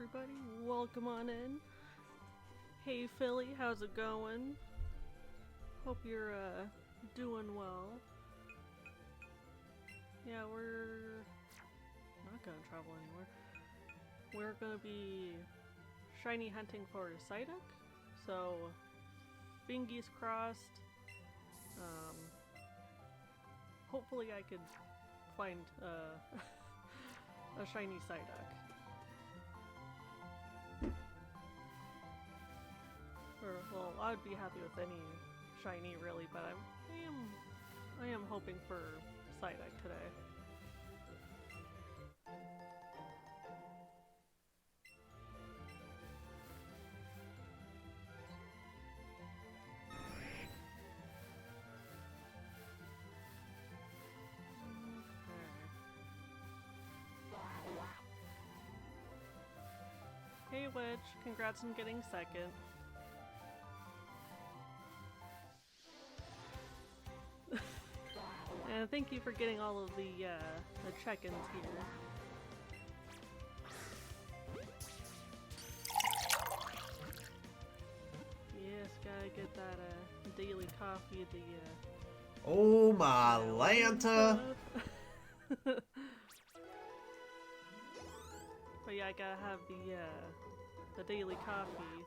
everybody. Welcome on in. Hey Philly, how's it going? Hope you're doing well. Yeah, we're not gonna travel anywhere. We're gonna be shiny hunting for Psyduck, so fingies crossed. Hopefully I could find a shiny Psyduck. Or, well, I'd be happy with any shiny really, but I am hoping for Psyduck today. Hey Witch, congrats on getting second. And thank you for getting all of the check-ins here. Yes, gotta get that daily coffee at the Oh my Lanta! But yeah, I gotta have the daily coffee,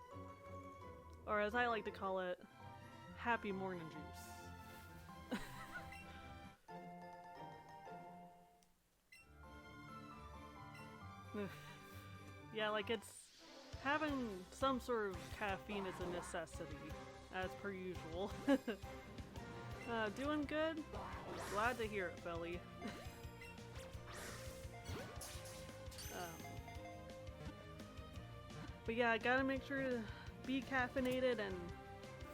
or as I like to call it, happy morning juice. Yeah, like it's having some sort of caffeine is a necessity, as per usual. Doing good? Glad to hear it, Belly. But yeah, I gotta make sure to be caffeinated and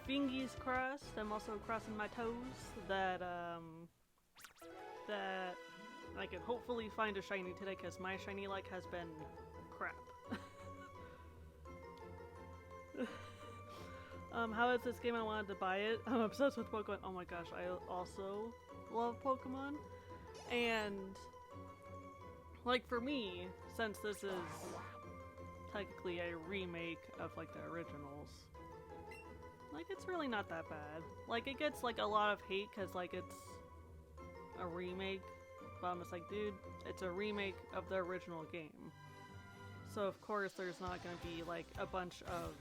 fingies crossed. I'm also crossing my toes that that I can hopefully find a shiny today, because my shiny luck has been crap. How is this game? I wanted to buy it. I'm obsessed with Pokemon. Oh my gosh, I also love Pokemon. And like for me, since this is technically a remake of like the originals, like it's really not that bad. Like it gets like a lot of hate because like it's a remake, but I'm just like, dude, it's a remake of the original game. So of course there's not gonna be like a bunch of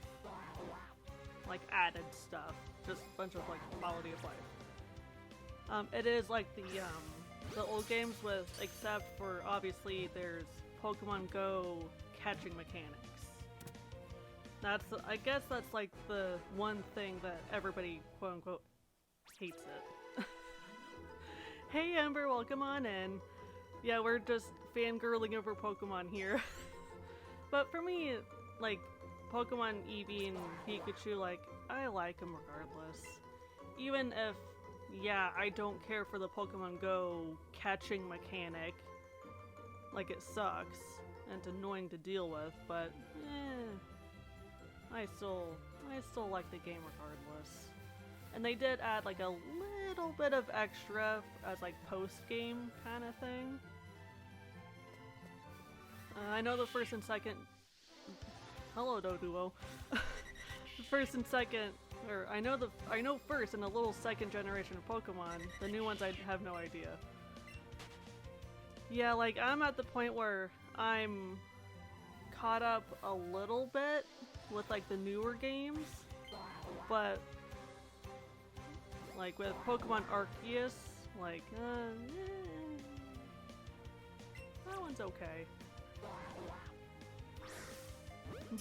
like added stuff, just a bunch of like quality of life. It is like the old games with, except for obviously there's Pokemon Go catching mechanics. I guess that's like the one thing that everybody quote unquote hates it. Hey Ember, welcome on in. Yeah, we're just fangirling over Pokemon here. But for me, like, Pokemon Eevee and Pikachu, like, I like them regardless. Even if, yeah, I don't care for the Pokemon Go catching mechanic. Like, it sucks, and it's annoying to deal with, but, I still like the game regardless. And they did add, like, a little bit of extra as, like, post-game kind of thing. I know the first and second... Hello, Doduo. The first and second... Or, I know first and the little second generation of Pokemon. The new ones, I have no idea. Yeah, like, I'm at the point where I'm caught up a little bit with, like, the newer games. But, like, with Pokemon Arceus, like, that one's okay.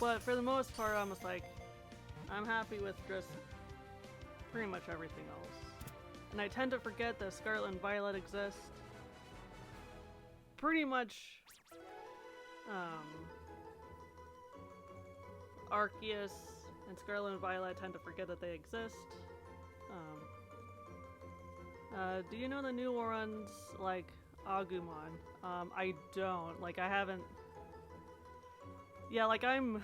But for the most part, I'm just like, I'm happy with just pretty much everything else. And I tend to forget that Scarlet and Violet exist. Pretty much, Arceus and Scarlet and Violet, I tend to forget that they exist. Do you know the new ones, like, Agumon? I don't. Like, I haven't... Yeah, like, I'm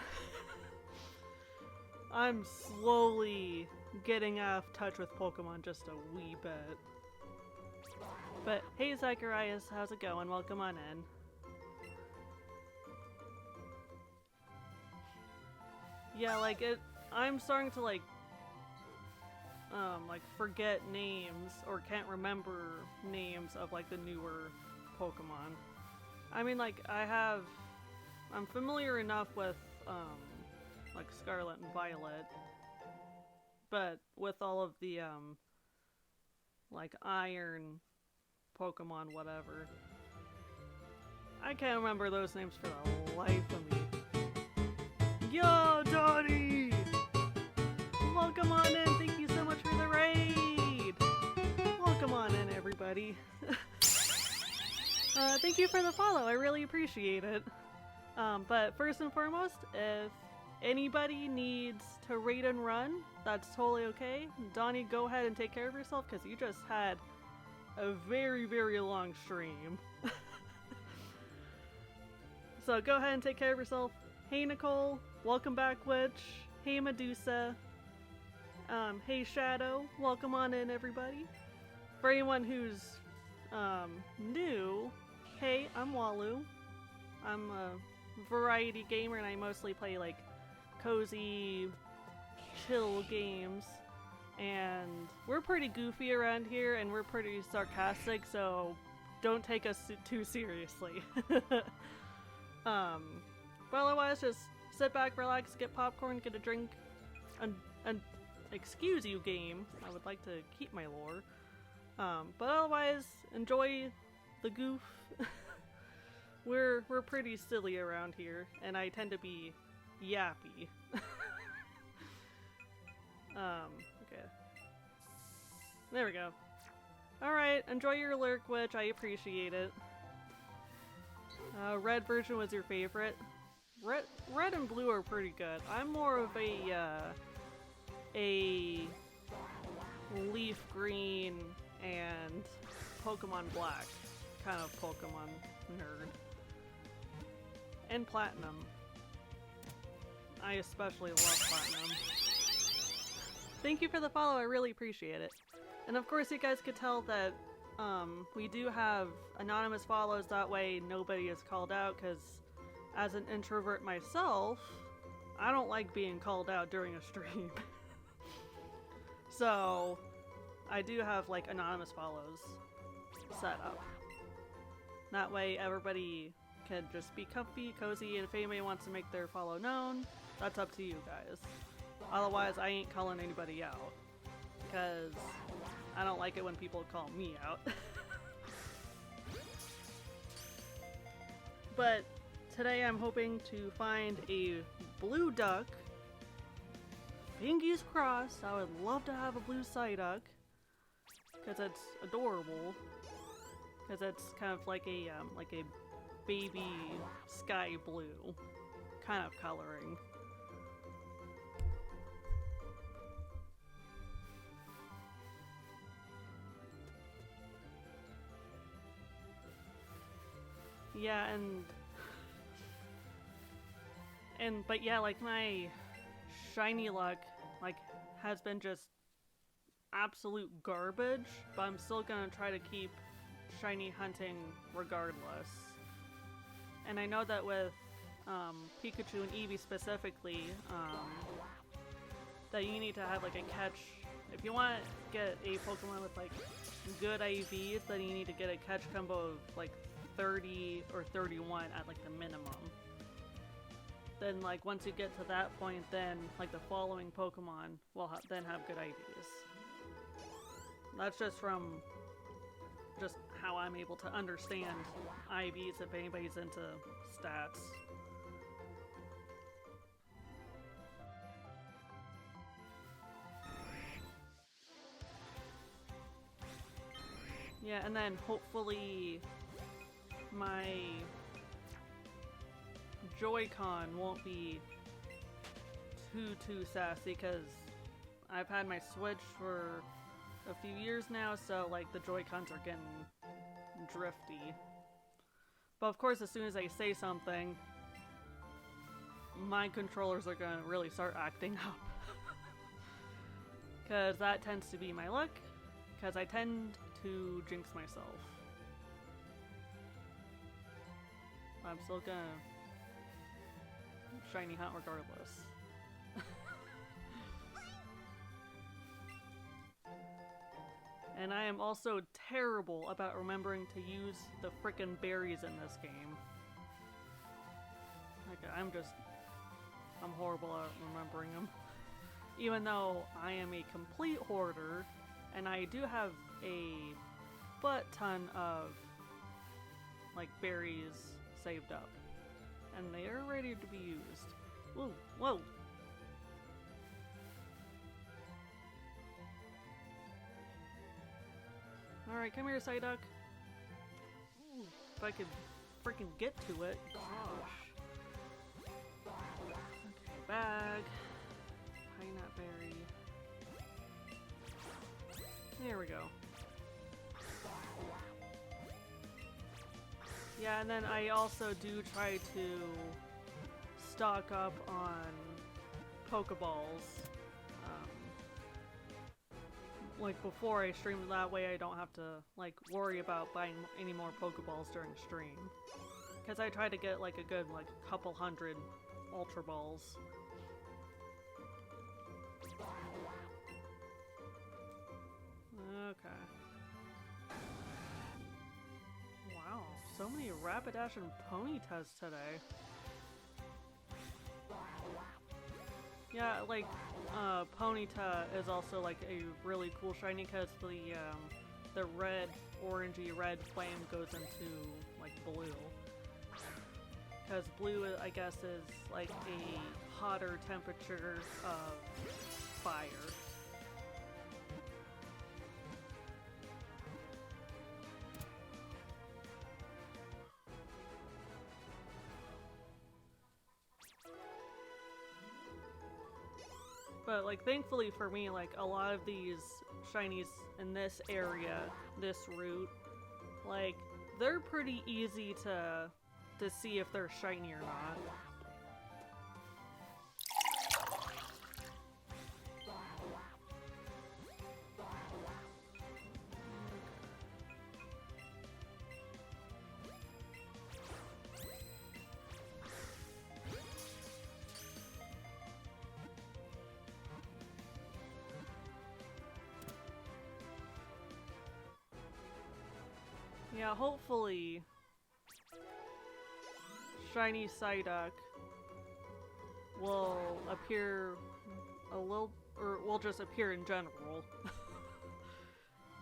slowly getting out of touch with Pokemon just a wee bit. But, hey Zacharias, how's it going? Welcome on in. Yeah, like I'm starting to like forget names or can't remember names of like the newer Pokemon. I mean, like I'm familiar enough with like Scarlet and Violet, but with all of the like Iron Pokemon, whatever, I can't remember those names for the life of me. Yo, Donnie! Welcome on in. Thank you so much for the raid. Welcome on in, everybody. Thank you for the follow. I really appreciate it. But first and foremost, if anybody needs to raid and run, that's totally okay. Donnie, go ahead and take care of yourself because you just had a very, very long stream. So go ahead and take care of yourself. Hey, Nicole. Welcome back, Witch. Hey, Medusa. Hey, Shadow. Welcome on in, everybody. For anyone who's new, hey, I'm Walu. I'm a variety gamer and I mostly play like cozy, chill games. And we're pretty goofy around here and we're pretty sarcastic, so don't take us too seriously. But otherwise, just sit back, relax, get popcorn, get a drink, and excuse you, game. I would like to keep my lore. But otherwise, enjoy the goof. We're pretty silly around here, and I tend to be yappy. Okay. There we go. Alright, enjoy your lurk, Witch. I appreciate it. Red version was your favorite. Red and blue are pretty good. I'm more of a leaf green and Pokemon Black kind of Pokemon nerd. And Platinum. I especially love Platinum. Thank you for the follow, I really appreciate it. And of course you guys could tell that we do have anonymous follows, that way nobody is called out, because as an introvert myself, I don't like being called out during a stream. So, I do have like anonymous follows set up. That way everybody can just be comfy, cozy, and if anybody wants to make their follow known, that's up to you guys. Otherwise, I ain't calling anybody out, because I don't like it when people call me out. But today I'm hoping to find a blue duck. Fingers crossed, I would love to have a blue Psyduck, because it's adorable. Because it's kind of like a baby sky blue kind of coloring. Yeah, but yeah, like my shiny luck, like, has been just absolute garbage, but I'm still gonna try to keep shiny hunting regardless. And I know that with Pikachu and Eevee specifically, that you need to have like a catch. If you want to get a Pokemon with like good IVs, then you need to get a catch combo of like 30 or 31 at like the minimum. Then like once you get to that point, then like the following Pokemon will then have good IVs. That's just from how I'm able to understand IVs if anybody's into stats. Yeah, and then hopefully my Joy-Con won't be too sassy, because I've had my Switch for a few years now, so like the Joy-Cons are getting drifty. But of course, as soon as I say something, my controllers are gonna really start acting up. Because that tends to be my luck, because I tend to jinx myself. I'm still gonna shiny hunt regardless. And I am also terrible about remembering to use the frickin' berries in this game. Like, I'm horrible at remembering them. Even though I am a complete hoarder, and I do have a butt ton of, like, berries saved up. And they are ready to be used. Whoa, whoa! Alright, come here, Psyduck. Ooh, if I could freaking get to it. Gosh. Okay, bag. Pineapple berry. There we go. Yeah, and then I also do try to stock up on Pokeballs. Like before I stream, that way I don't have to like worry about buying any more Pokeballs during stream. Because I try to get like a good like couple hundred Ultra Balls. Okay. Wow, so many Rapidash and Ponytas today. Yeah, like, Ponyta is also, like, a really cool shiny because the red, orangey red flame goes into, like, blue. Because blue, I guess, is, like, a hotter temperature of fire. But, like, thankfully for me, like, a lot of these shinies in this area, this route, like, they're pretty easy to see if they're shiny or not. Yeah, hopefully shiny Psyduck will appear a little, or will just appear in general.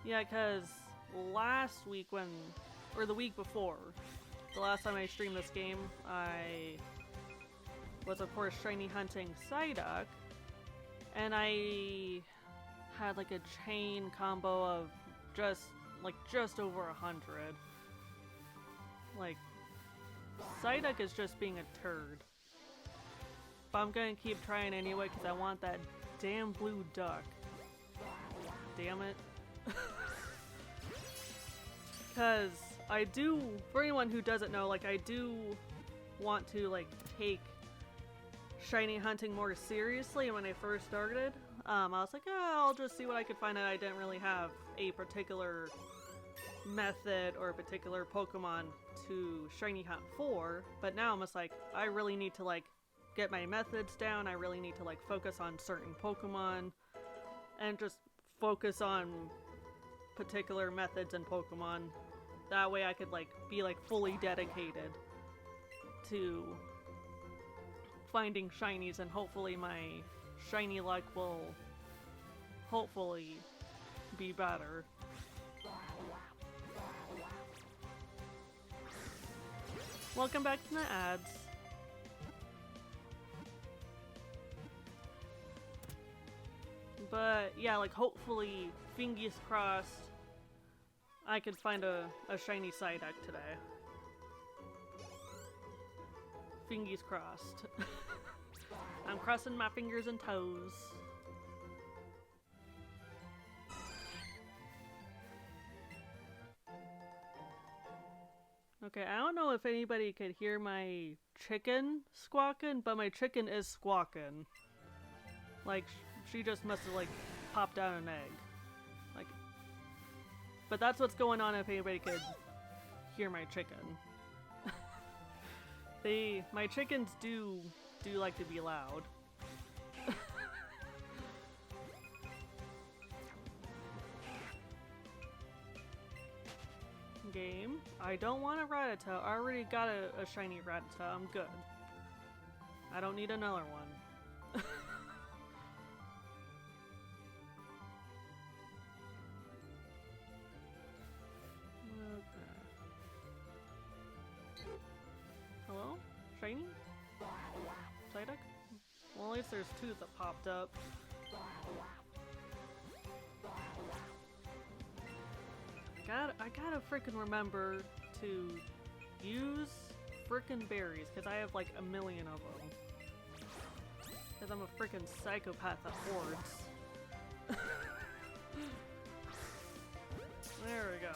Yeah, because last week or the week before, the last time I streamed this game, I was of course shiny hunting Psyduck, and I had like a chain combo of just over 100. Like, Psyduck is just being a turd. But I'm gonna keep trying anyway because I want that damn blue duck. Damn it. Because I do, for anyone who doesn't know, like, I do want to, like, take shiny hunting more seriously. When I first started, I was like, oh, I'll just see what I could find out. I didn't really have a particular method or a particular Pokemon to shiny hunt for, but now I'm just like, I really need to like get my methods down. I really need to like focus on certain Pokemon and just focus on particular methods and Pokemon. That way I could like be like fully dedicated to finding shinies, and hopefully my shiny luck will hopefully be better. Welcome back to the ads. But yeah, like hopefully, fingers crossed, I could find a shiny Psyduck today. Fingers crossed. I'm crossing my fingers and toes. Okay, I don't know if anybody could hear my chicken squawking, but my chicken is squawking. Like, she just must have, like, popped out an egg. Like, but that's what's going on if anybody could hear my chicken. My chickens do like to be loud. game. I don't want a Rattata. I already got a shiny Rattata. I'm good. I don't need another one. Okay. Hello? Shiny? Psyduck? Well, at least there's two that popped up. I gotta freaking remember to use freaking berries, because I have like a million of them. Because I'm a freaking psychopath that hoards. There we go.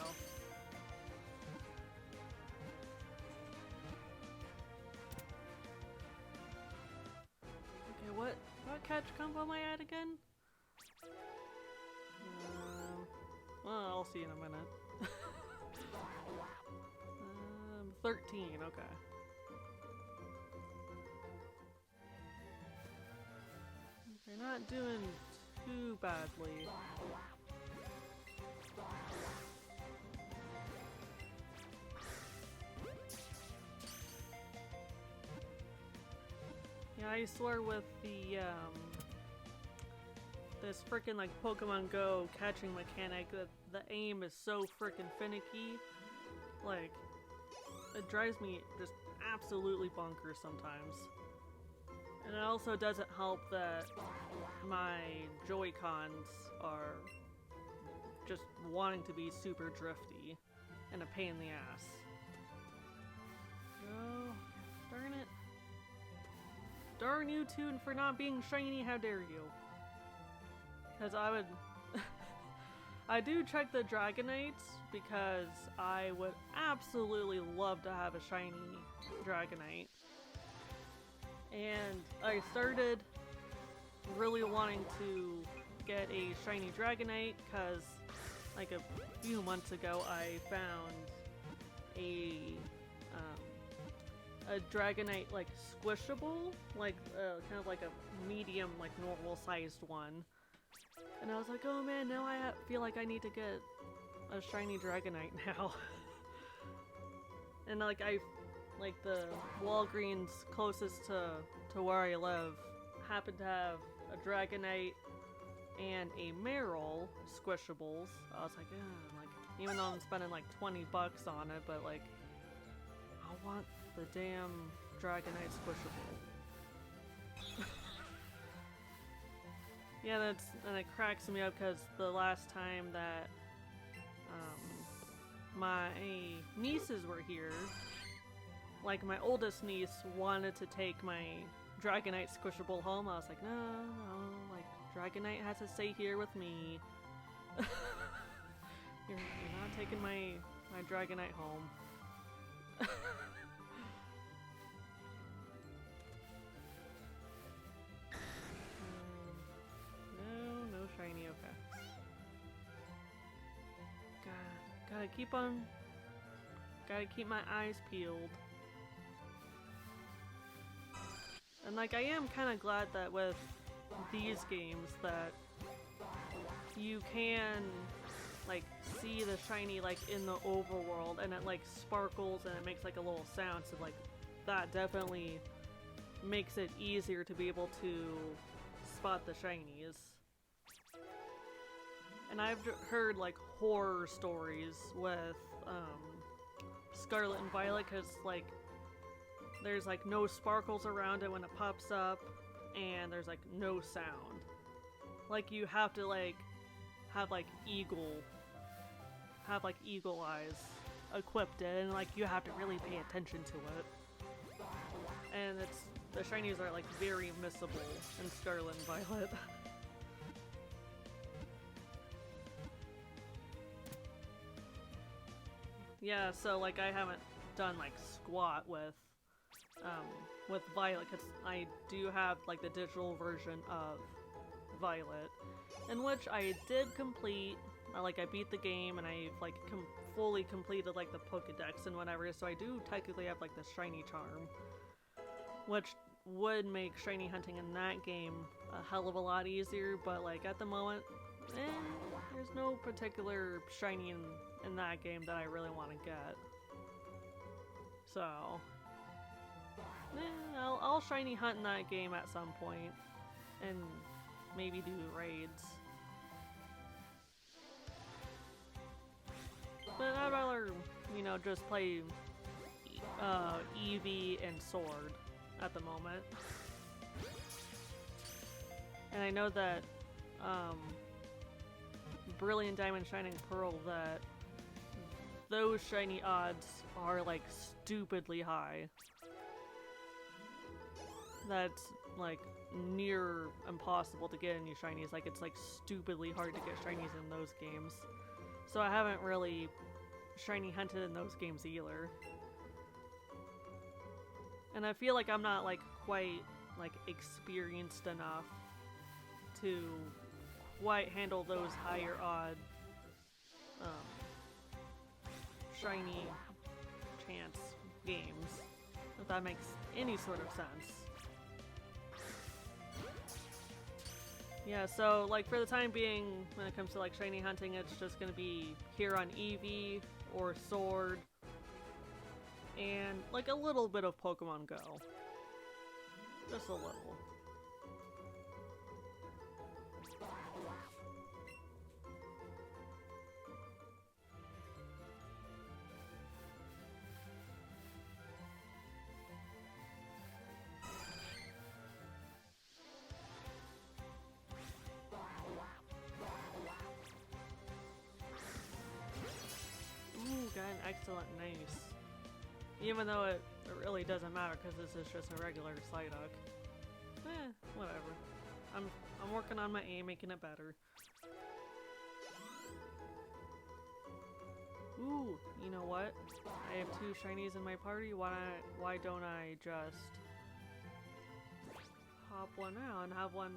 Okay, what catch combo am I at again? Well, I'll see in a minute. 13, okay. They're not doing too badly. Yeah, I swear with the, this freaking like Pokemon Go catching mechanic, that the aim is so freaking finicky. Like, it drives me just absolutely bonkers sometimes. And it also doesn't help that my Joy-Cons are just wanting to be super drifty and a pain in the ass. Oh, darn it. Darn you two for not being shiny, how dare you. Because I would... I do check the Dragonites because I would absolutely love to have a shiny Dragonite. And I started really wanting to get a shiny Dragonite because like a few months ago I found a Dragonite like squishable, like kind of like a medium, like normal sized one. And I was like, oh man, now I feel like I need to get a shiny Dragonite now. And like the Walgreens closest to where I live happened to have a Dragonite and a Meryl squishables. I was like, like, even though I'm spending like 20 bucks on it, but like, I want the damn Dragonite squishable. Yeah, and it cracks me up because the last time that my nieces were here, like my oldest niece wanted to take my Dragonite squishable home. I was like, no, like Dragonite has to stay here with me. you're not taking my Dragonite home. No shiny, okay. Gotta keep my eyes peeled. And like, I am kind of glad that with these games that you can like see the shiny like in the overworld and it like sparkles and it makes like a little sound, so like that definitely makes it easier to be able to spot the shinies. And I've heard like horror stories with Scarlet and Violet because like there's like no sparkles around it when it pops up and there's like no sound. Like you have to like have like eagle eyes equipped in, and like you have to really pay attention to it. And the shinies are like very missable in Scarlet and Violet. Yeah, so like I haven't done like squat with Violet because I do have like the digital version of Violet, in which I did complete. Like I beat the game and I've like fully completed like the Pokedex and whatever, so I do technically have like the shiny charm, which would make shiny hunting in that game a hell of a lot easier. But like at the moment, there's no no particular shiny in that game that I really want to get. So, I'll shiny hunt in that game at some point, and maybe do raids. But I'd rather, you know, just play Eevee and Sword at the moment. And I know that Brilliant Diamond, Shining Pearl, that those shiny odds are like stupidly high. That's like near impossible to get any shinies. Like it's like stupidly hard to get shinies in those games. So I haven't really shiny hunted in those games either. And I feel like I'm not like quite like experienced enough to quite handle those higher odd shiny chance games, if that makes any sort of sense. Yeah, so like for the time being, when it comes to like shiny hunting, it's just gonna be here on Eevee or Sword, and like a little bit of Pokemon Go. Just a little. Got an excellent nice. Even though it really doesn't matter because this is just a regular Psyduck. Whatever. I'm working on my aim, making it better. Ooh, you know what? I have 2 shinies in my party. Why don't I just hop one out and have one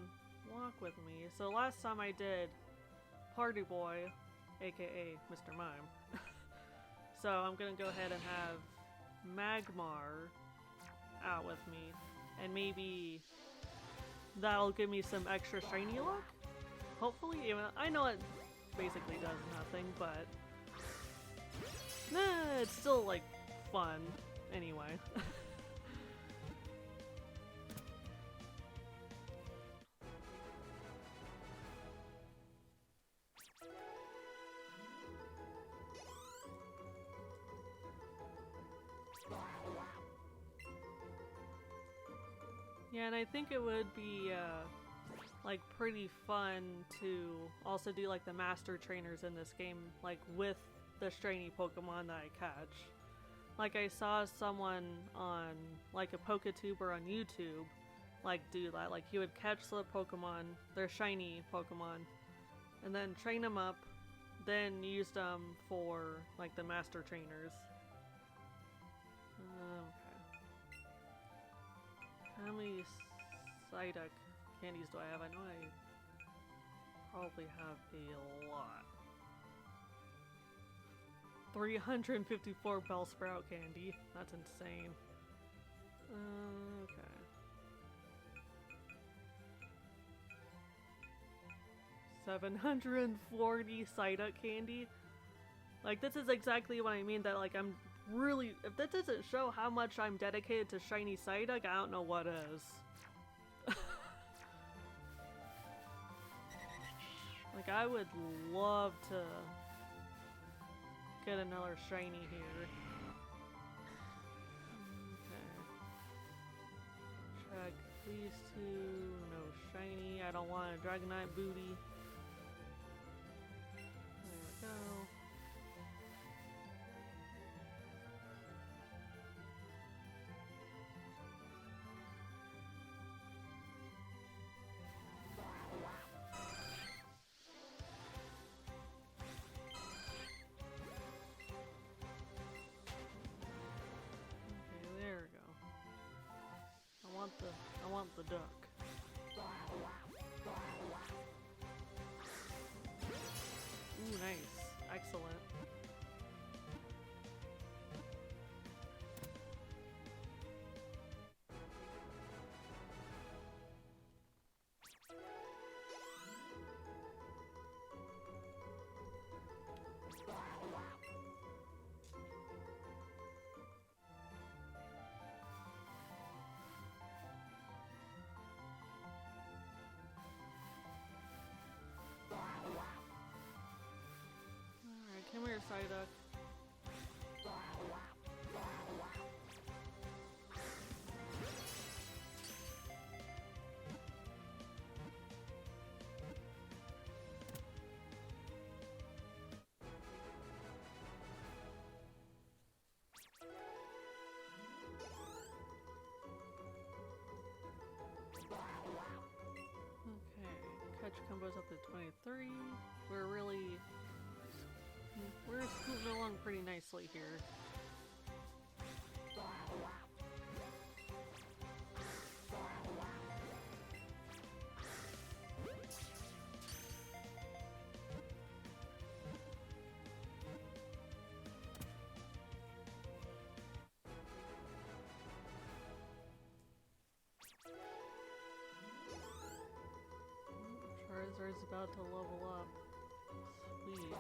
walk with me? So last time I did Party Boy, aka Mr. Mime. So I'm gonna go ahead and have Magmar out with me, and maybe that'll give me some extra shiny luck? Hopefully, even I know it basically does nothing, but it's still like fun anyway. Yeah, and I think it would be like pretty fun to also do like the master trainers in this game, like with the shiny Pokemon that I catch. Like I saw someone on like a Poketuber on YouTube like do that. Like he would catch the Pokemon, their shiny Pokemon, and then train them up, then use them for like the master trainers. How many Psyduck candies do I have? I know I probably have a lot. 354 Bellsprout candy. That's insane. Okay. 740 Psyduck candy? Like, this is exactly what I mean, that like I'm really, if that doesn't show how much I'm dedicated to shiny Psyduck, I don't know what is. Like, I would love to get another shiny here. Okay. Check these 2. No shiny. I don't want a Dragonite booty. There we go. I want the duck. Ooh, nice. Excellent. Psyduck. Catch combos up to 23. We're scooting along pretty nicely here. Charizard's about to level up. Sweet.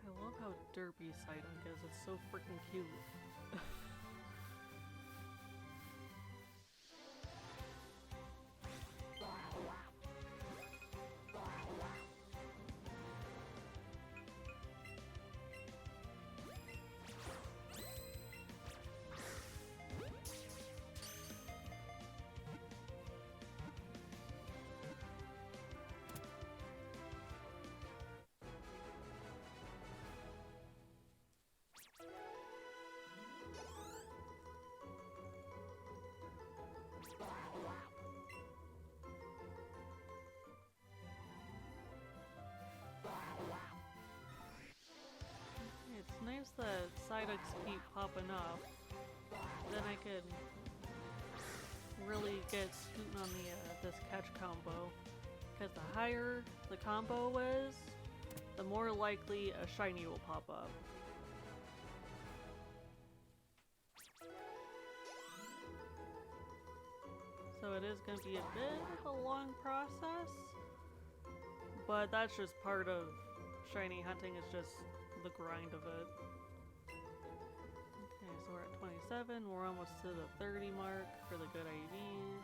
I love how derpy Psyduck is. It's so freaking cute. It's nice that Psyducks keep popping up. Then I can really get scooting on the this catch combo. Because the higher the combo is, the more likely a shiny will pop up. So it is going to be a bit of a long process, but that's just part of shiny hunting, is just the grind of it. Okay, so we're at 27, we're almost to the 30 mark for the good IVs.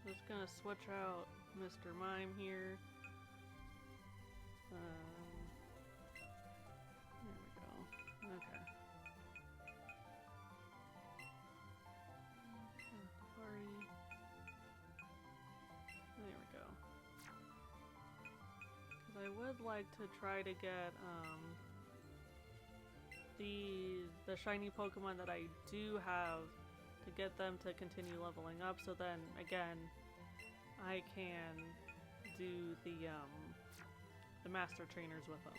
Just gonna switch out Mr. Mime here. There we go. Okay. Party. There we go. Because I would like to try to get these the shiny Pokemon that I do have to get them to continue leveling up, so then again I can do the master trainers with them.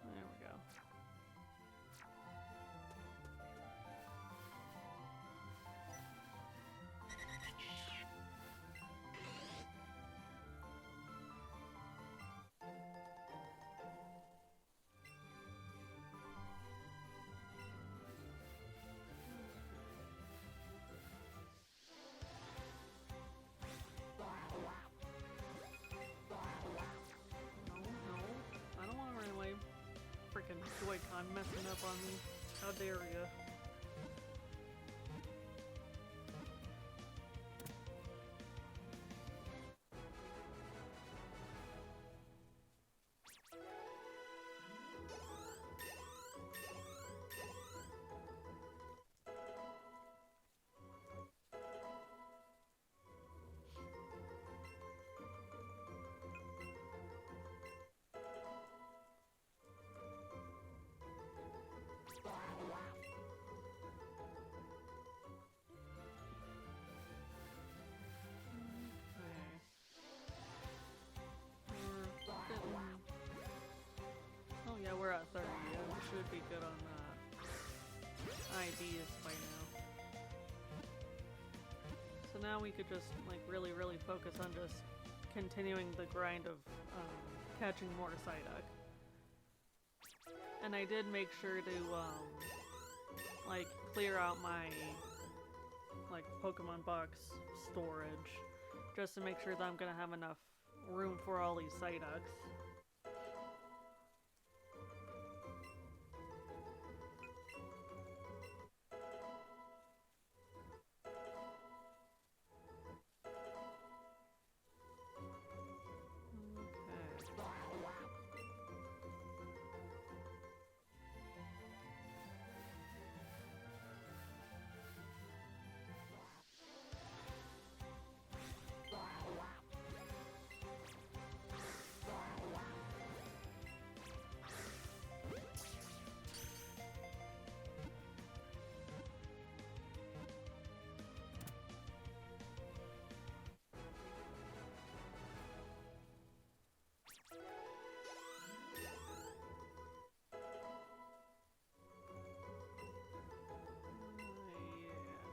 There we go. Freaking Joy-Con messing up on me. How dare ya? Yeah, we're at 30. Yeah, we should be good on IDs by now. So now we could just like really focus on just continuing the grind of catching more Psyduck. And I did make sure to like clear out my like Pokemon box storage just to make sure that I'm gonna have enough room for all these Psyducks.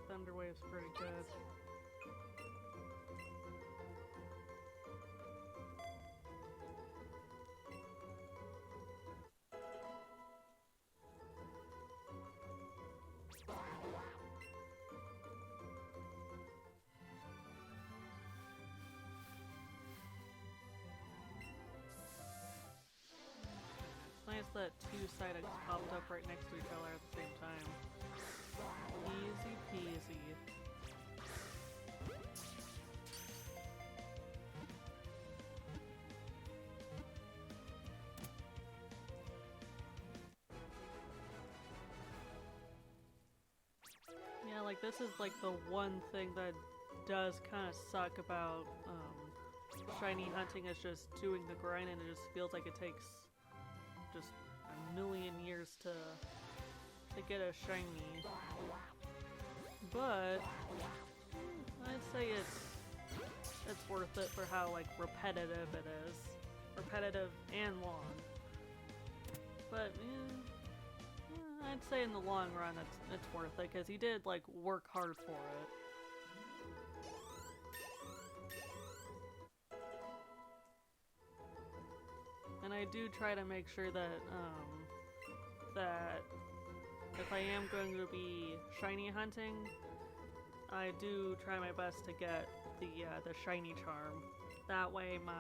Thunder Wave's pretty good. It's nice that two Psyducks popped up right next to each other at the same time. Easy peasy. Yeah, like this is like the one thing that does kind of suck about shiny hunting is just doing the grind, and it just feels like it takes just a million years to get a shiny. But I'd say it's worth it for how like repetitive it is. Repetitive and long. But I'd say in the long run it's worth it because he did like work hard for it. And I do try to make sure that that if I am going to be shiny hunting, I do try my best to get the shiny charm. That way my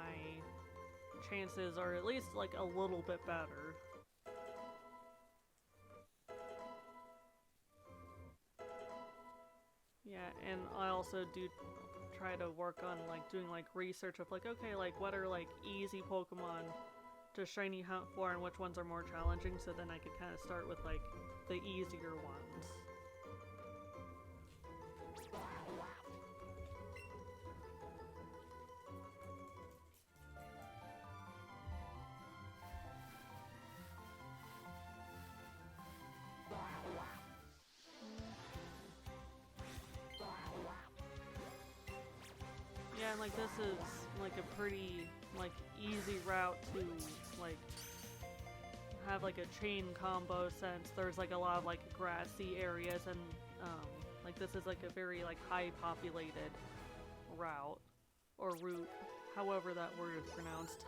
chances are at least like a little bit better. Yeah, and I also do try to work on like doing like research of like, okay, like what are like easy Pokemon to shiny hunt for and which ones are more challenging, so then I could kind of start with like the easier ones. like this is like a pretty like easy route to like have like a chain combo since there's like a lot of like grassy areas and like this is like a very like high populated route or route, however that word is pronounced.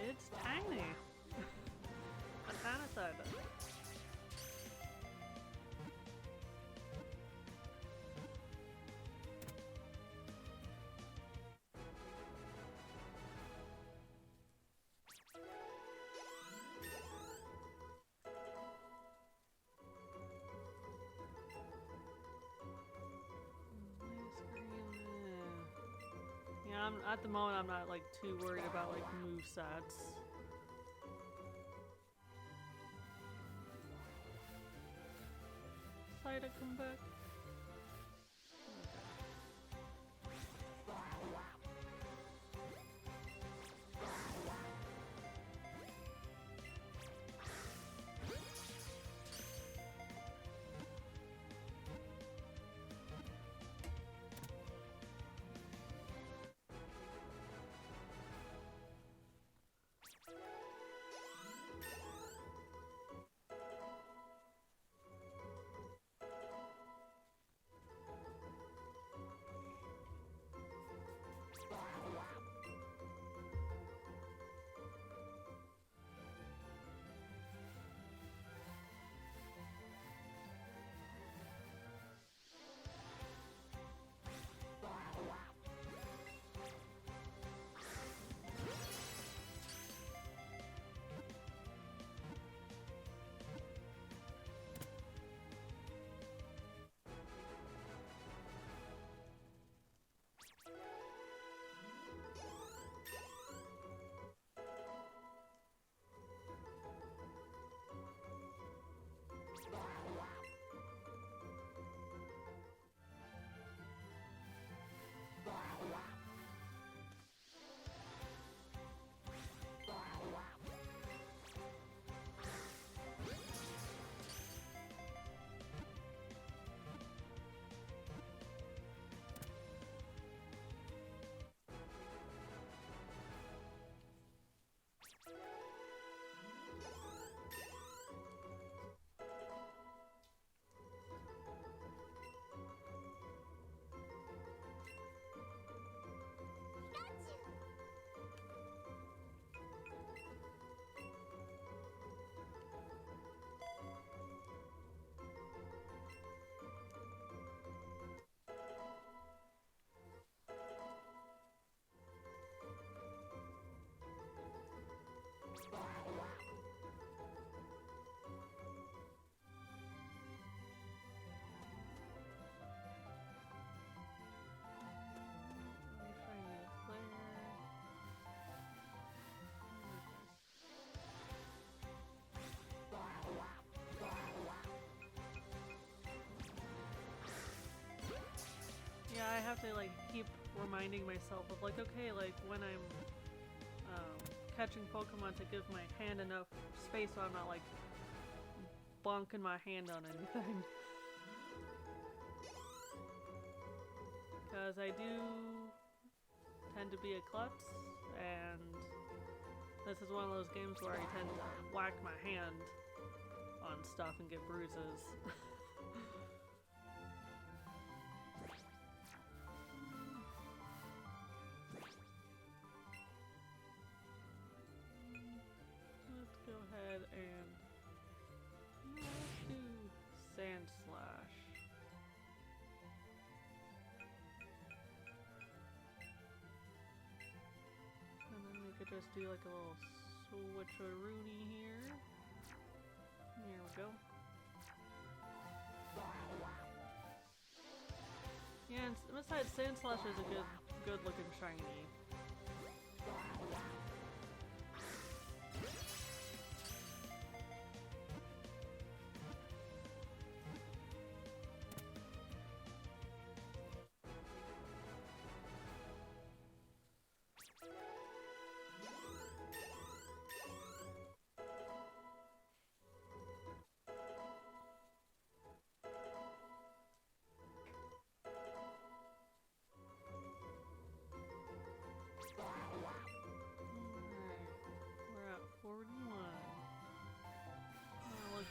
It's tiny. A tiny side. Yeah, at the moment I'm not like too worried about like movesets. Side to come back. Yeah, I have to like keep reminding myself of like, okay, like when I'm catching Pokemon to give my hand enough space so I'm not like bonking my hand on anything. Because I do tend to be a klutz, and this is one of those games where I tend to whack my hand on stuff and get bruises. Let's go ahead and let's do Sand Slash. And then we could just do like a little switcheroony here. Here we go. Yeah, and besides, Sand Slash is a good looking shiny.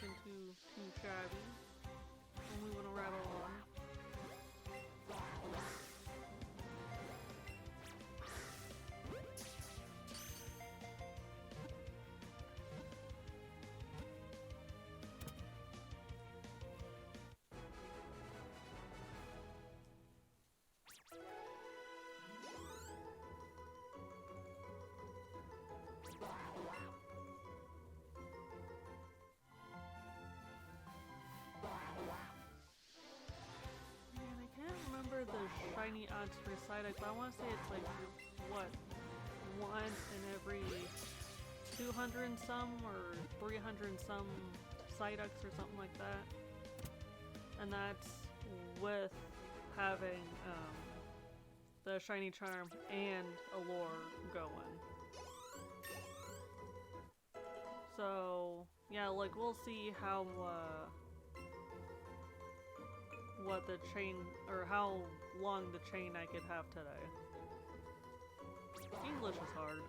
nothing too shabby. I'm moving right along. The shiny odds for Psyduck, but I want to say it's like, what, once in every 200 and some or 300 and some Psyducks or something like that. And that's with having the shiny charm and Allure going. So yeah, like we'll see how what the chain, or how long the chain I could have today. English is hard.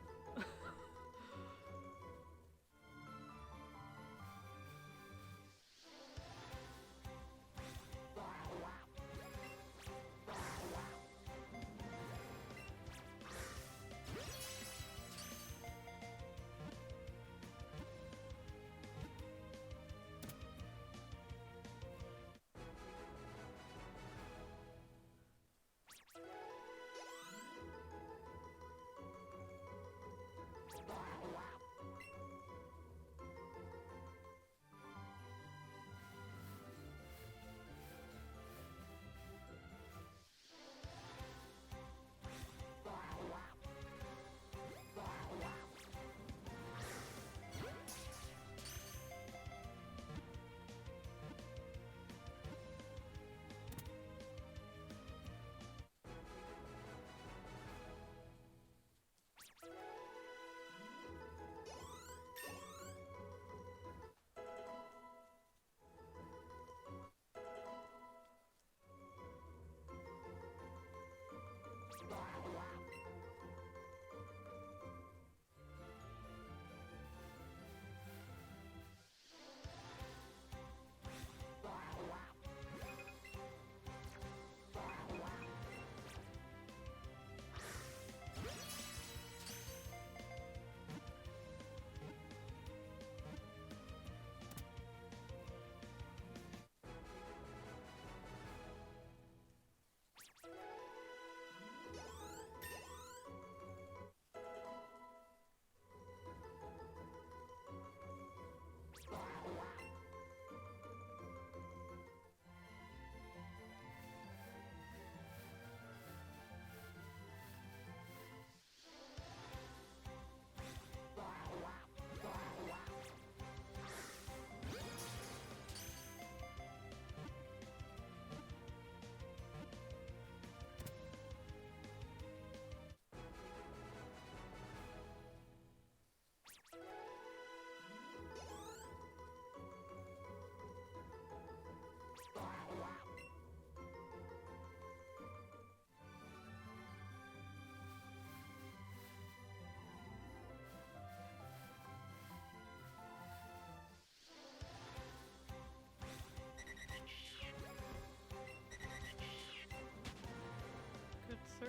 Sir,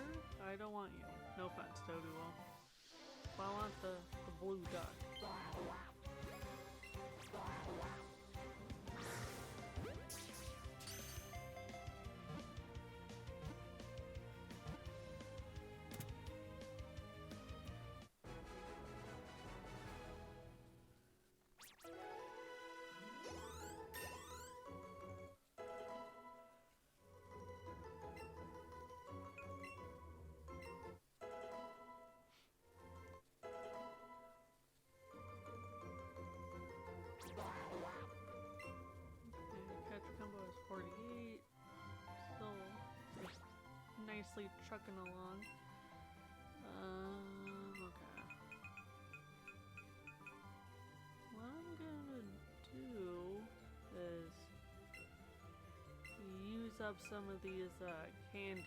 I don't want you. No offense, Togewl. But I want the blue duck. Nicely trucking along. Okay. What I'm gonna do is use up some of these candies.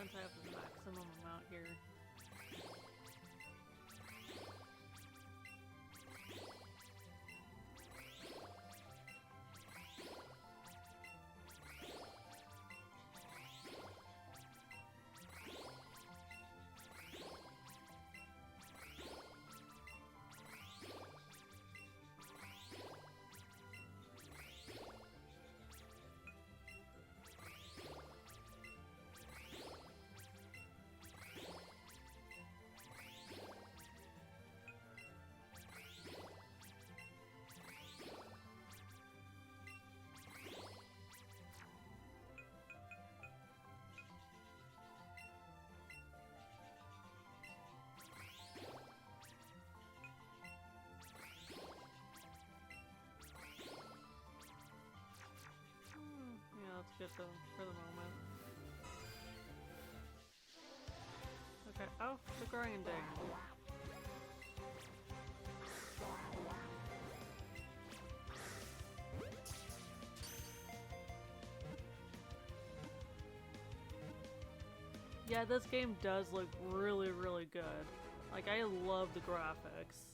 since I have the maximum amount here. Good for the moment. Okay. Oh, the grinding. Yeah, this game does look really, really good. Like, I love the graphics.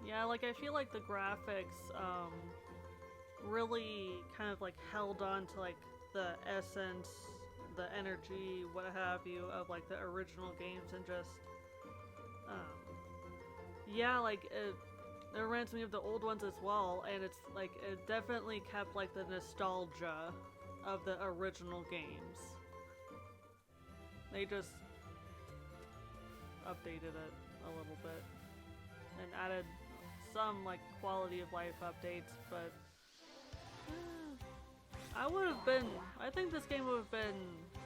Yeah, like, I feel like the graphics, really kind of, like, held on to, like, the essence, the energy, what have you, of, like, the original games, and just, yeah, like, it reminds me of the old ones as well, and it's, like, it definitely kept, like, the nostalgia of the original games. They just updated it a little bit, and added some, like, quality of life updates, but I think this game would have been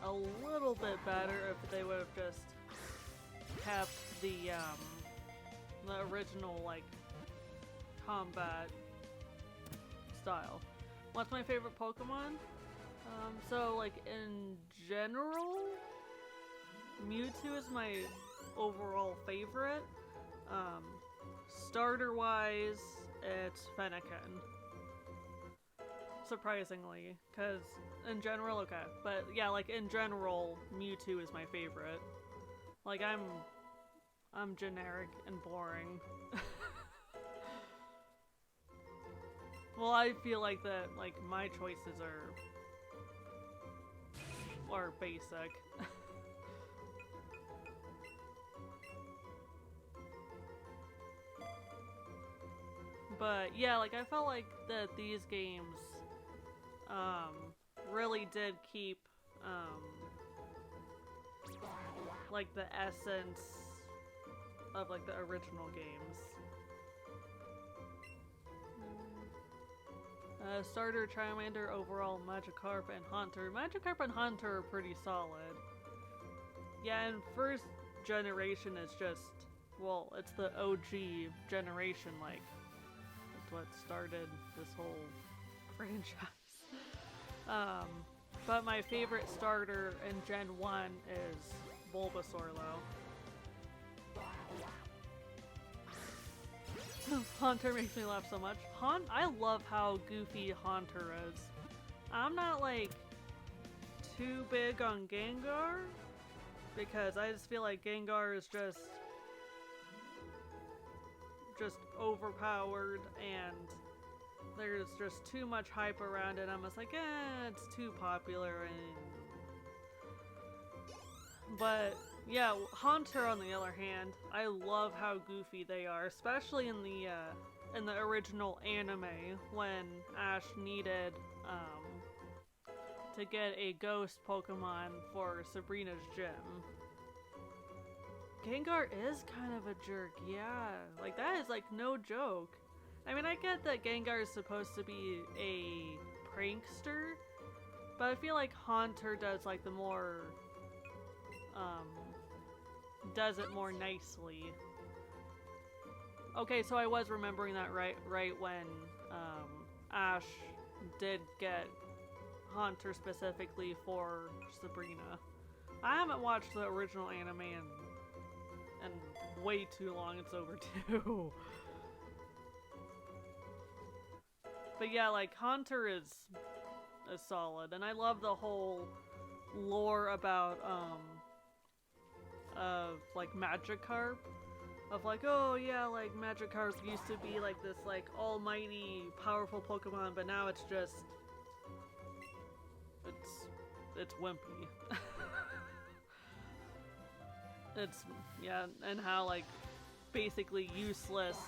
a little bit better if they would have just kept the original, like, combat style. What's my favorite Pokemon? So, like, in general, Mewtwo is my overall favorite. Starter-wise, it's Fennekin. Surprisingly, because in general, okay. But yeah, like, in general, Mewtwo is my favorite. Like, I'm generic and boring. Well, I feel like that, like, my choices are basic. But yeah, like, I felt like that these games really did keep like the essence of, like, the original games. Starter, Charmander, overall, Magikarp, and Haunter. Magikarp and Haunter are pretty solid. Yeah, and first generation is just, well, it's the OG generation, like, that's what started this whole franchise. But my favorite starter in Gen 1 is Bulbasaur, though. Haunter makes me laugh so much. I love how goofy Haunter is. I'm not, like, too big on Gengar, because I just feel like Gengar is just overpowered, and there's just too much hype around it. I'm just like, it's too popular. But yeah, Haunter, on the other hand, I love how goofy they are, especially in the original anime, when Ash needed to get a ghost Pokemon for Sabrina's gym. Gengar is kind of a jerk, yeah. Like, that is, like, no joke. I mean, I get that Gengar is supposed to be a prankster, but I feel like Haunter does, like, the more, does it more nicely. Okay, so I was remembering that right when, Ash did get Haunter specifically for Sabrina. I haven't watched the original anime in way too long, it's overdue. But yeah, like Haunter is solid, and I love the whole lore about like Magikarp, of like, oh yeah, like Magikarp used to be like this like almighty powerful Pokemon, but now it's just it's wimpy. It's, yeah, and how like basically useless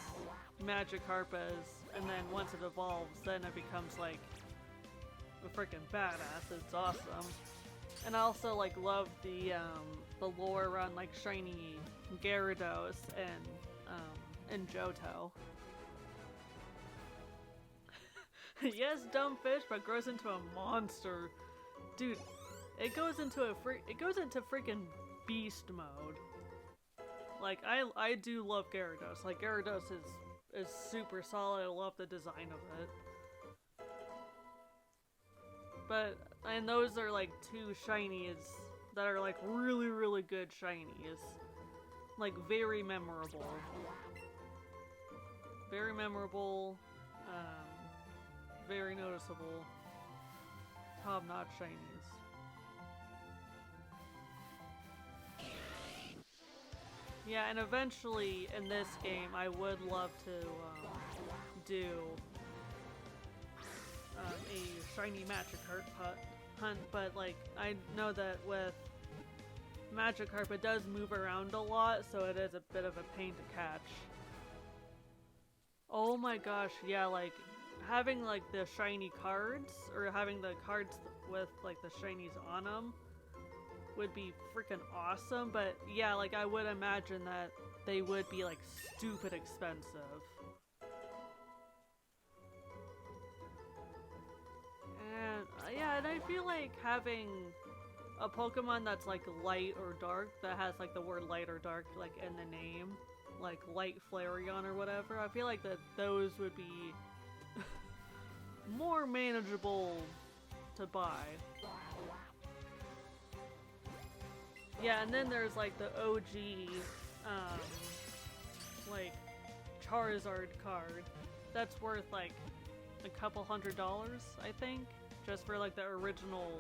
Magikarp is, and then once it evolves, then it becomes like a freaking badass. It's awesome. And I also like love the lore around like shiny Gyarados and Johto. Yes, dumb fish, but grows into a monster. Dude, it goes into freaking beast mode. Like I do love Gyarados. Like Gyarados is super solid. I love the design of it. But and those are like two shinies that are like really good shinies. Like very memorable. Very memorable. Very noticeable. Top-notch shinies. Yeah, and eventually in this game, I would love to do a shiny Magikarp hunt, but like I know that with Magikarp it does move around a lot, so it is a bit of a pain to catch. Oh my gosh, yeah, like having like the shiny cards, or having the cards with like the shinies on them would be freaking awesome, but yeah, like I would imagine that they would be like stupid expensive. And yeah, and I feel like having a Pokemon that's like light or dark, that has like the word light or dark like in the name, like Light Flareon or whatever, I feel like that those would be more manageable to buy. Yeah, and then there's like the OG, like Charizard card that's worth like a couple $100, I think, just for like the original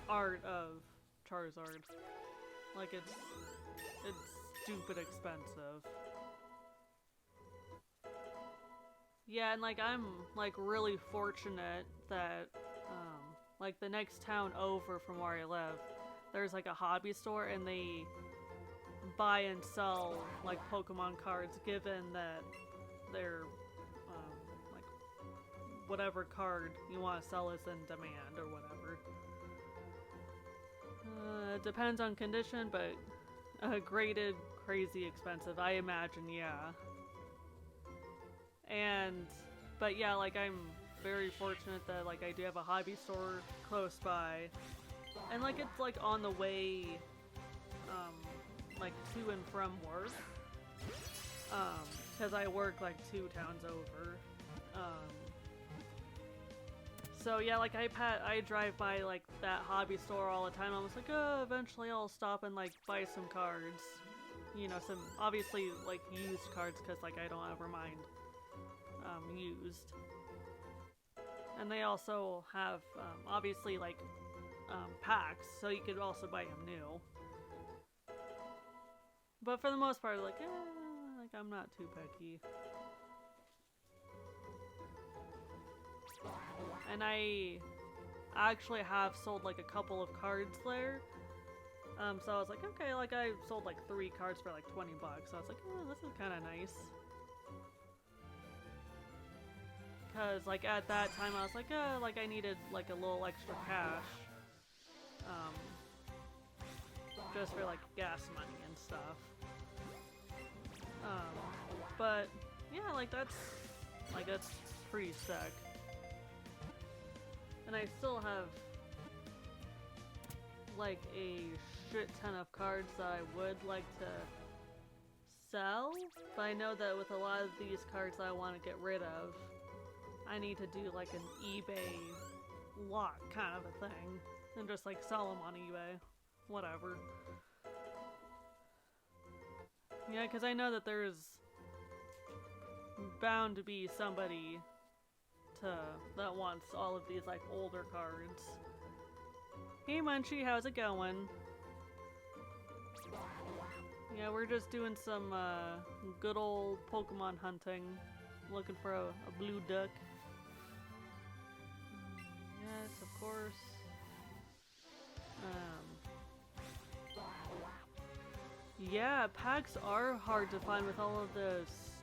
art of Charizard. Like it's stupid expensive. Yeah, and like I'm like really fortunate that like the next town over from where I live, there's like a hobby store, and they buy and sell like Pokemon cards, given that they're like whatever card you want to sell is in demand or whatever. It depends on condition, but graded crazy expensive, I imagine, yeah. But yeah, like I'm very fortunate that like I do have a hobby store close by, and like it's like on the way, like to and from work, because I work like 2 towns over. So yeah, like I drive by like that hobby store all the time. I was like, oh, eventually I'll stop and like buy some cards, you know, some obviously like used cards, because like I don't ever mind used. And they also have obviously like packs, so you could also buy them new. But for the most part, like I'm not too picky. And I actually have sold like a couple of cards there. So I was like, okay, like I sold like 3 cards for like $20. So I was like, oh, this is kind of nice. Cause like at that time I was like, oh, like I needed like a little extra cash. Just for like gas money and stuff. But yeah, like that's pretty sick. And I still have like a shit ton of cards that I would like to sell, but I know that with a lot of these cards that I want to get rid of, I need to do like an eBay lot kind of a thing, and just like sell them on eBay, whatever. Yeah, because I know that there's bound to be somebody that wants all of these like older cards. Hey Munchie, how's it going? Yeah, we're just doing some good old Pokemon hunting. Looking for a blue duck. Yes, of course. Yeah, packs are hard to find with all of the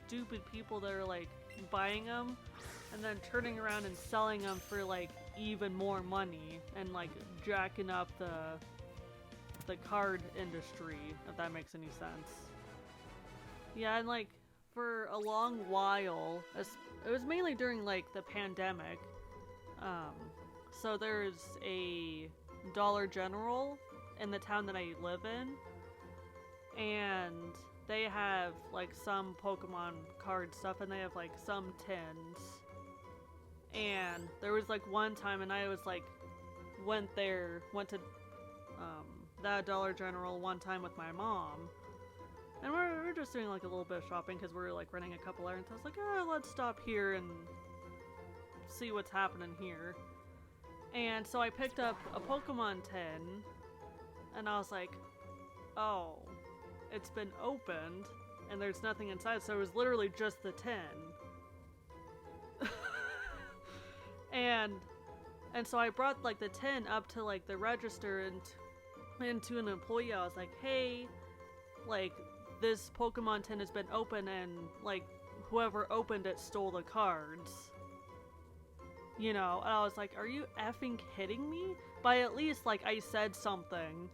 stupid people that are like buying them and then turning around and selling them for like even more money and like jacking up the card industry, if that makes any sense. Yeah, and like for a long while, it was mainly during like the pandemic. So there's a Dollar General in the town that I live in, and they have like some Pokemon card stuff, and they have like some tins. And there was like one time, and I was like, went to that Dollar General one time with my mom, and we're just doing like a little bit of shopping because we're like running a couple errands. I was like, oh, let's stop here and see what's happening here. And so I picked up a Pokemon tin, and I was like, oh, it's been opened, and there's nothing inside, so it was literally just the tin. and so I brought like the tin up to like the register and to an employee. I was like, hey, like this Pokemon tin has been open, and like whoever opened it stole the cards. You know, and I was like, are you effing kidding me? By at least, like, I said something.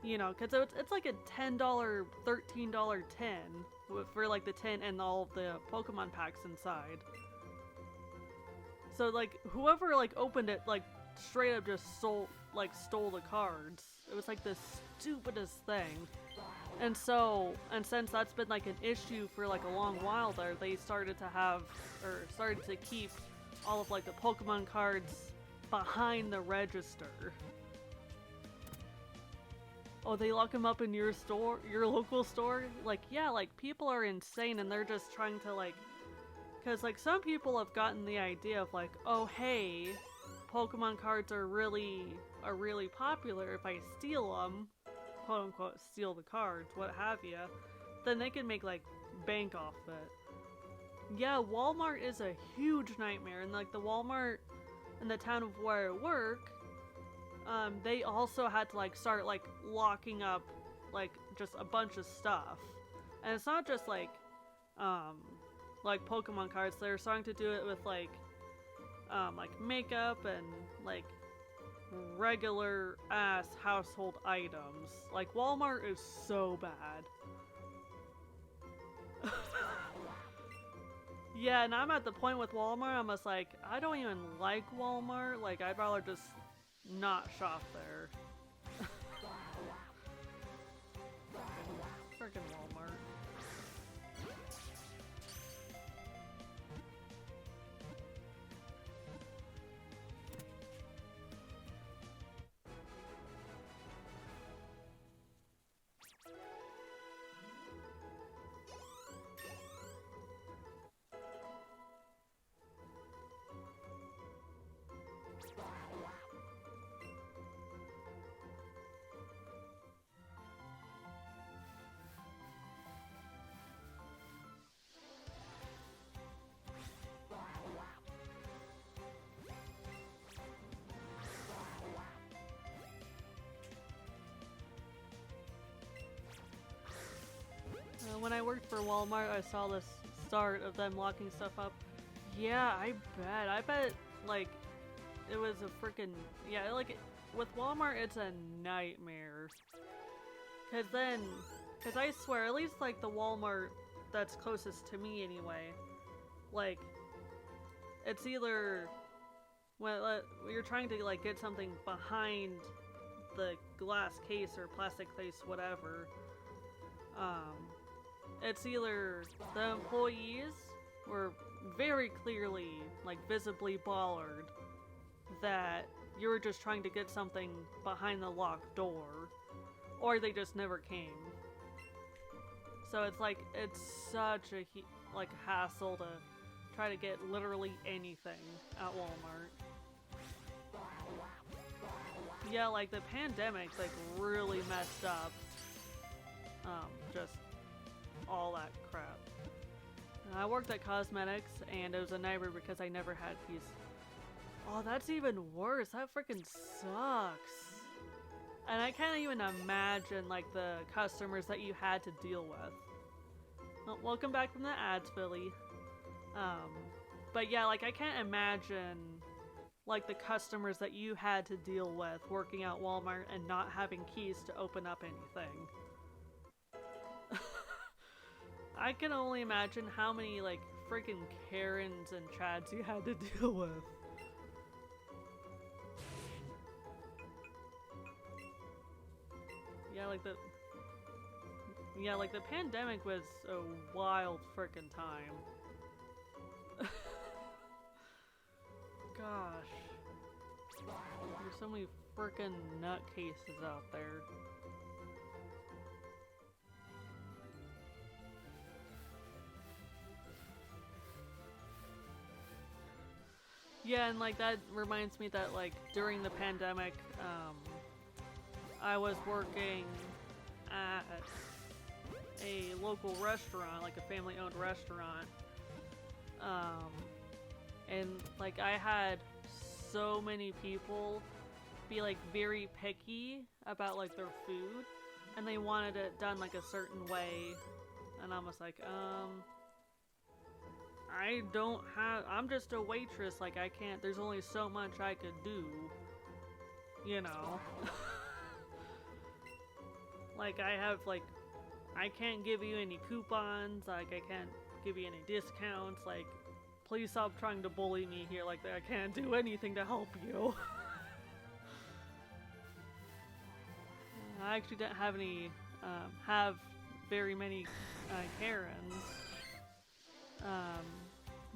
You know, because it's like a $10, $13 tin for, like, the tin and all of the Pokemon packs inside. So, like, whoever, like, opened it, like, straight up just stole the cards. It was, like, the stupidest thing. And so, and since that's been, like, an issue for, like, a long while there, they started to keep all of like the Pokemon cards behind the register. Oh, they lock them up in your store, your local store? Like, yeah, like people are insane, and they're just trying to like, cause like some people have gotten the idea of like, oh hey, Pokemon cards are really popular. If I steal them, quote unquote, steal the cards, what have you, then they can make like bank off it. Yeah, Walmart is a huge nightmare, and like the Walmart in the town of where I work, they also had to like start like locking up like just a bunch of stuff. And it's not just like Pokemon cards. They're starting to do it with like makeup and like regular ass household items. Like Walmart is so bad. Yeah, and I'm at the point with Walmart, I'm just like, I don't even like Walmart. Like, I'd rather just not shop there. Freaking Walmart. When I worked for Walmart, I saw the start of them locking stuff up. Yeah, I bet, like, it was a freaking, yeah, like, with Walmart, it's a nightmare. Cause I swear, at least, like, the Walmart that's closest to me anyway, like, it's either, well, you're trying to, like, get something behind the glass case or plastic case, whatever, it's either the employees were very clearly, like, visibly bothered that you were just trying to get something behind the locked door, or they just never came. So it's like, it's such a hassle try to get literally anything at Walmart. Yeah, like the pandemic's like really messed up. Just all that crap. I worked at cosmetics and it was a nightmare because I never had keys. Oh, that's even worse. That freaking sucks. And I can't even imagine like the customers that you had to deal with. Well, welcome back from the ads, Philly. But yeah, like I can't imagine like the customers that you had to deal with working at Walmart and not having keys to open up anything. I can only imagine how many like freaking Karens and Chads you had to deal with. Yeah, like the pandemic was a wild frickin' time. Gosh. There's so many frickin' nutcases out there. Yeah, and like that reminds me that like during the pandemic, I was working at a local restaurant, like a family-owned restaurant, and like I had so many people be like very picky about like their food, and they wanted it done like a certain way, and I was like, I'm just a waitress, like I can't, there's only so much I could do, you know. Like I can't give you any coupons, like I can't give you any discounts, like please stop trying to bully me here, like I can't do anything to help you. I actually didn't have any, very many Karens.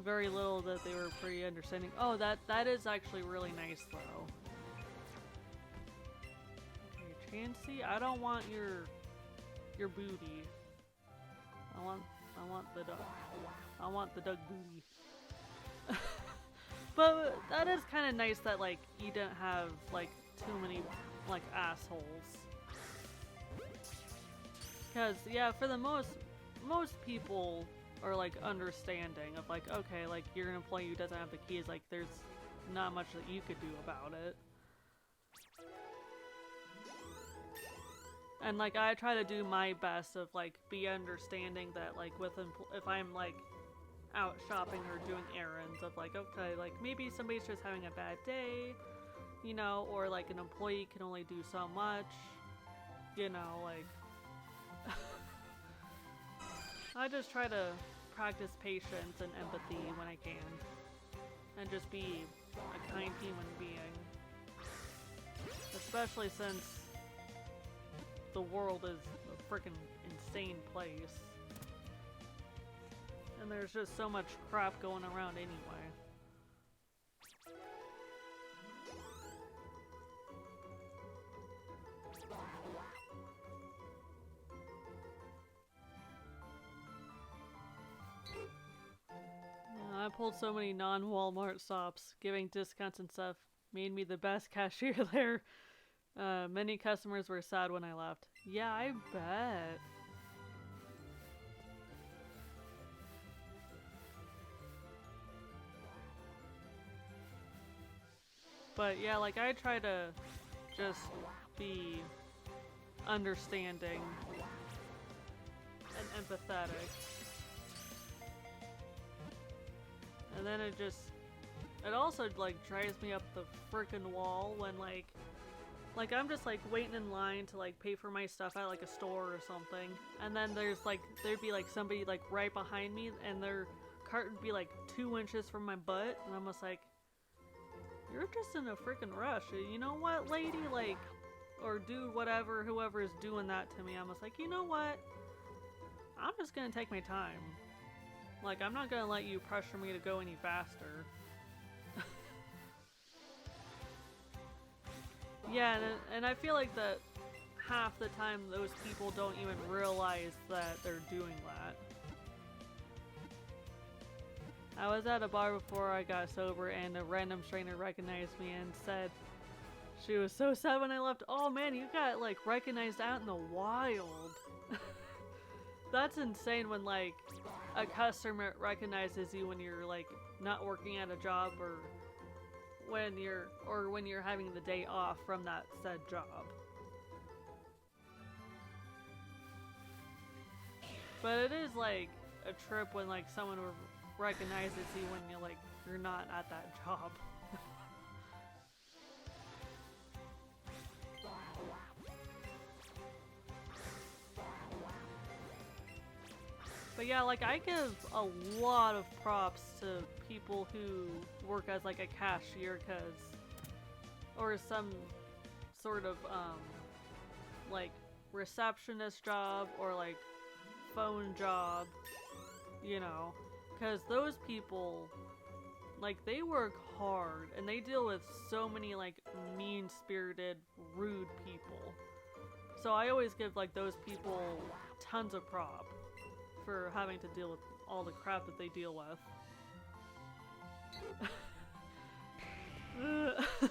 Very little that they were pretty understanding. Oh, that is actually really nice though. Okay, Chansey, I don't want your booty. I want the dog. I want the dog booty. But that is kind of nice that like you didn't have like too many like assholes. Cause yeah, for the most people are like understanding of like, okay, like you're an employee who doesn't have the keys, like there's not much that you could do about it. And like I try to do my best of like be understanding that like if I'm like out shopping or doing errands of like, okay, like maybe somebody's just having a bad day, you know, or like an employee can only do so much, you know, like I just try to practice patience and empathy when I can, and just be a kind human being. Especially since the world is a freaking insane place. And there's just so much crap going around anyway. I pulled so many non-Walmart stops, giving discounts and stuff made me the best cashier there. Many customers were sad when I left. Yeah, I bet. But yeah, like I try to just be understanding and empathetic. And then it also like drives me up the frickin' wall when like I'm just like waiting in line to like pay for my stuff at like a store or something, and then there'd be like somebody like right behind me and their cart would be like 2 inches from my butt, and I'm just like, you're just in a freaking rush, you know what, lady, like, or dude, whatever, whoever is doing that to me, I'm just like, you know what, I'm just gonna take my time. Like, I'm not gonna let you pressure me to go any faster. Yeah, and I feel like that half the time those people don't even realize that they're doing that. I was at a bar before I got sober and a random stranger recognized me and said she was so sad when I left. Oh man, you got like recognized out in the wild. That's insane when like a customer recognizes you when you're like not working at a job or when you're having the day off from that said job. But it is like a trip when like someone recognizes you when you're not at that job. But yeah, like I give a lot of props to people who work as like a cashier or some sort of like receptionist job or like phone job, you know, because those people, like, they work hard and they deal with so many like mean-spirited, rude people. So I always give like those people tons of prop for having to deal with all the crap that they deal with.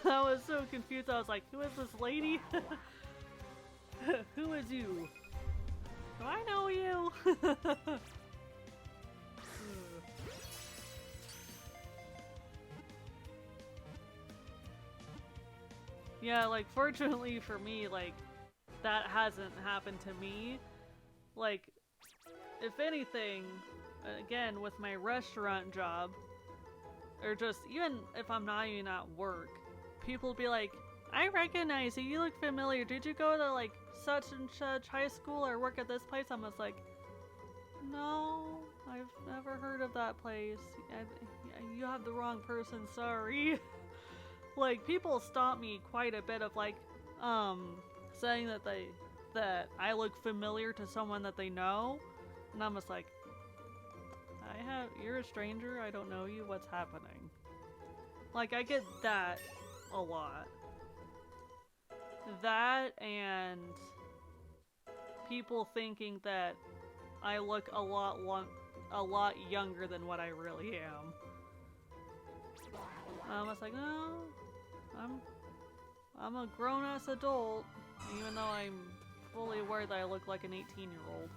I was so confused. I was like, who is this lady? Who is you? Do I know you? Yeah, like, fortunately for me, like, that hasn't happened to me. Like, if anything, again, with my restaurant job, or just even if I'm not even at work, people be like, I recognize you, you look familiar. Did you go to like such and such high school or work at this place? I'm just like, no, I've never heard of that place. You have the wrong person, sorry. Like, people stop me quite a bit of like, saying that I look familiar to someone that they know. And I'm just like, you're a stranger, I don't know you, what's happening? Like, I get that a lot. That and people thinking that I look a lot younger than what I really am. I was like, no, I'm a grown-ass adult, even though I'm fully aware that I look like an 18-year-old.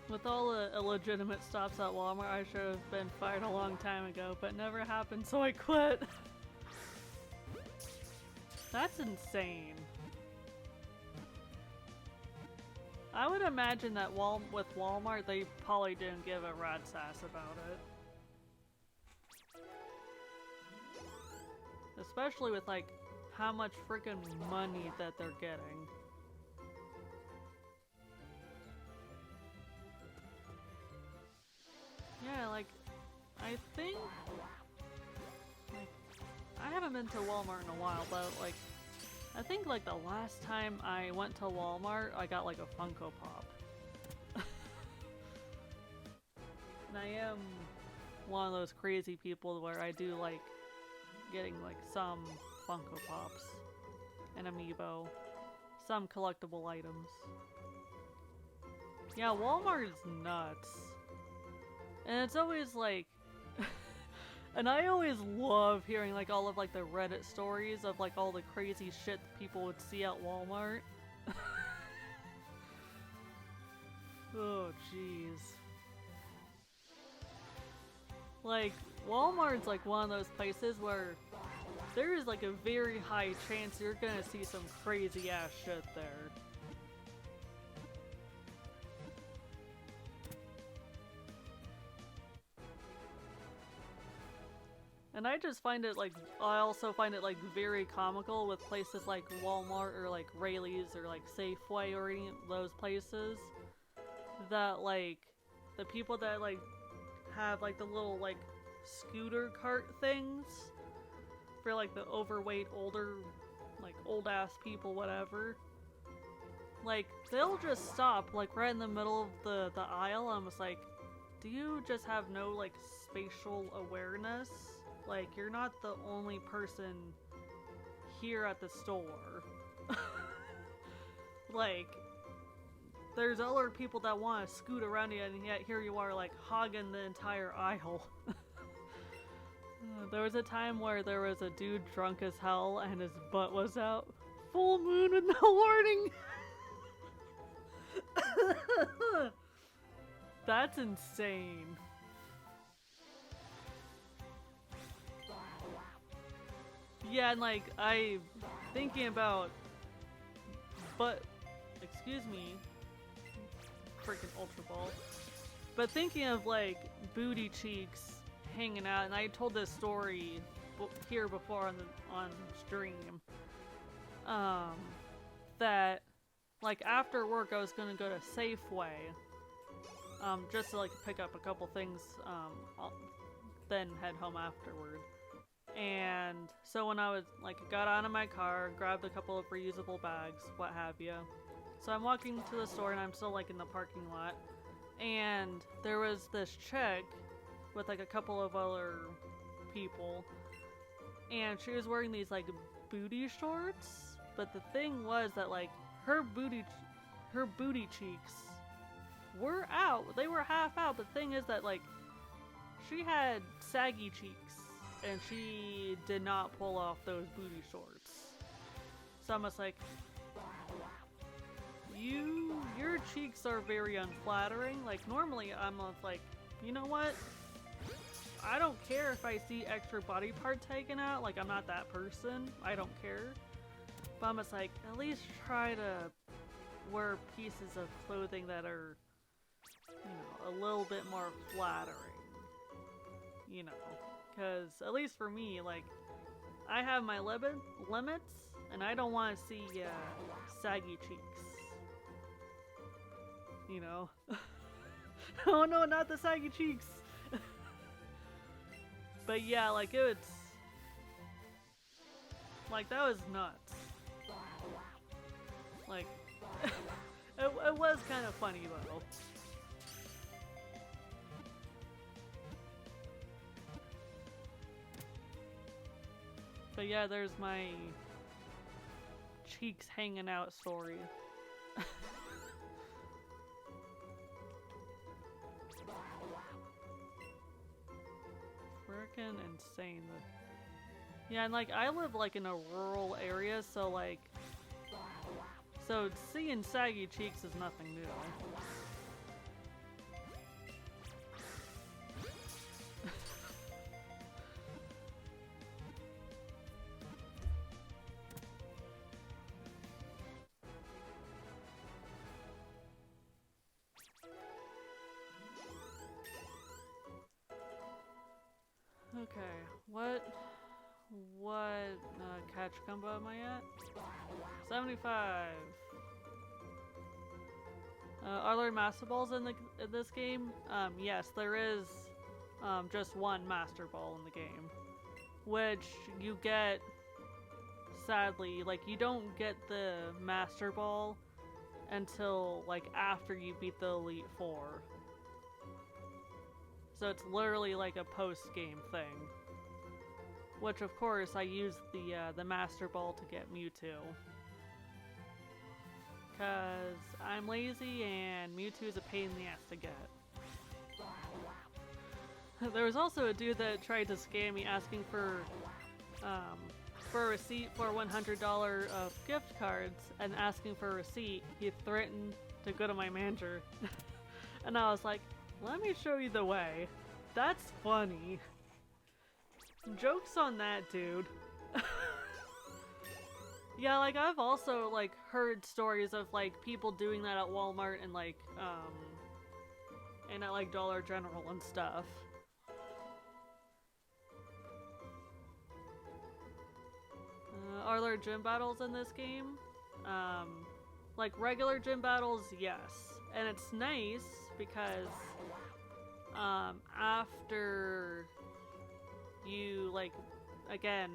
With all the illegitimate stops at Walmart, I should have been fired a long time ago, but never happened, so I quit. That's insane. I would imagine that with Walmart, they probably didn't give a rat's ass about it. Especially with, like, how much freaking money that they're getting. Yeah, like, I think, like, I haven't been to Walmart in a while, but, like, I think, like, the last time I went to Walmart, I got, like, a Funko Pop. And I am one of those crazy people where I do, like, getting, like, some Funko Pops, an amiibo, some collectible items. Yeah, Walmart is nuts. And it's always like, and I always love hearing like all of like the Reddit stories of like all the crazy shit that people would see at Walmart. Oh jeez. Like, Walmart's like one of those places where there is like a very high chance you're gonna see some crazy ass shit there. And I just find it like, I also find it like very comical with places like Walmart or like Rayleigh's or like Safeway or any of those places that like the people that like have like the little like scooter cart things for like the overweight older like old ass people, whatever, like they'll just stop like right in the middle of the aisle. I'm just like, do you just have no like spatial awareness? Like, you're not the only person here at the store. Like, there's other people that want to scoot around you, and yet here you are, like, hogging the entire aisle. There was a time where there was a dude drunk as hell, and his butt was out. Full moon with no warning! That's insane. Yeah, and like, I thinking about, but, excuse me, freaking Ultra Ball, but thinking of like booty cheeks hanging out, and I told this story here before on stream, that like after work I was gonna go to Safeway, just to like pick up a couple things, then head home afterward. And so when I was like got out of my car, grabbed a couple of reusable bags, what have you. So I'm walking to the store and I'm still like in the parking lot, and there was this chick with like a couple of other people, and she was wearing these like booty shorts, but the thing was that like her booty cheeks were out. They were half out. The thing is that like she had saggy cheeks, and she did not pull off those booty shorts. So I'm just like, your cheeks are very unflattering. Like normally I'm like, you know what? I don't care if I see extra body part taken out. Like I'm not that person. I don't care. But I'm just like, at least try to wear pieces of clothing that are, you know, a little bit more flattering. You know. Because, at least for me, like, I have my limits, and I don't want to see saggy cheeks. You know? Oh no, not the saggy cheeks! But yeah, like, it's... like, that was nuts. Like, it was kind of funny, though. But yeah, there's my cheeks hanging out story. Freaking insane. Yeah, and like I live like in a rural area, so like, so seeing saggy cheeks is nothing new. Okay, what catch combo am I at? 75. Are there Master Balls in this game? Yes, there is just one Master Ball in the game, which you get, sadly, like you don't get the Master Ball until like after you beat the Elite Four. So it's literally like a post-game thing. Which of course I used the Master Ball to get Mewtwo. Cause I'm lazy and Mewtwo is a pain in the ass to get. There was also a dude that tried to scam me asking for a receipt for $100 of gift cards, and asking for a receipt, he threatened to go to my manager. And I was like, let me show you the way. That's funny. Joke's on that, dude. Yeah, like I've also like heard stories of like people doing that at Walmart and like and at like Dollar General and stuff. Are there gym battles in this game? Like regular gym battles, yes. And it's nice because after you like again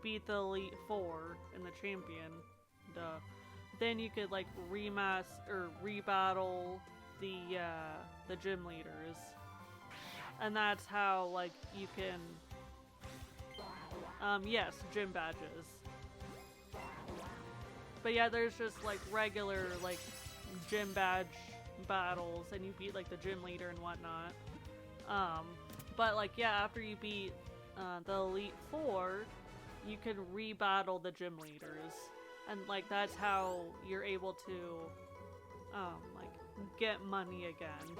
beat the Elite Four and the champion, then you could like rebattle the gym leaders, and that's how like you can yes, gym badges. But yeah, there's just like regular like gym badge battles and you beat like the gym leader and whatnot. But like yeah, after you beat the Elite Four, you can re-battle the gym leaders, and like that's how you're able to like get money again,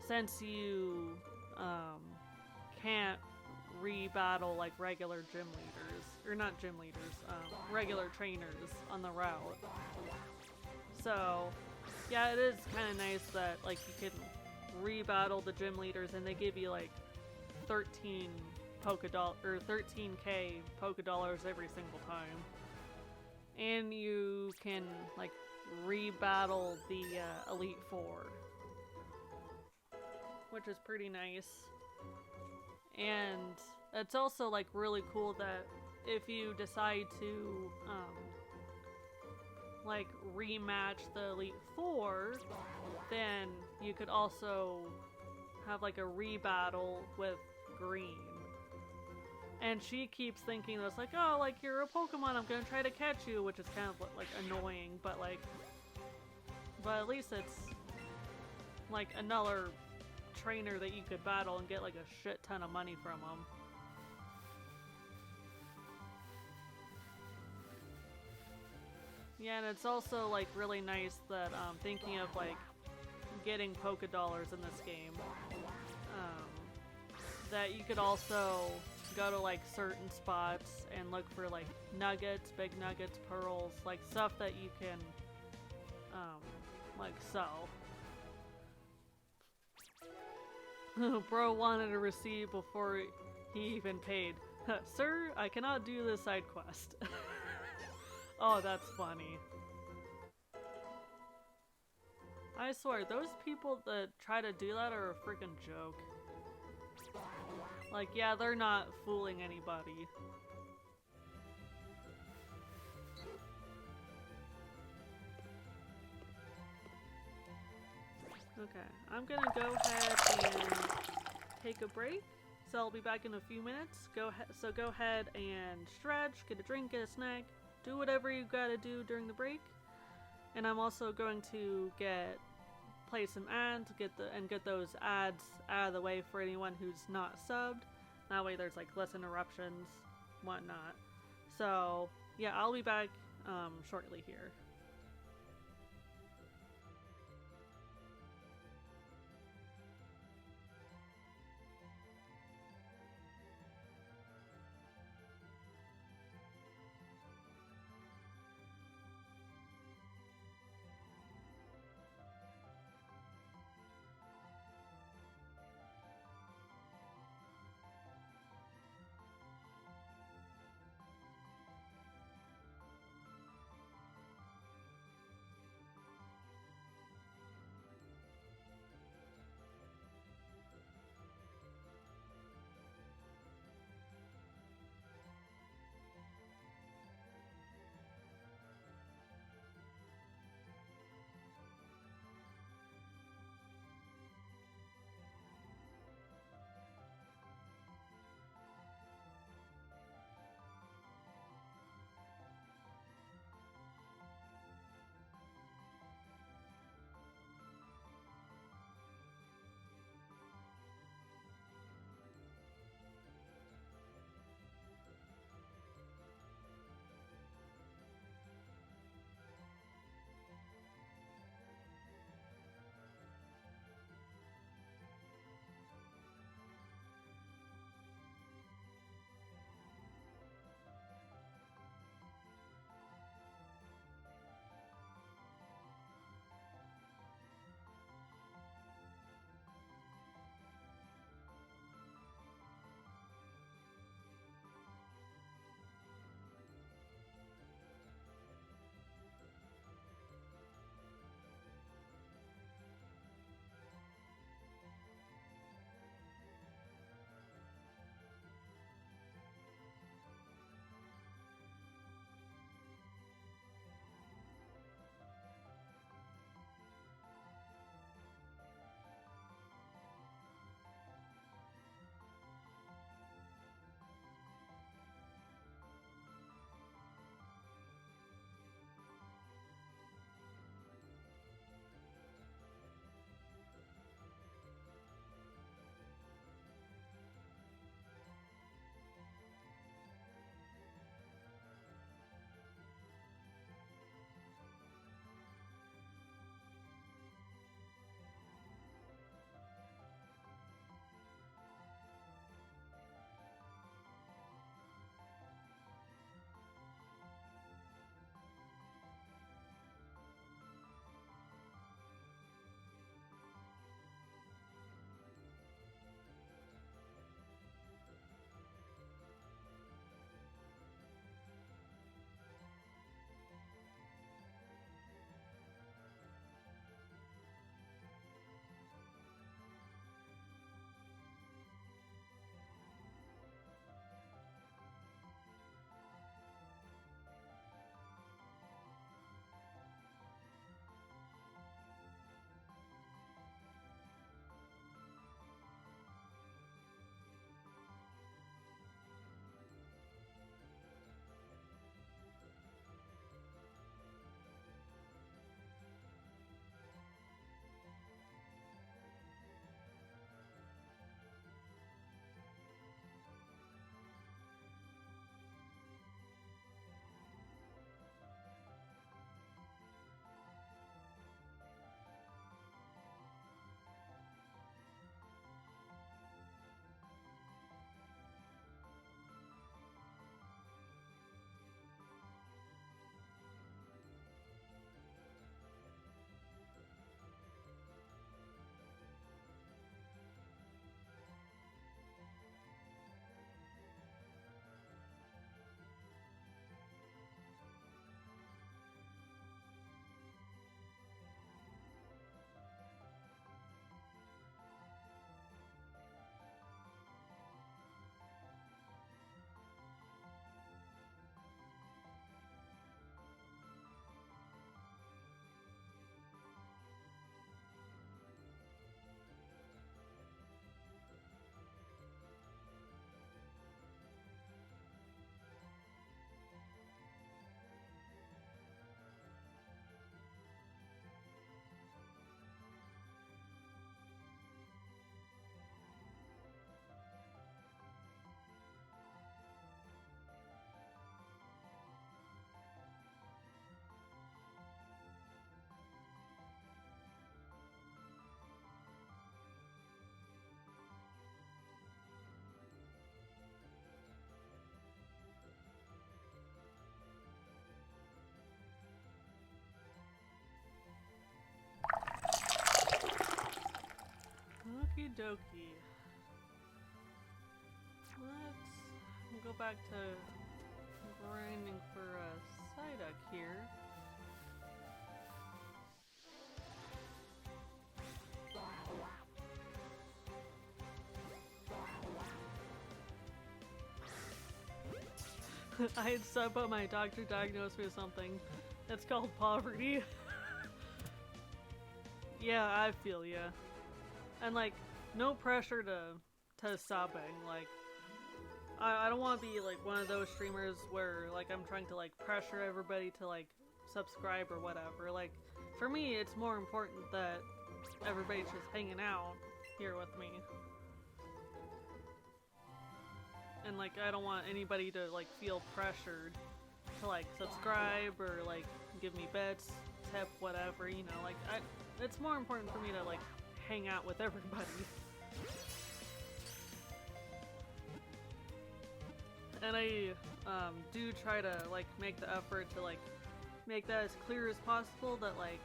since you can't re-battle like regular gym leaders, or not gym leaders, regular trainers on the route. So yeah, it is kind of nice that like you can re-battle the gym leaders and they give you like 13 or 13k Poké Dollars every single time, and you can like re-battle the Elite Four, which is pretty nice. And it's also like really cool that if you decide to like rematch the Elite Four, then you could also have like a re-battle with Green. And she keeps thinking it's like, oh, like you're a Pokemon, I'm gonna try to catch you, which is kind of like annoying, but at least it's like another trainer that you could battle and get like a shit ton of money from them. Yeah, and it's also like really nice that thinking of like getting Poké Dollars in this game, that you could also go to like certain spots and look for like nuggets, big nuggets, pearls, like stuff that you can like sell. Bro wanted a receipt before he even paid. Sir, I cannot do this side quest. Oh, that's funny. I swear, those people that try to do that are a freaking joke. Like, yeah, they're not fooling anybody. Okay, I'm gonna go ahead and take a break. So I'll be back in a few minutes. Go ahead and stretch, get a drink, get a snack, do whatever you gotta do during the break. And I'm also going to play some ads, get those ads out of the way for anyone who's not subbed. That way there's like less interruptions, whatnot. So yeah, I'll be back shortly here. Okie dokie. Let's go back to grinding for a Psyduck here. I had said, but my doctor diagnosed me with something. It's called poverty. Yeah, I feel ya. And like, no pressure to subbing. Like, I don't want to be like one of those streamers where like I'm trying to like pressure everybody to like subscribe or whatever. Like, for me, it's more important that everybody's just hanging out here with me. And like, I don't want anybody to like feel pressured to like subscribe or like give me bits, tip, whatever, you know, like it's more important for me to like hang out with everybody. And I do try to like make the effort to like make that as clear as possible that like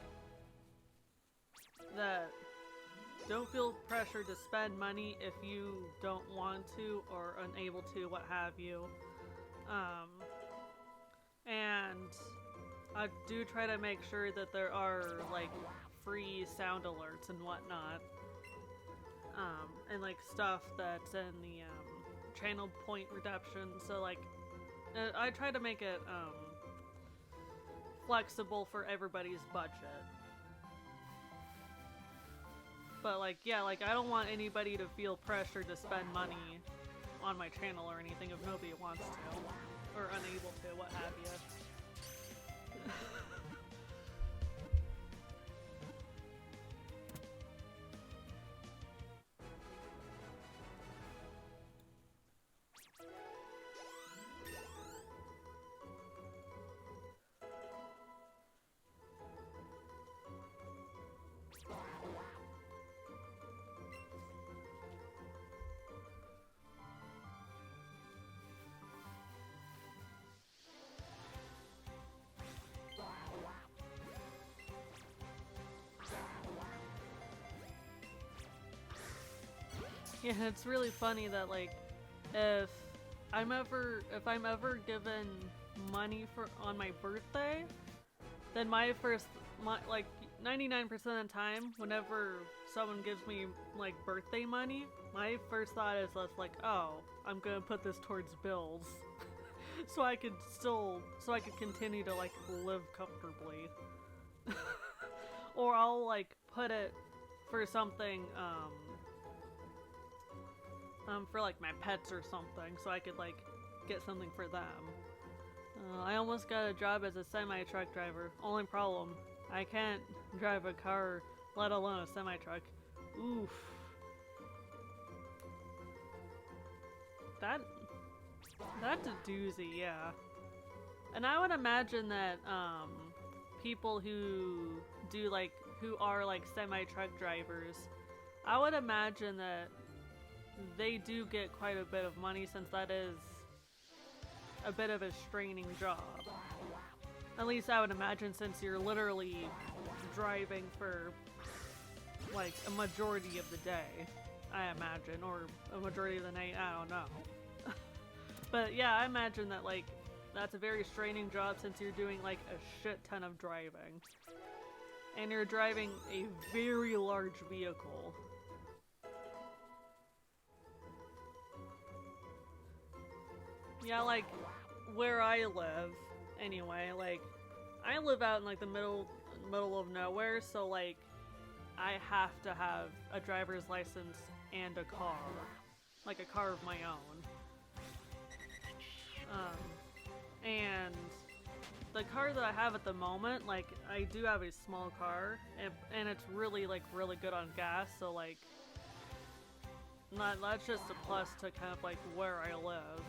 don't feel pressure to spend money if you don't want to or unable to, what have you. And I do try to make sure that there are like free sound alerts and whatnot. And like stuff that's in the channel point redemption. So like I try to make it flexible for everybody's budget. But like, yeah, like I don't want anybody to feel pressure to spend money on my channel or anything if nobody wants to. Or unable to, what have you. Yeah, it's really funny that like if I'm ever given money on my birthday, then my 99% of the time whenever someone gives me like birthday money, my first thought is just like, oh, I'm gonna put this towards bills. so I could continue to like live comfortably. Or I'll like put it for something for like my pets or something, so I could like get something for them. I almost got a job as a semi-truck driver. Only problem, I can't drive a car, let alone a semi-truck. Oof. That's a doozy, yeah. And I would imagine that people who are like semi-truck drivers, I would imagine that they do get quite a bit of money, since that is a bit of a straining job. At least I would imagine, since you're literally driving for like a majority of the day, I imagine, or a majority of the night, I don't know. But yeah, I imagine that like that's a very straining job, since you're doing like a shit ton of driving. And you're driving a very large vehicle. Yeah, like, where I live, anyway, like, I live out in, like, the middle of nowhere, so, like, I have to have a driver's license and a car. Like, a car of my own. And the car that I have at the moment, like, I do have a small car, and it's really, like, really good on gas, so, like, that's just a plus to kind of, like, where I live.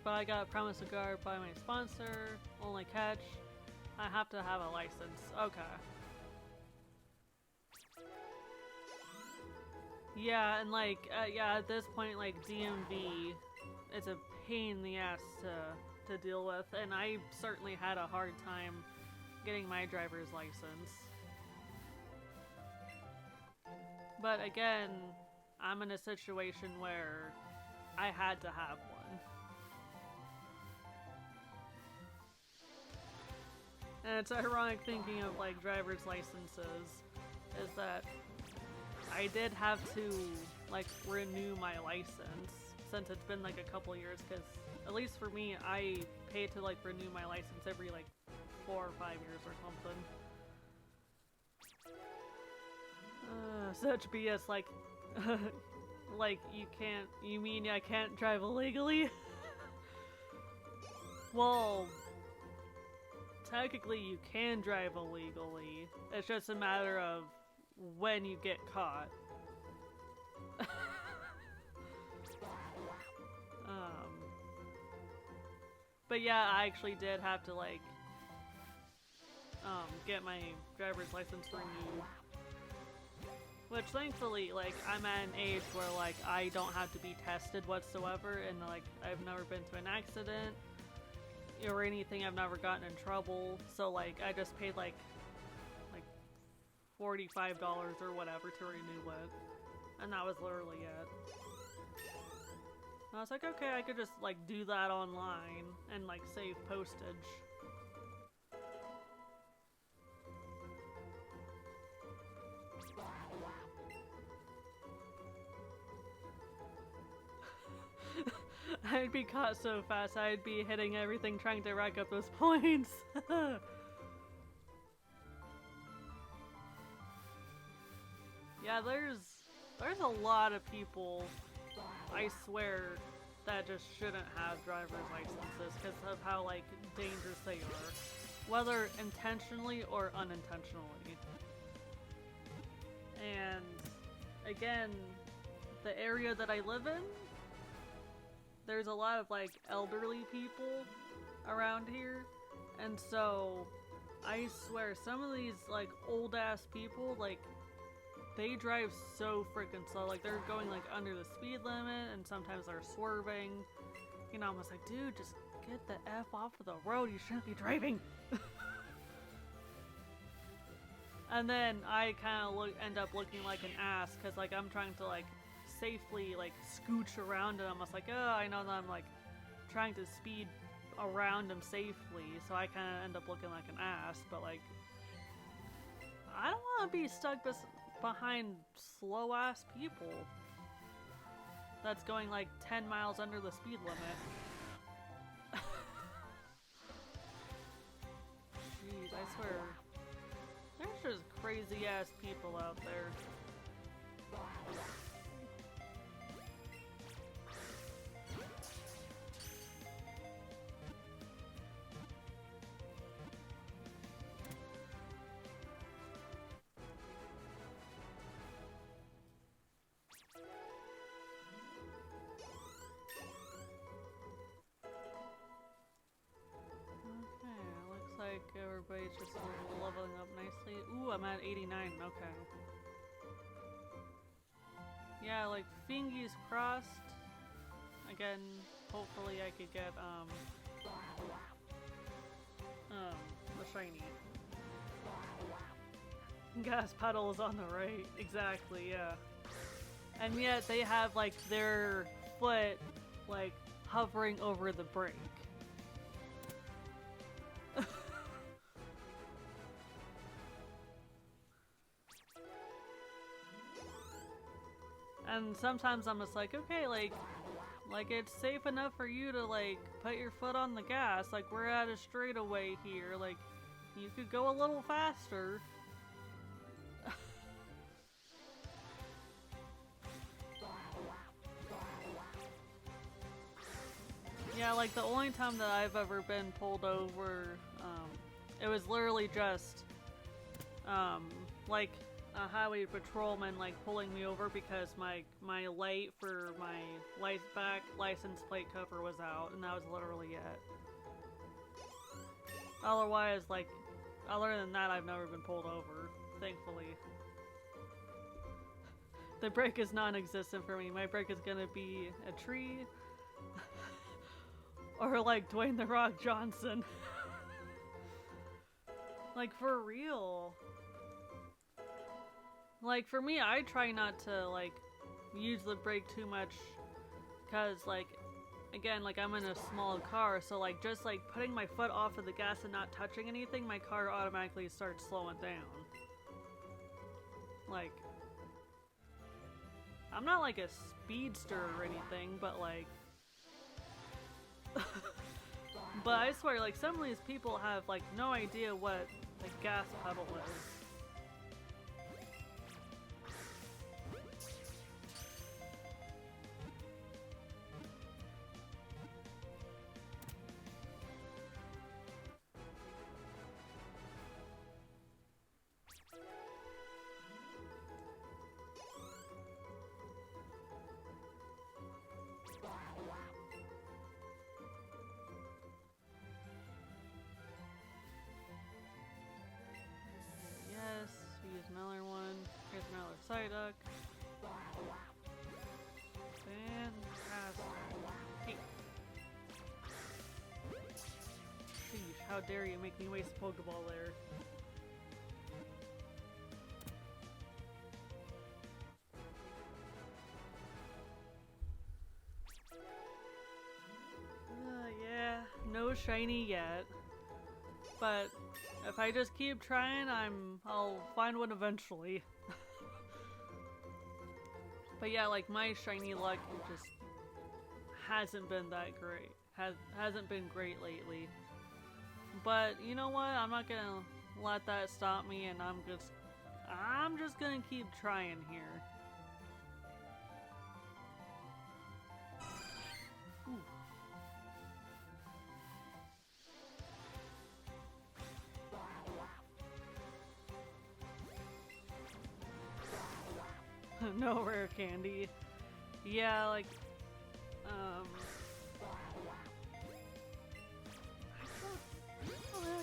But I got a promise to guard by my sponsor. Only catch, I have to have a license. Okay. Yeah, and like, yeah, at this point, like, DMV, it's a pain in the ass to deal with, and I certainly had a hard time getting my driver's license. But again, I'm in a situation where I had to have one. And it's ironic thinking of like driver's licenses is that I did have to like renew my license since it's been like a couple years, because at least for me, I pay to like renew my license every like 4 or 5 years or something. Such BS, like like you mean I can't drive illegally? Well, technically you can drive illegally. It's just a matter of when you get caught. But yeah, I actually did have to like get my driver's license renewed. Which thankfully, like, I'm at an age where like I don't have to be tested whatsoever, and like I've never been to an accident or anything. I've never gotten in trouble, so like I just paid like $45 or whatever to renew it, and that was literally it. And I was like, okay, I could just like do that online and like save postage. I'd be caught so fast, I'd be hitting everything trying to rack up those points. Yeah, there's a lot of people, I swear, that just shouldn't have driver's licenses because of how like dangerous they are, whether intentionally or unintentionally. And again, the area that I live in, there's a lot of like elderly people around here, and so I swear some of these like old ass people, like, they drive so freaking slow. Like, they're going like under the speed limit, and sometimes they're swerving. You know, I'm just like, dude, just get the F off of the road, you shouldn't be driving. And then I kind of end up looking like an ass because like I'm trying to like safely like scooch around, and I'm just like, oh, I know that I'm like trying to speed around him safely, so I kind of end up looking like an ass. But like, I don't want to be stuck behind slow ass people that's going like 10 miles under the speed limit. Jeez, I swear, there's just crazy ass people out there. Everybody's just leveling up nicely. Ooh, I'm at 89. Okay. Yeah, like fingies crossed. Again, hopefully I could get the shiny. Gas pedal is on the right. Exactly, yeah. And yet they have like their foot like hovering over the brake. And sometimes I'm just like, okay, like it's safe enough for you to like put your foot on the gas. Like, we're at a straightaway here. Like, you could go a little faster. Yeah, like the only time that I've ever been pulled over, it was literally just, like a highway patrolman like pulling me over because my light for my back license plate cover was out, and that was literally it. Otherwise, like, other than that, I've never been pulled over, thankfully. The brake is non-existent for me. My brake is gonna be a tree Or like Dwayne The Rock Johnson. Like, for real. Like, for me, I try not to, like, use the brake too much. Because, like, again, like, I'm in a small car. So, like, just, like, putting my foot off of the gas and not touching anything, my car automatically starts slowing down. Like, I'm not, like, a speedster or anything, but, like... But I swear, like, some of these people have, like, no idea what the gas pedal is. Another one. Here's another Psyduck. Fantastic. Hey. Sheesh, how dare you make me waste a Pokeball there. Yeah, no shiny yet. But if I just keep trying, I'll find one eventually. But yeah, like my shiny luck just hasn't been that great. Hasn't been great lately. But you know what? I'm not gonna let that stop me, and I'm just gonna keep trying here. No rare candy. Yeah, like,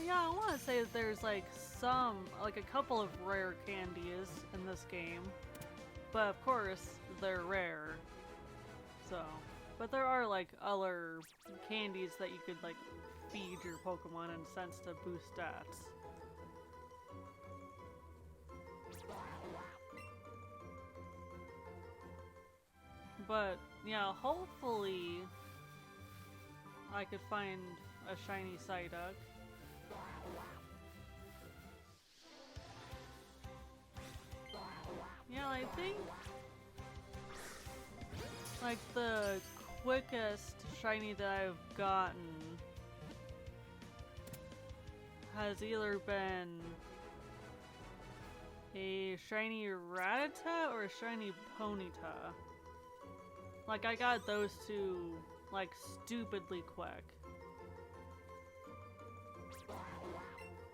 yeah, I want to say that there's like a couple of rare candies in this game, but of course they're rare. So, but there are like other candies that you could like feed your Pokemon in a sense to boost stats. But, yeah, hopefully I could find a shiny Psyduck. Yeah, I think like the quickest shiny that I've gotten has either been a shiny Rattata or a shiny Ponyta. Like, I got those two, like, stupidly quick.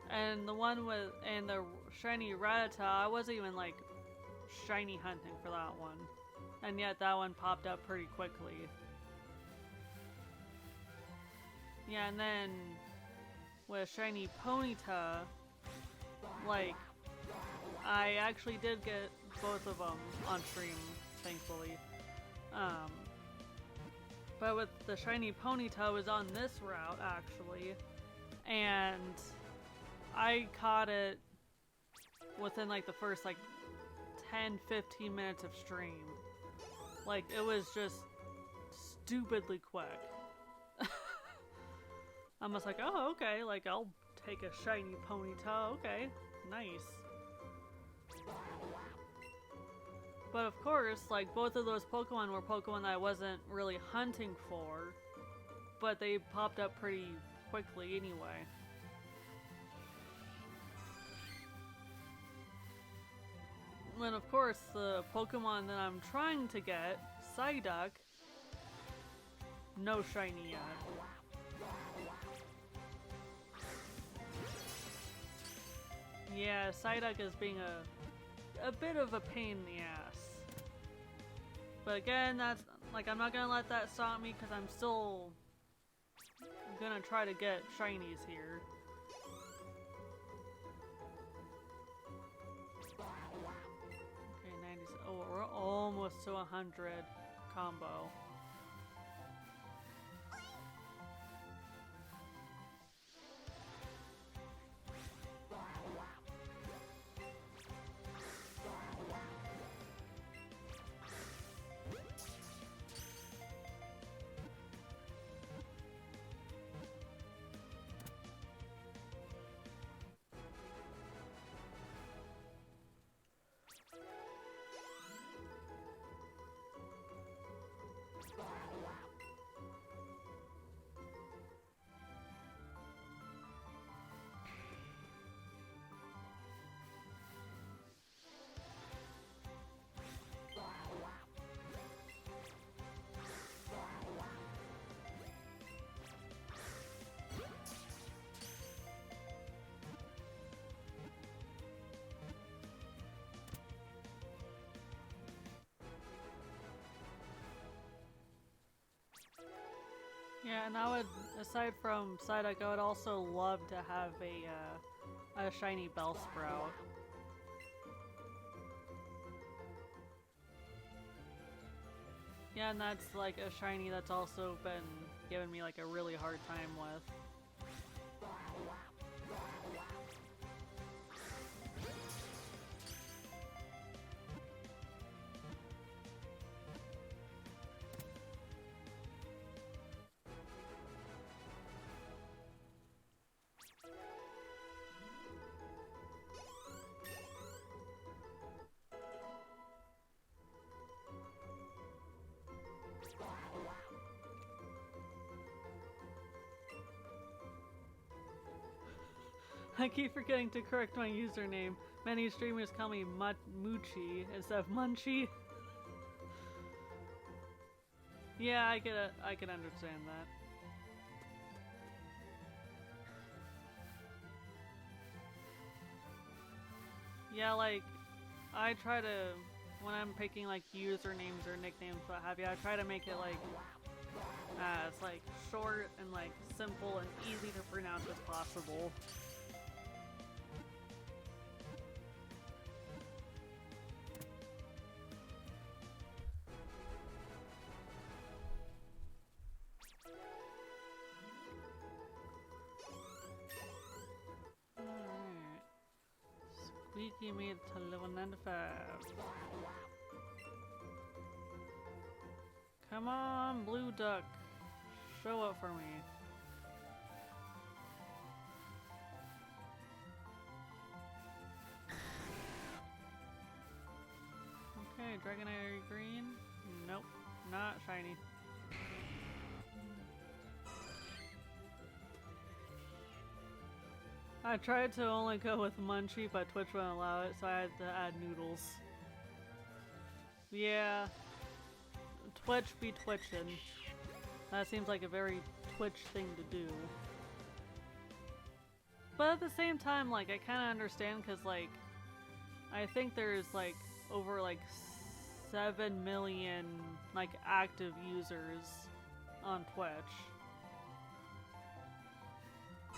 And the shiny Rattata, I wasn't even, like, shiny hunting for that one. And yet that one popped up pretty quickly. Yeah, and then with shiny Ponyta, like, I actually did get both of them on stream, thankfully. But with the shiny Ponyta, I was on this route actually, and I caught it within like the first like 10-15 minutes of stream. Like, it was just stupidly quick. I'm just like, oh, okay, like I'll take a shiny Ponyta, okay, nice. But of course, like, both of those Pokemon were Pokemon that I wasn't really hunting for, but they popped up pretty quickly anyway. And then of course, the Pokemon that I'm trying to get, Psyduck, no shiny yet. Yeah, Psyduck is being a bit of a pain in the ass. But again, that's, like, I'm not gonna let that stop me because I'm still gonna try to get shinies here. Okay, 90. Oh, we're almost to 100 combo. Yeah, and I would, aside from Psyduck, I would also love to have a shiny Bellsprout. Yeah, and that's like a shiny that's also been giving me like a really hard time with. I keep forgetting to correct my username. Many streamers call me Moochie instead of Munchie. Yeah, I can understand that. Yeah, like, I try to, when I'm picking like usernames or nicknames, what have you, I try to make it like, as like short and like simple and easy to pronounce as possible. Squeaky made to level 95. Come on, Blue Duck. Show up for me. Okay, Dragonite green. Nope, not shiny. I tried to only go with Munchie, but Twitch wouldn't allow it, so I had to add Noodles. Yeah, Twitch be twitchin'. That seems like a very Twitch thing to do. But at the same time, like, I kinda understand, cause like, I think there's like, over like 7 million, like, active users on Twitch.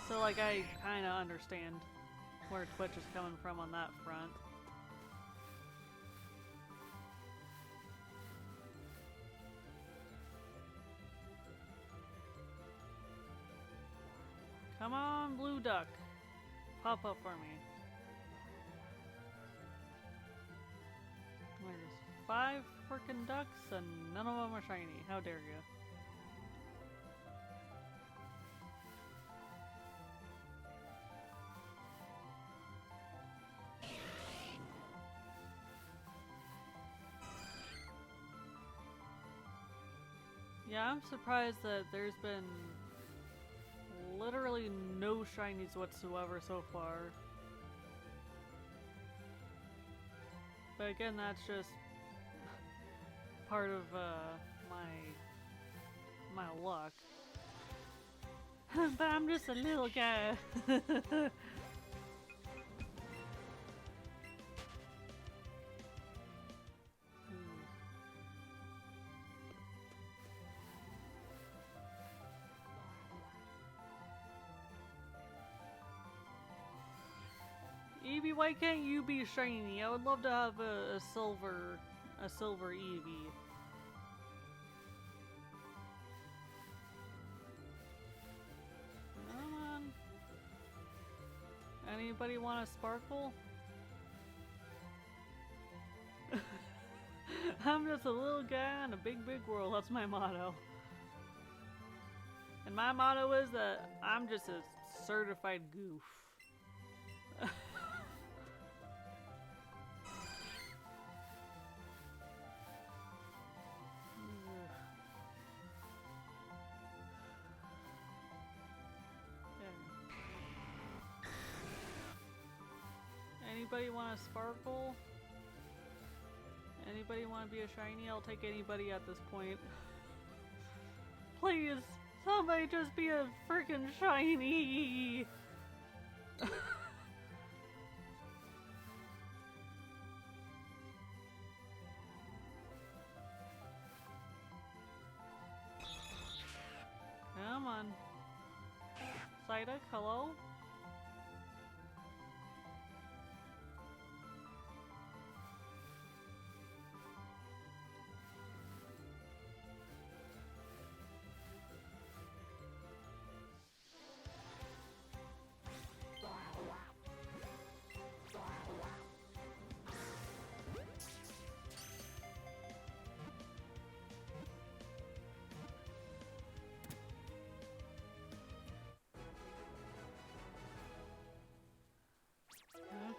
So, like, I kind of understand where Twitch is coming from on that front. Come on, Blue Duck. Pop up for me. There's 5 freaking ducks and none of them are shiny. How dare you? Yeah, I'm surprised that there's been literally no shinies whatsoever so far. But again, that's just part of my luck. But I'm just a little guy. Eevee, why can't you be shiny? I would love to have a silver Eevee. Come on. Anybody want a sparkle? I'm just a little guy in a big, big world. That's my motto. And my motto is that I'm just a certified goof. Anybody want a sparkle? Anybody want to be a shiny? I'll take anybody at this point. Please, somebody just be a freaking shiny! come on. Psyduck, hello?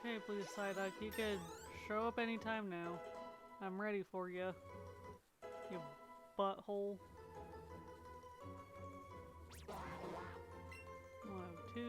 Okay, please, Psyduck, you could show up anytime now. I'm ready for you. You butthole. 102.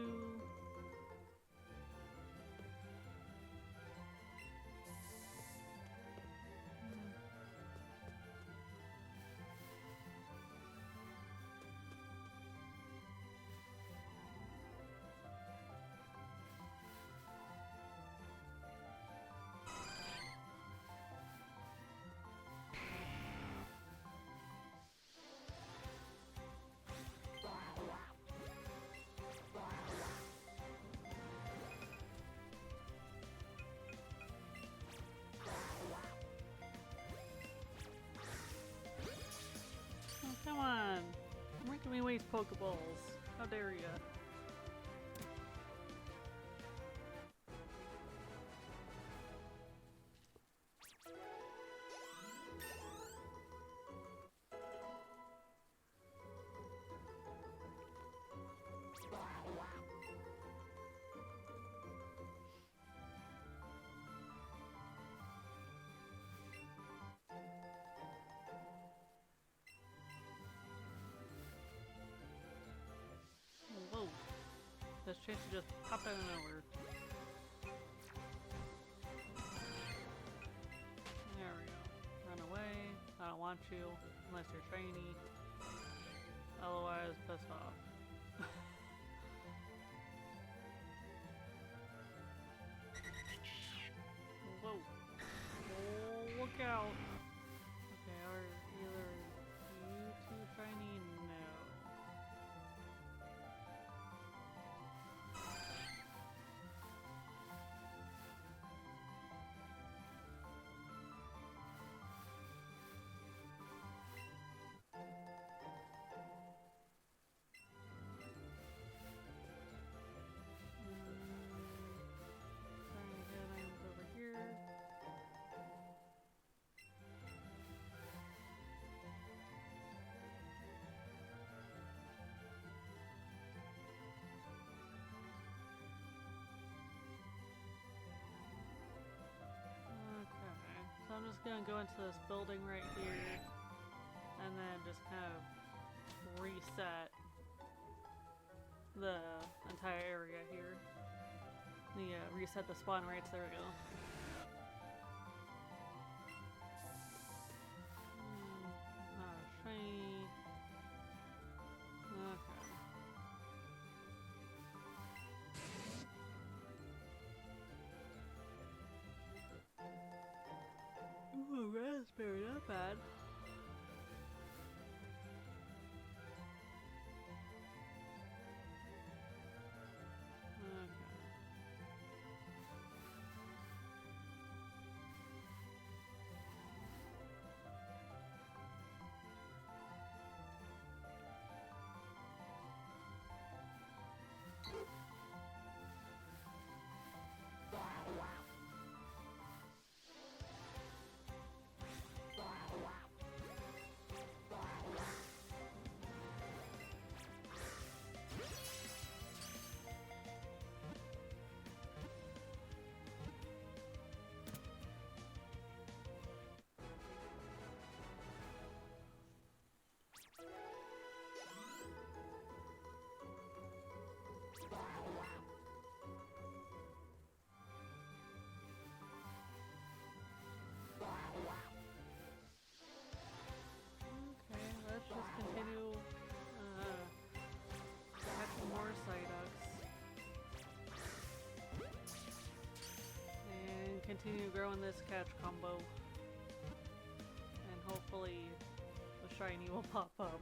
Oh, come on! You're making me waste Pokeballs. How dare ya? Whoa. This chance to just pop out of nowhere. There we go. Run away. I don't want you. Unless you're shiny. Otherwise, piss off. Whoa. Oh, look out. Okay, are either you two shiny? No. Trying to get items over here. Okay, so I'm just gonna go into this building right here and then just kind of reset the entire area here. Reset the spawn rates, there we go. Not a shiny. Okay. Ooh, raspberry, not bad. Okay. Okay, let's just continue catching more Psyducks. And continue growing this catch combo. And hopefully the shiny will pop up.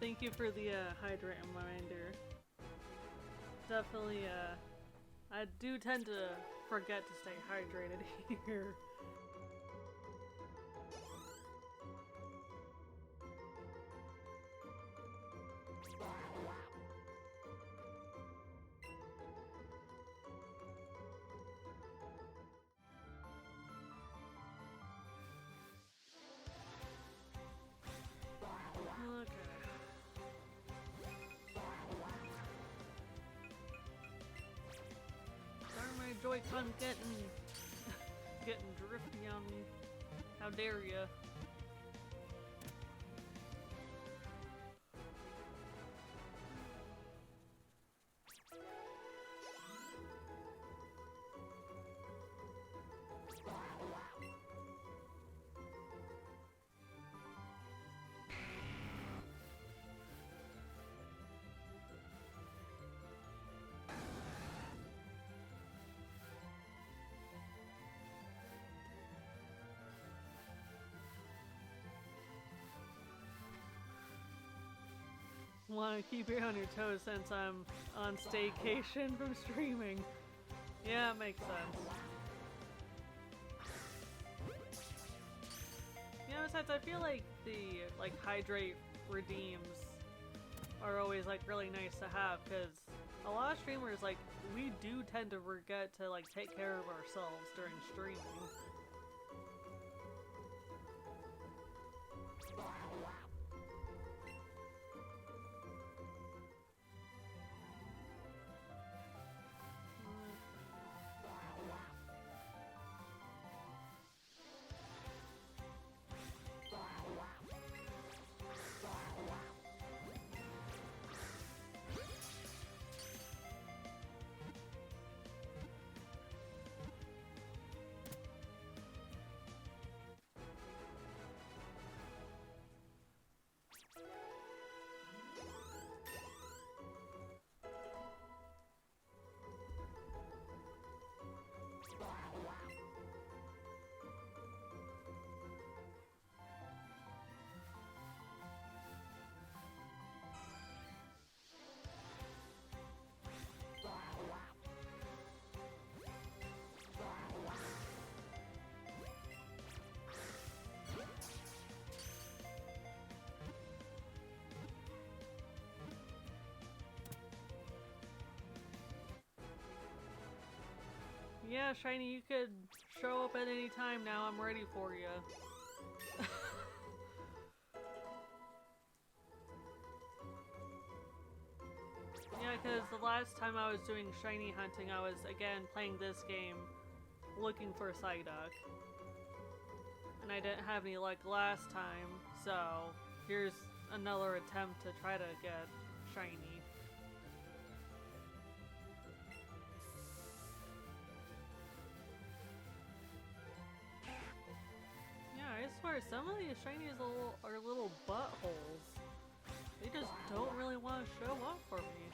thank you for the hydrate reminder. Definitely, I do tend to forget to stay hydrated here. Joy-Con getting drifty on me. How dare ya? Want to keep you on your toes since I'm on staycation from streaming. Yeah, it makes sense. You know, besides, I feel like the hydrate redeems are always really nice to have, because a lot of streamers we do tend to forget to take care of ourselves during streaming. Yeah, Shiny, you could show up at any time now. I'm ready for you. Yeah, because the last time I was doing Shiny hunting, I was, again, playing this game looking for Psyduck. And I didn't have any luck last time, so here's another attempt to try to get Shiny. I swear, some of these shinies are little buttholes. They just don't really want to show up for me.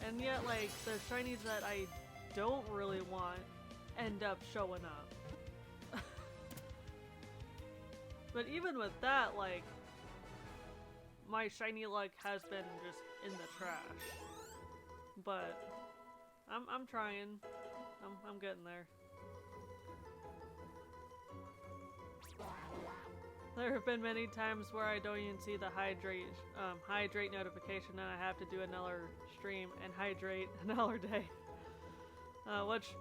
And yet, the shinies that I don't really want end up showing up. But even with that, my shiny luck has been just in the trash. But I'm trying. I'm getting there. There have been many times where I don't even see the hydrate notification, and I have to do another stream and hydrate another day. Which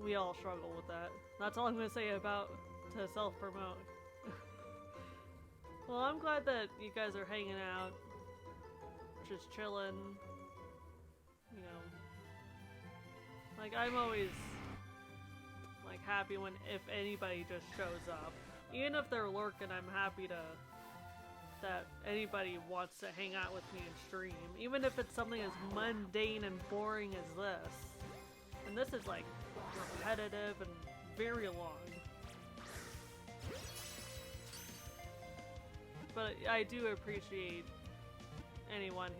we all struggle with that. That's all I'm gonna say about to self-promote. Well, I'm glad that you guys are hanging out, just chilling. You know, I'm always happy if anybody just shows up. Even if they're lurking, I'm happy that anybody wants to hang out with me and stream. Even if it's something as mundane and boring as this. And this is repetitive and very long. But I do appreciate anyone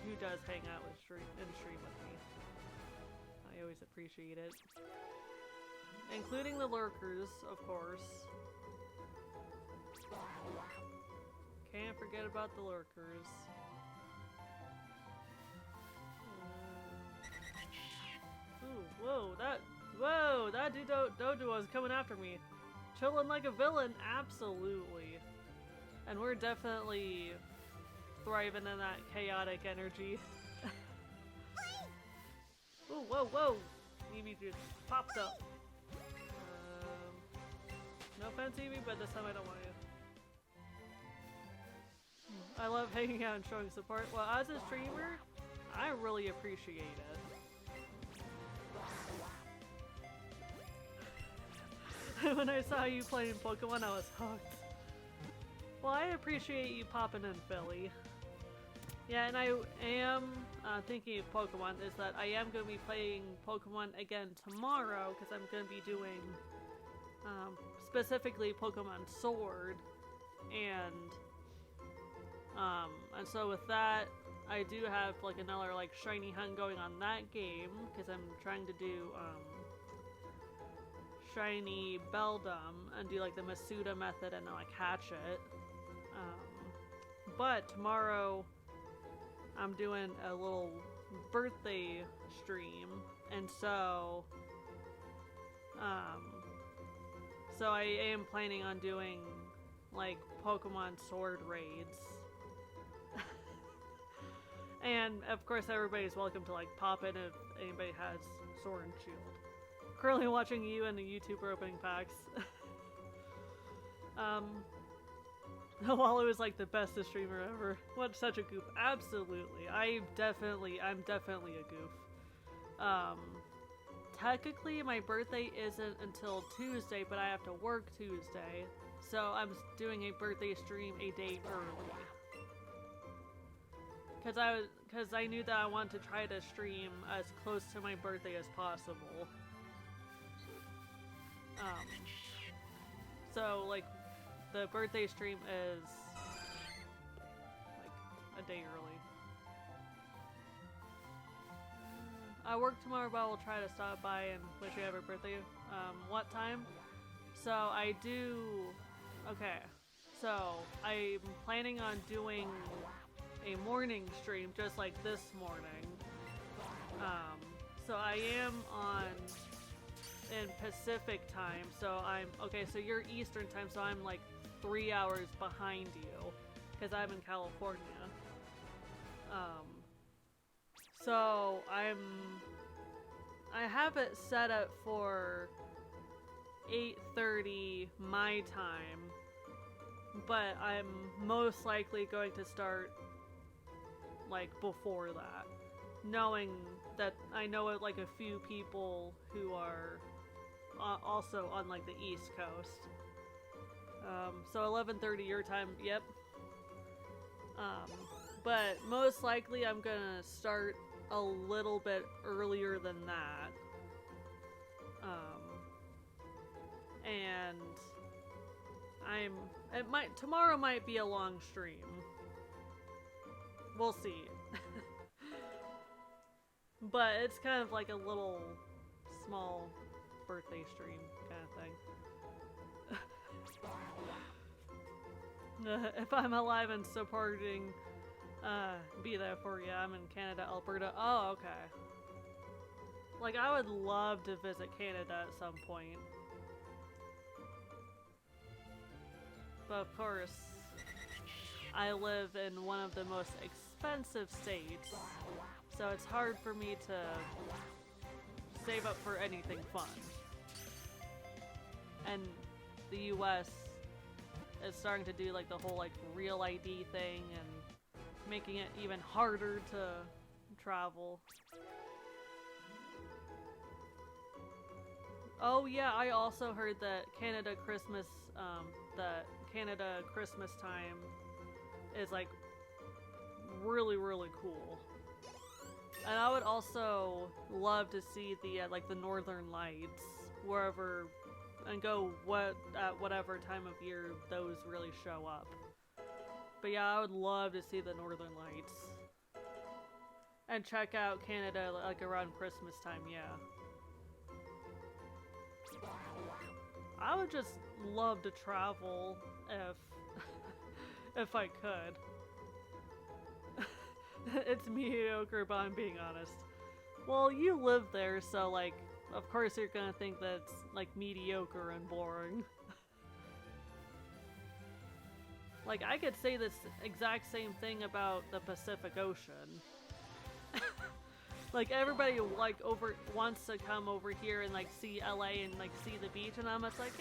who does hang out and stream with me. I always appreciate it. Including the lurkers, of course. Can't forget about the lurkers. Ooh, whoa, that Dodo was coming after me. Chilling like a villain, absolutely. And we're definitely thriving in that chaotic energy. Ooh, whoa! Eevee just popped up. No offense, Eevee, but this time I don't want you. I love hanging out and showing support. Well, as a streamer, I really appreciate it. When I saw you playing Pokemon, I was hooked. Well, I appreciate you popping in, Philly. Yeah, and I am thinking of Pokemon is that I am going to be playing Pokemon again tomorrow because I'm going to be doing specifically Pokemon Sword, and so with that, I do have like another like shiny hunt going on that game because I'm trying to do shiny Beldum and do like the Masuda method and then like hatch it. But tomorrow I'm doing a little birthday stream, and so I am planning on doing like Pokemon Sword raids. And of course everybody's welcome to like pop in if anybody has Sword and Shield. Currently watching you and the YouTuber opening packs. Wallow is like the bestest streamer ever. What such a goof. Absolutely. I'm definitely a goof. Technically my birthday isn't until Tuesday, but I have to work Tuesday. So I'm doing a birthday stream a day early. Cause I knew that I wanted to try to stream as close to my birthday as possible. So like the birthday stream is like a day early. I work tomorrow, but I will try to stop by and wish you happy birthday. What time? So I do. Okay. So I'm planning on doing a morning stream, just like this morning. So I am in Pacific time. So I'm okay. So you're Eastern time. So I'm like 3 hours behind you because I'm in California. So I have it set up for 8:30 my time, but I'm most likely going to start like before that, knowing that I know like a few people who are also on like the East Coast. So 11:30 your time, yep. But most likely I'm gonna start a little bit earlier than that. And tomorrow might be a long stream. We'll see. But it's kind of like a little small birthday stream kind of thing. If I'm alive and supporting, be there for you. I'm in Canada, Alberta. Oh, okay. Like, I would love to visit Canada at some point. But of course, I live in one of the most expensive states, so it's hard for me to save up for anything fun. And the US is starting to do like the whole like real ID thing and making it even harder to travel. Oh yeah, I also heard that Canada Christmas time is like really cool. And I would also love to see the like the Northern Lights wherever and go at whatever time of year those really show up. But yeah, I would love to see the Northern Lights and check out Canada like around Christmas time. Yeah, I would just love to travel if I could. It's mediocre, but I'm being honest. Well, you live there, so like, of course you're gonna think that it's like mediocre and boring. Like, I could say this exact same thing about the Pacific Ocean. Like, everybody like wants to come over here and like see LA and like see the beach, and I'm just like,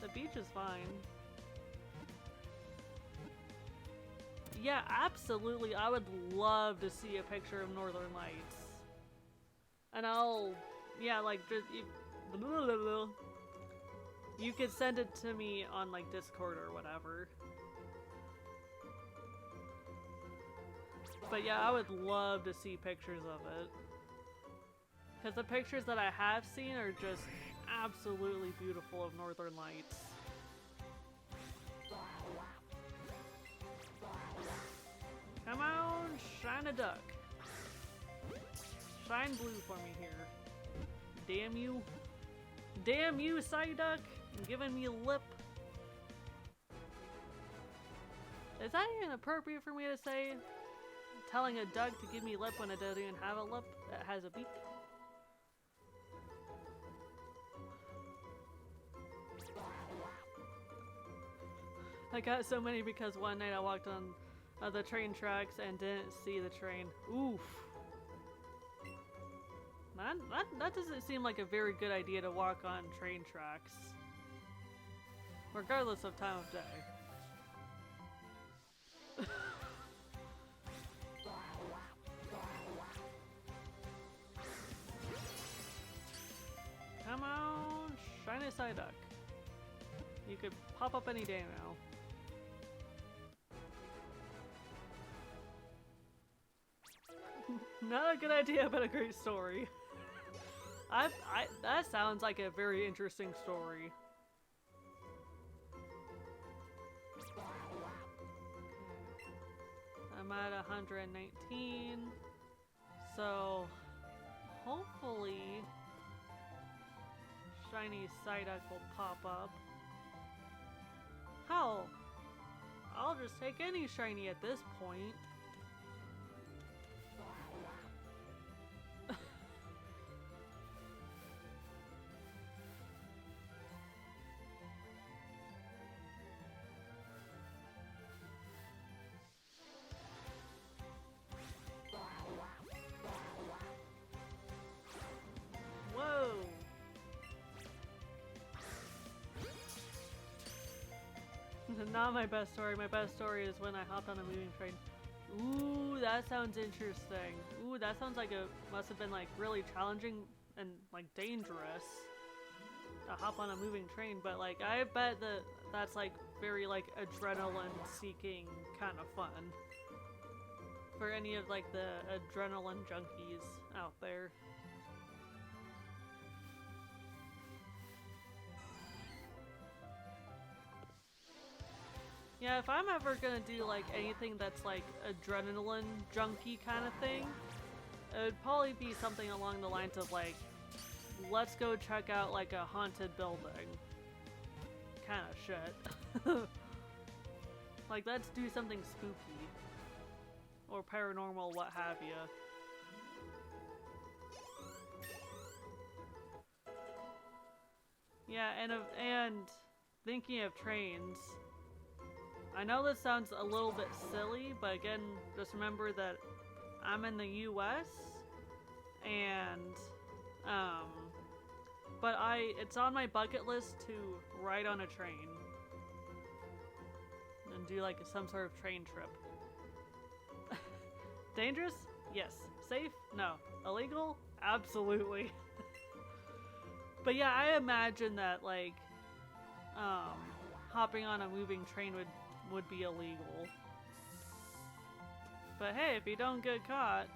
the beach is fine. Yeah, absolutely. I would love to see a picture of Northern Lights. And yeah, like, just, you could send it to me on, like, Discord or whatever. But yeah, I would love to see pictures of it. Because the pictures that I have seen are just absolutely beautiful of Northern Lights. Come on, shine a duck. Shine blue for me here. Damn you. Damn you, Psyduck! Giving me a lip. Is that even appropriate for me to say? Telling a duck to give me lip when it doesn't even have a lip that has a beak? I got so many because one night I walked on the train tracks and didn't see the train. Oof. Man, that doesn't seem like a very good idea to walk on train tracks. Regardless of time of day. Come on, shiny Psyduck. You could pop up any day now. Not a good idea, but a great story. That sounds like a very interesting story. I'm at 119, so hopefully shiny Psyduck will pop up. Hell, I'll just take any shiny at this point. Not my best story. My best story is when I hopped on a moving train. Ooh, that sounds interesting. Ooh, that sounds like it must have been like really challenging and like dangerous to hop on a moving train. But like, I bet that's like very like adrenaline-seeking kind of fun for any of like the adrenaline junkies out there. Yeah, if I'm ever gonna do like anything that's like adrenaline junkie kind of thing, it would probably be something along the lines of like, let's go check out like a haunted building kind of shit. Like, let's do something spooky or paranormal, what have you. Yeah, and thinking of trains, I know this sounds a little bit silly, but again, just remember that I'm in the US, and, but it's on my bucket list to ride on a train and do like some sort of train trip. Dangerous? Yes. Safe? No. Illegal? Absolutely. But yeah, I imagine that like, hopping on a moving train would be illegal. But hey, if you don't get caught,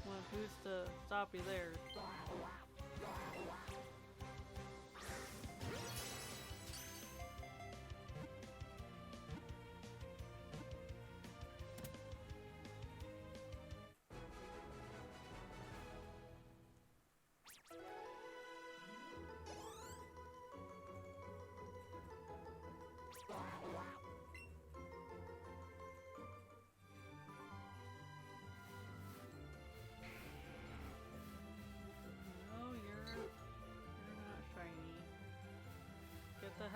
well, who's to stop you there?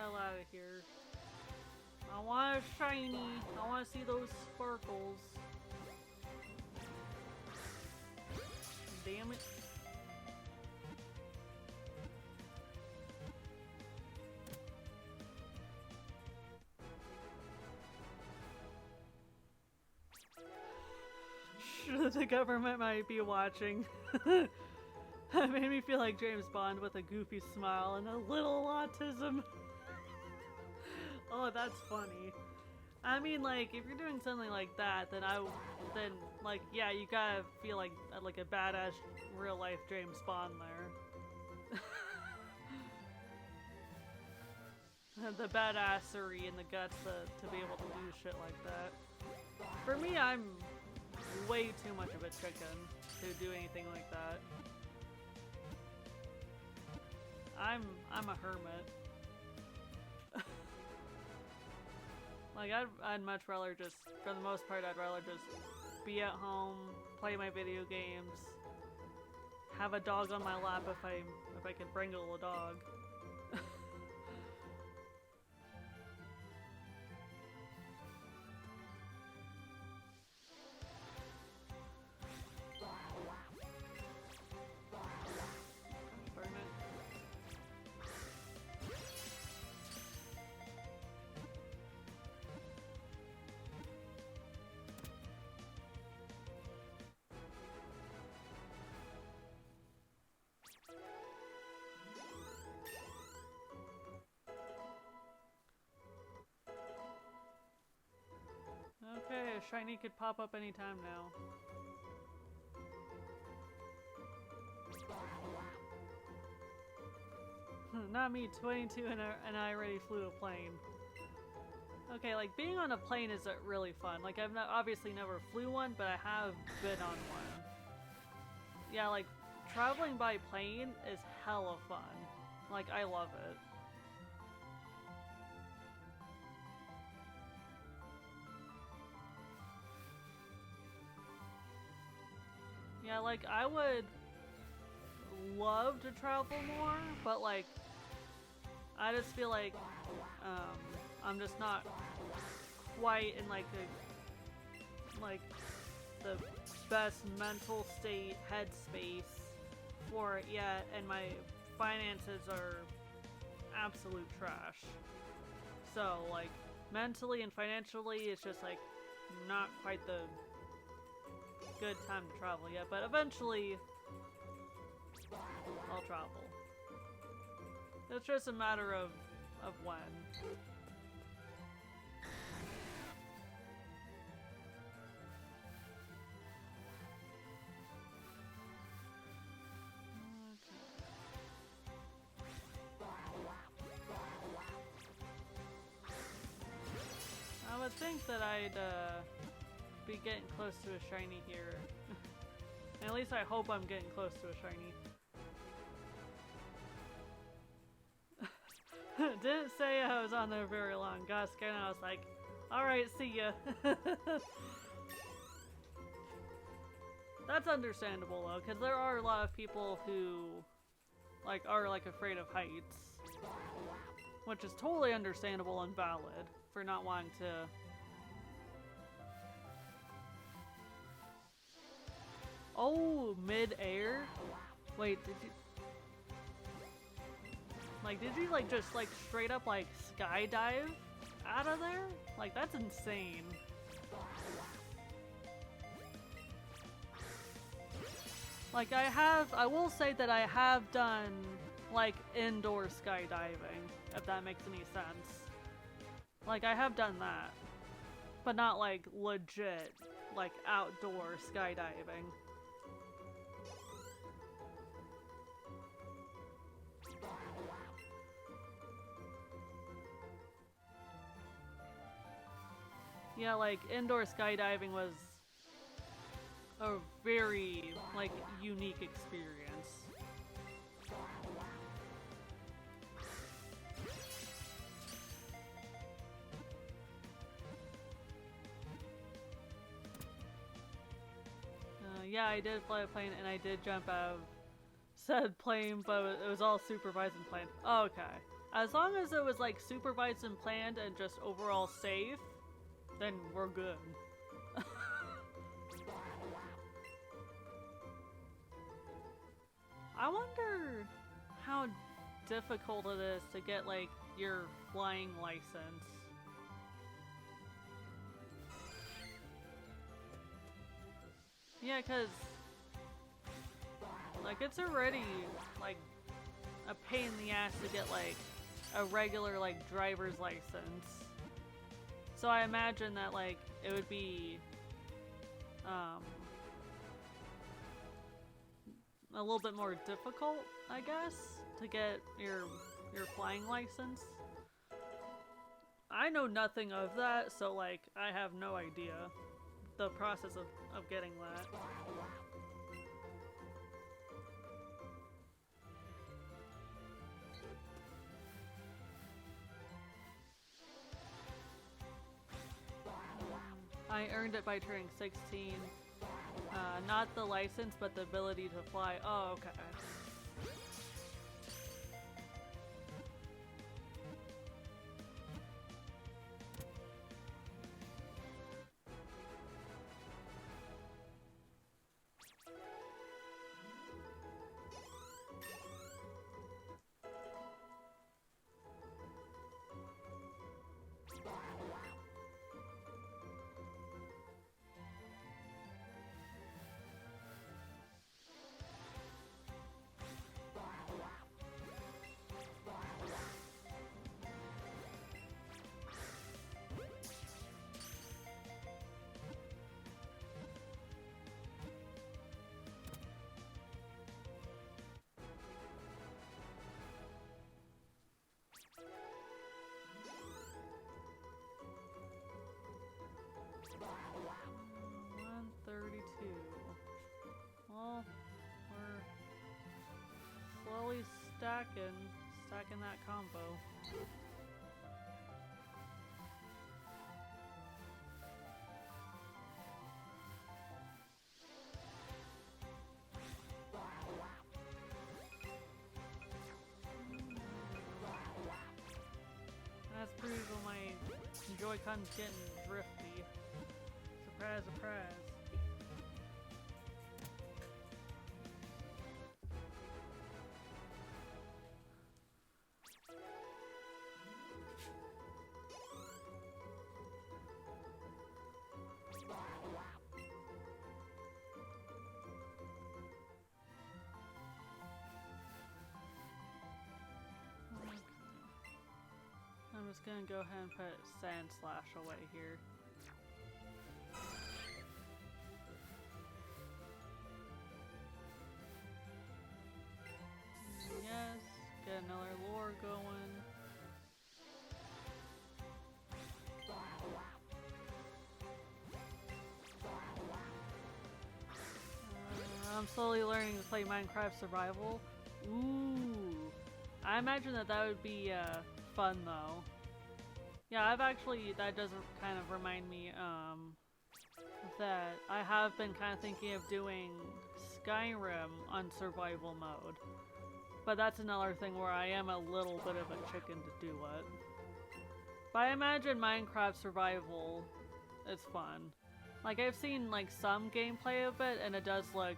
hell out of here. I want a shiny. I want to see those sparkles. Damn it. The government might be watching. That made me feel like James Bond with a goofy smile and a little autism. Oh, that's funny. I mean, like, if you're doing something like that, then like, yeah, you gotta feel like a badass real life James Bond there. The badassery and the guts to be able to do shit like that. For me, I'm way too much of a chicken to do anything like that. I'm a hermit. Like, I'd much rather just, for the most part, I'd rather just be at home, play my video games, have a dog on my lap if I can wrangle a dog. Okay, a shiny could pop up anytime now. Not me, 22 and I already flew a plane. Okay, like being on a plane is really fun. Like I've obviously never flew one, but I have been on one. Yeah, like traveling by plane is hella fun. Like I love it. Yeah, like I would love to travel more, but like I just feel like I'm just not quite in like the best mental state headspace for it yet, and my finances are absolute trash. So like mentally and financially it's just like not quite the good time to travel yet, but eventually I'll travel. It's just a matter of when. I would think that I'd be getting close to a shiny here. At least I hope I'm getting close to a shiny. Didn't say I was on there very long. Got scared and I was like, alright, see ya. That's understandable though, because there are a lot of people who are afraid of heights. Which is totally understandable and valid for not wanting to. Oh, mid-air? Wait, did you just straight up skydive out of there? Like that's insane. Like I will say that I have done indoor skydiving, if that makes any sense. Like I have done that. But not legit outdoor skydiving. Yeah, indoor skydiving was a very unique experience. Yeah, I did fly a plane and I did jump out of said plane, but it was all supervising plane. Oh, okay. As long as it was like supervised and planned and just overall safe, then we're good. I wonder how difficult it is to get like your flying license. Yeah, cause like it's already like a pain in the ass to get like a regular like driver's license. So I imagine that like it would be a little bit more difficult, I guess, to get your flying license. I know nothing of that, so like I have no idea the process of getting that. I earned it by turning 16. Not the license, but the ability to fly. Oh, okay. Well, we're slowly stacking that combo. That's pretty cool. My Joy-Con's getting drifty. Surprise, surprise. I'm just gonna go ahead and put Sand Slash away here. Yes, get another lure going. I'm slowly learning to play Minecraft Survival. Ooh, I imagine that would be fun though. Yeah, that doesn't kind of remind me that I have been kind of thinking of doing Skyrim on survival mode. But that's another thing where I am a little bit of a chicken to do it. But I imagine Minecraft Survival is fun. Like I've seen like some gameplay of it and it does look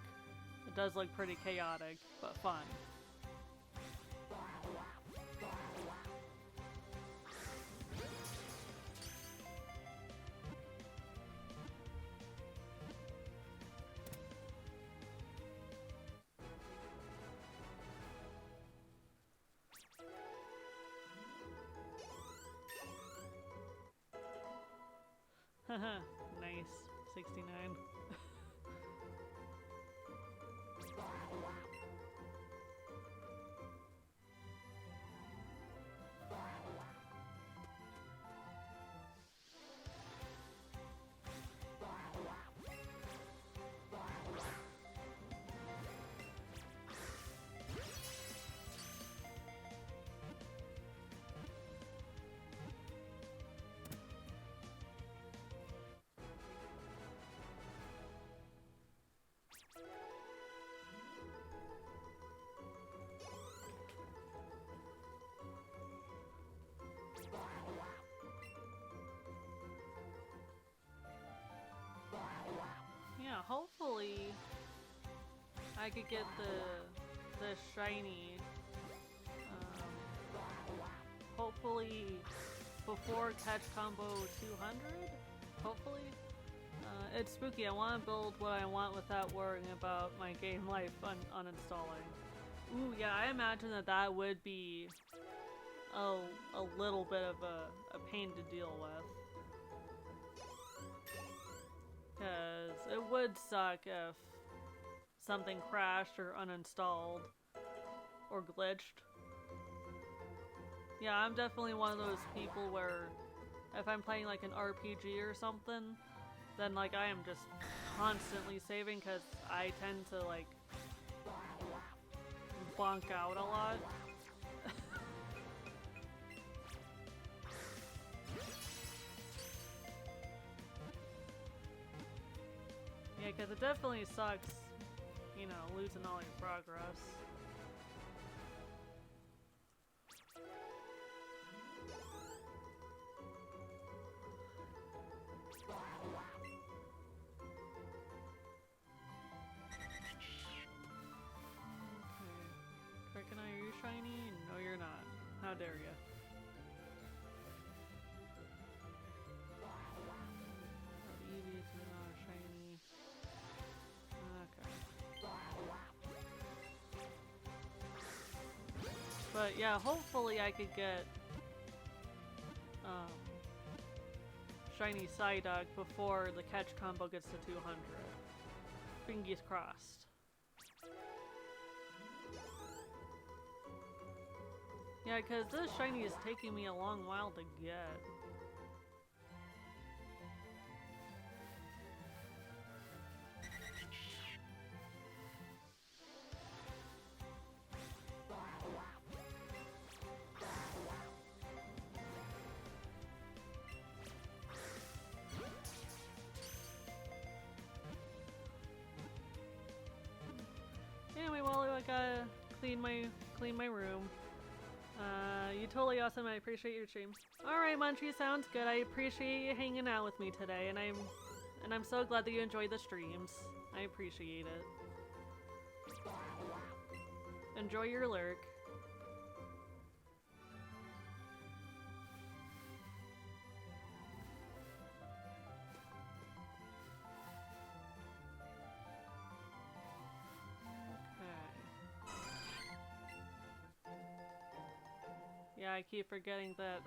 pretty chaotic, but fun. Haha, nice. 69. hopefully I could get the shiny, hopefully before catch combo 200, hopefully. It's spooky. I want to build what I want without worrying about my game life uninstalling. Ooh, yeah, I imagine that would be a little bit of a pain to deal with. Because it would suck if something crashed or uninstalled or glitched. Yeah, I'm definitely one of those people where if I'm playing like an RPG or something, then like I am just constantly saving because I tend to like bonk out a lot. Yeah, because it definitely sucks, you know, losing all your progress. Dragonite, are you shiny? No, you're not. How dare you? Eevee's not shiny. Okay. But yeah, hopefully I could get shiny Psyduck before the catch combo gets to 200. Fingers crossed. Yeah, because this shiny is taking me a long while to get. Anyway, well, I gotta clean my room. You totally awesome. I appreciate your stream. All right, Munchie, sounds good. I appreciate you hanging out with me today, and I'm so glad that you enjoyed the streams. I appreciate it. Enjoy your lurk. Yeah, I keep forgetting that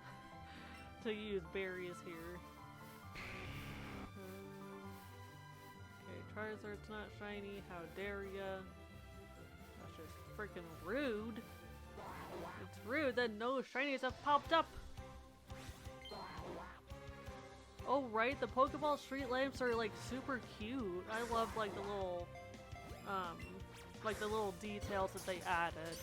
to use berries here. Okay, Charizard's not shiny. How dare ya? That's just freaking rude. It's rude that no shinies have popped up. Oh right, the Pokeball street lamps are like super cute. I love like the little details that they added.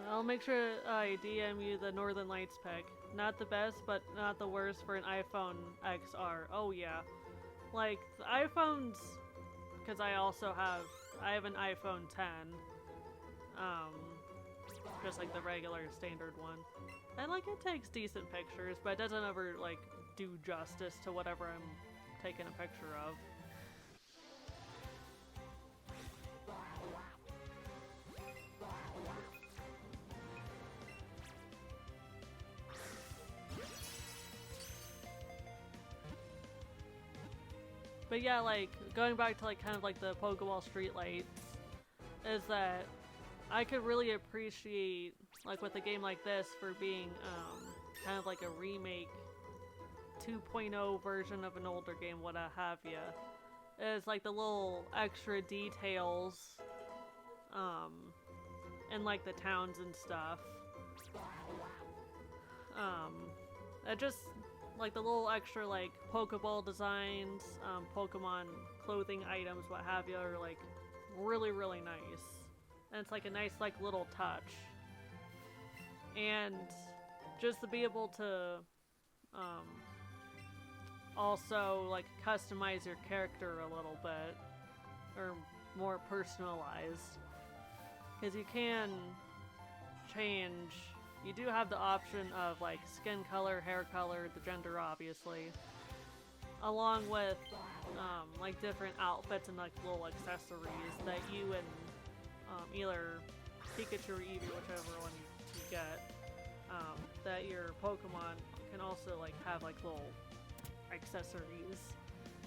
I'll make sure I DM you the Northern Lights pic. Not the best, but not the worst for an iPhone XR. Oh yeah. Like, the iPhones, because I have an iPhone 10. Just like the regular standard one. And like, it takes decent pictures, but it doesn't ever like do justice to whatever I'm taking a picture of. But yeah, like, going back to like kind of like the Pokeball streetlights, is that I could really appreciate, like with a game like this, for being kind of like a remake 2.0 version of an older game, what have ya. Is like the little extra details in like the towns and stuff. It just, like the little extra like Pokeball designs, Pokemon clothing items, what have you, are like really, really nice. And it's like a nice like little touch. And just to be able to also like customize your character a little bit, or more personalized, because you can change, you do have the option of like skin color, hair color, the gender obviously, along with like different outfits and like little accessories that you and either Pikachu or Eevee, whichever one you get, that your Pokemon can also like have like little accessories,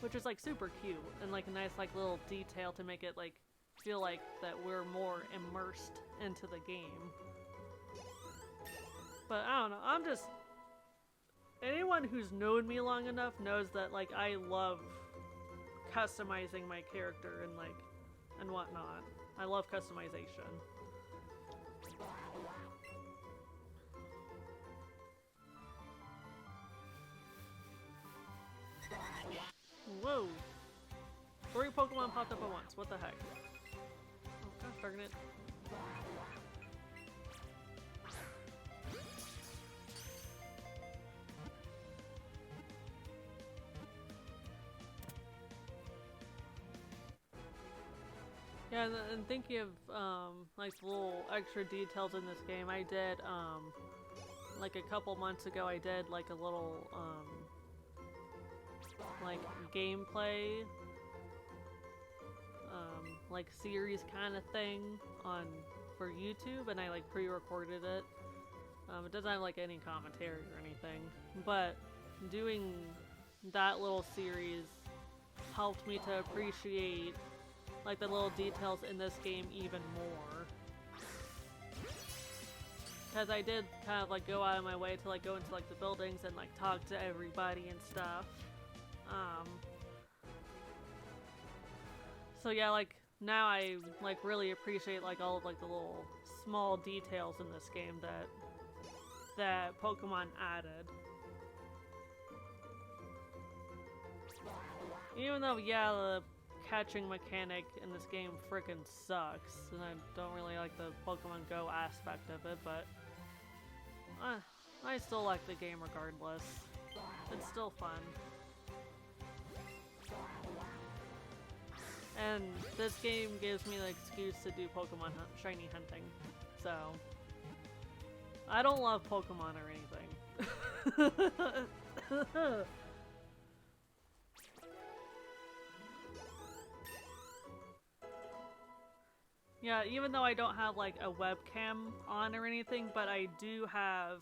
which is like super cute and like a nice like little detail to make it like feel like that we're more immersed into the game. But I don't know, I'm just, anyone who's known me long enough knows that like I love customizing my character and like and whatnot. I love customization. Whoa! 3 Pokemon popped up at once. What the heck? Oh gosh darn it. Yeah, and thinking of like little extra details in this game, I did like a couple months ago I did like a little like gameplay like series kind of thing on for YouTube, and I like pre-recorded it. It doesn't have like any commentary or anything, but doing that little series helped me to appreciate like the little details in this game even more. Because I did kind of like go out of my way to like go into like the buildings and like talk to everybody and stuff. So yeah, like now I like really appreciate like all of like the little small details in this game that Pokemon added. Even though yeah, the catching mechanic in this game frickin' sucks, and I don't really like the Pokemon Go aspect of it, but I still like the game regardless. It's still fun. And this game gives me the excuse to do Pokemon shiny hunting, so I don't love Pokemon or anything. Yeah, even though I don't have like a webcam on or anything, but I do have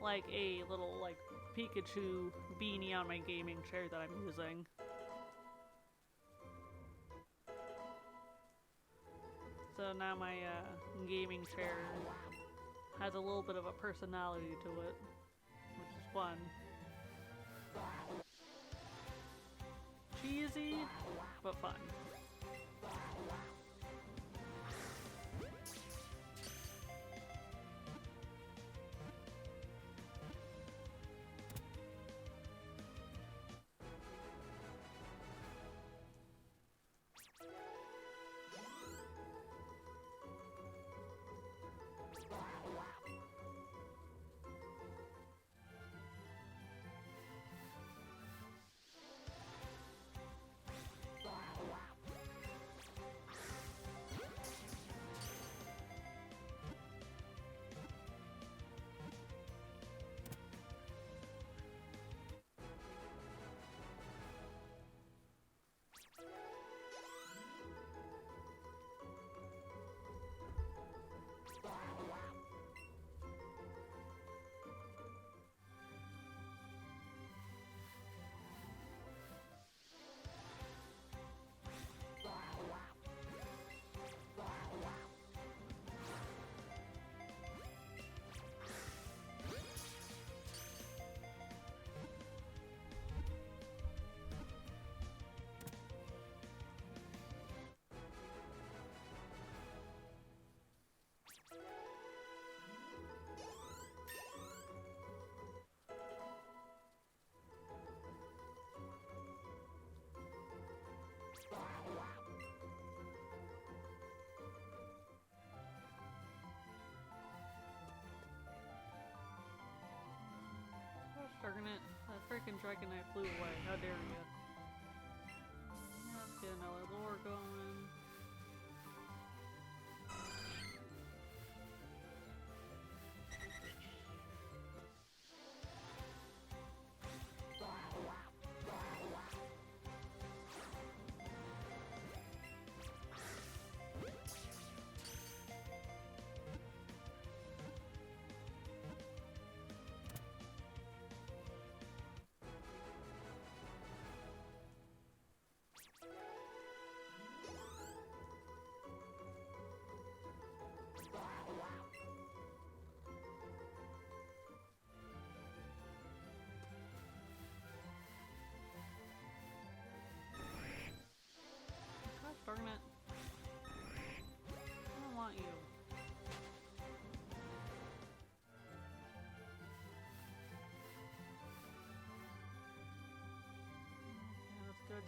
like a little like Pikachu beanie on my gaming chair that I'm using. So now my gaming chair has a little bit of a personality to it, which is fun. Cheesy, but fun. Darn it, that freaking Dragonite flew away. How dare you? Let's get another lure going.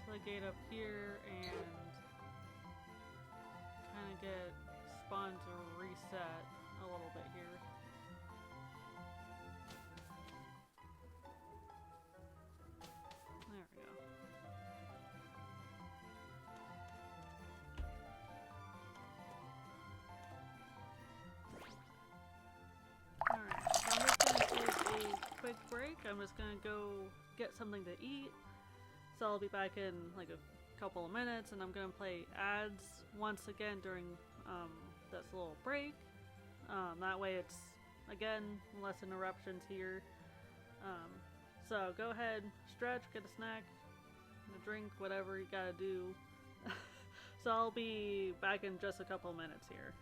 to the gate up here and kind of get spawn to reset a little bit here. There we go. Alright, so I'm just going to take a quick break. I'm just going to go get something to eat. So I'll be back in like a couple of minutes, and I'm going to play ads once again during this little break. That way it's, again, less interruptions here. So go ahead, stretch, get a snack, a drink, whatever you gotta do. So I'll be back in just a couple of minutes here.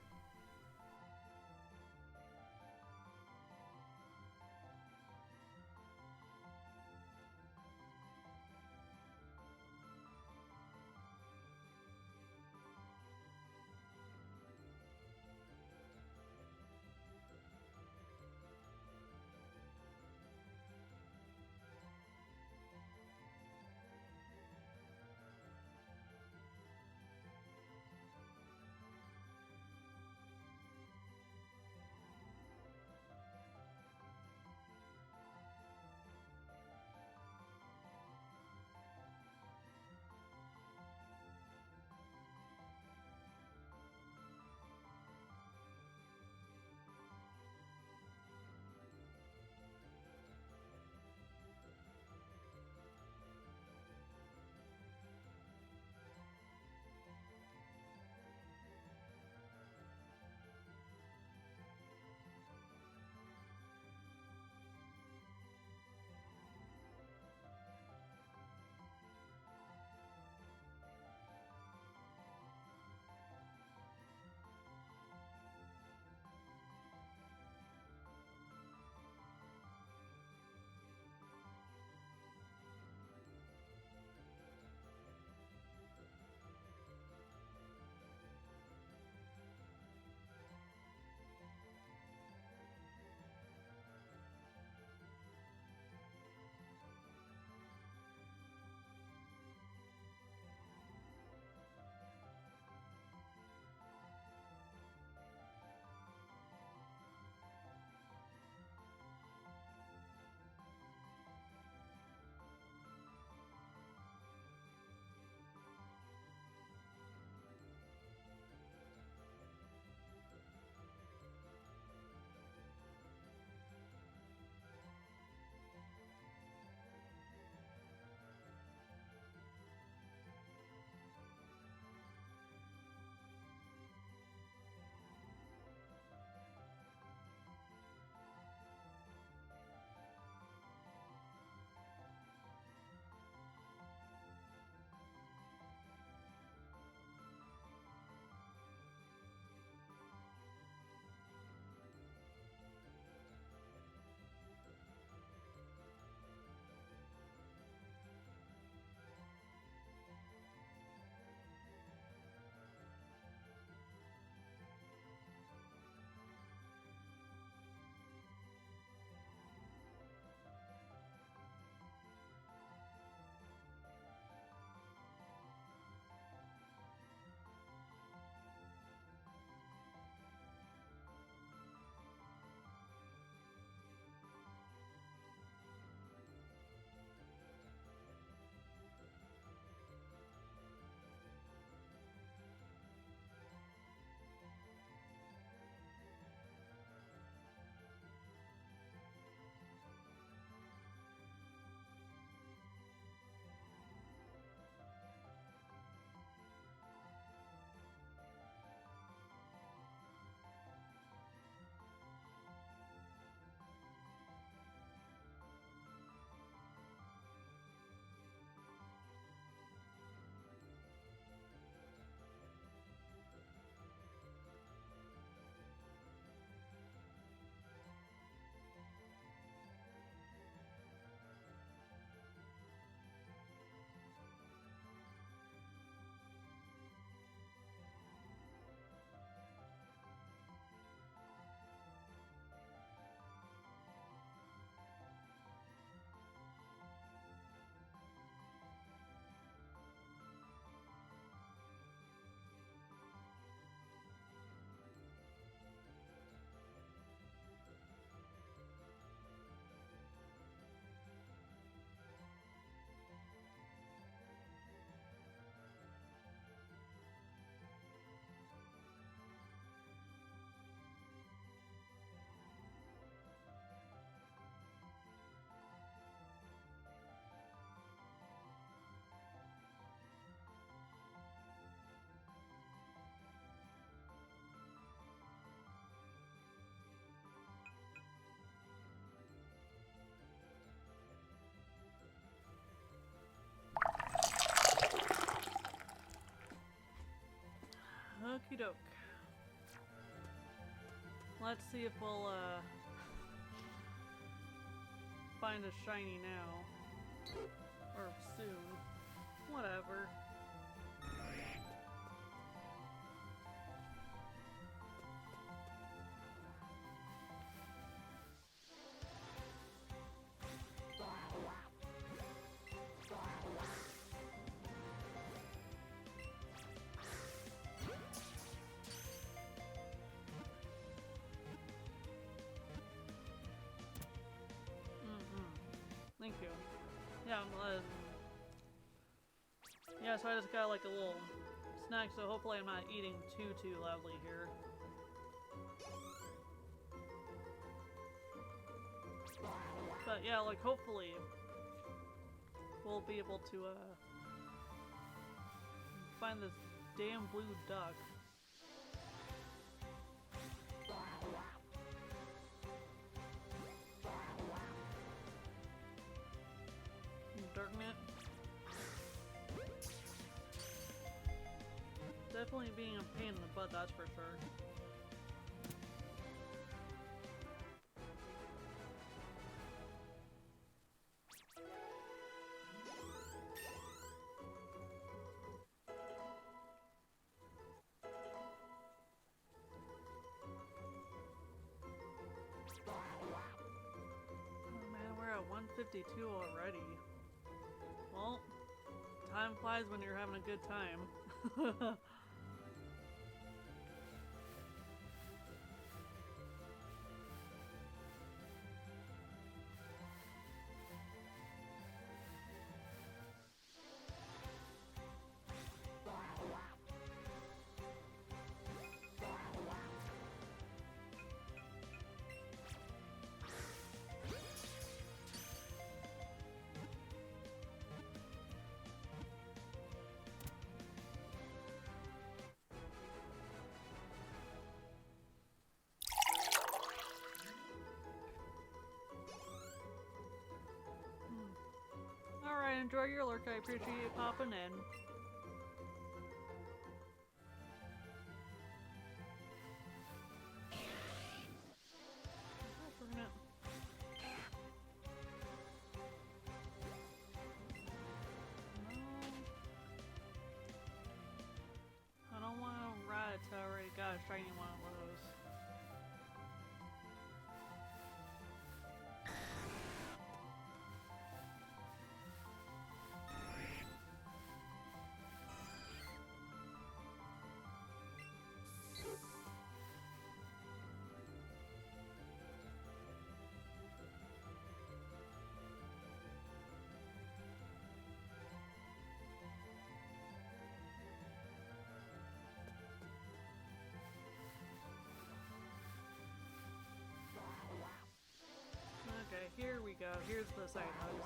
Okie doke. Let's see if we'll find a shiny now. Or soon. Whatever. Thank you. Yeah, yeah, so I just got like a little snack, so hopefully I'm not eating too loudly here. But yeah, like hopefully we'll be able to find this damn blue duck. Darknet. Definitely being a pain in the butt, that's for sure. Oh man, we're at 152 already. Well, time flies when you're having a good time. Alright, enjoy your lurk. I appreciate you popping in. I don't want to ride it, so I already got a shiny one of those. Okay, here we go. Here's the side hugs.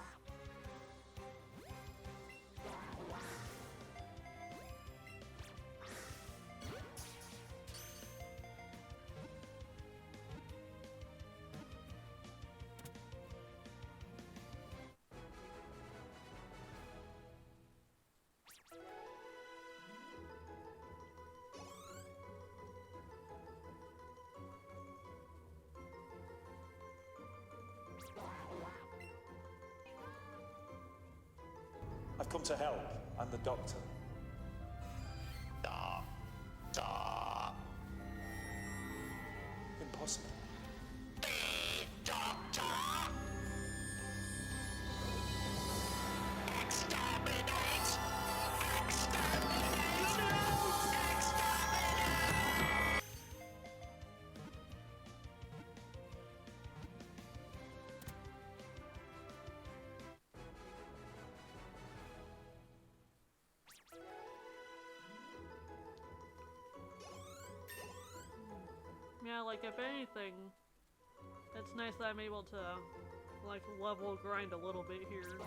I've come to help. I'm the doctor. Impossible. Yeah, like if anything, it's nice that I'm able to like level grind a little bit here.